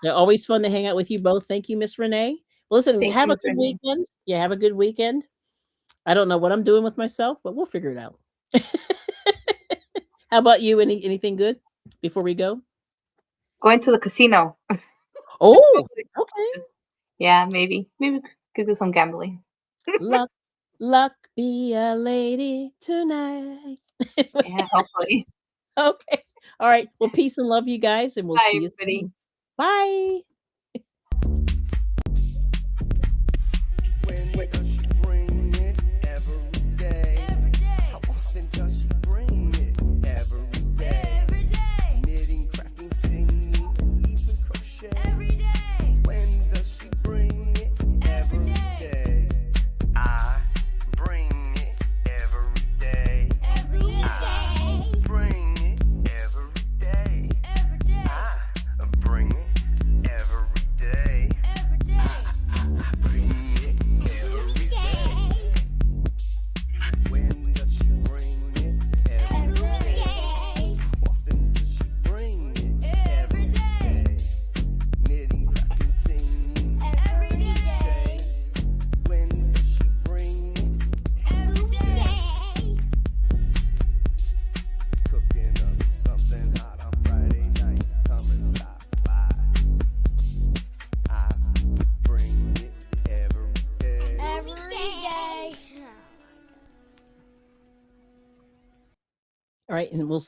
They're always fun to hang out with you both. Thank you, Miss Renee. Well, listen, Thank have you, a Miss good Renee. weekend. Yeah, have a good weekend. I don't know what I'm doing with myself, but we'll figure it out. How about you? Anything good before we go? Going to the casino. Oh, okay. Yeah, maybe. Maybe we could do some gambling. Luck, luck, be a lady tonight. Yeah, hopefully. Okay. All right. Well, peace and love, you guys, and we'll Bye, see you everybody. soon. Bye. When does she bring it? Every day. How often does she bring it? Every day. Knitting, crafting, singing, even crochet. When does she bring it? Every day. I bring it every day. I bring it every day. I bring it every All right, and we'll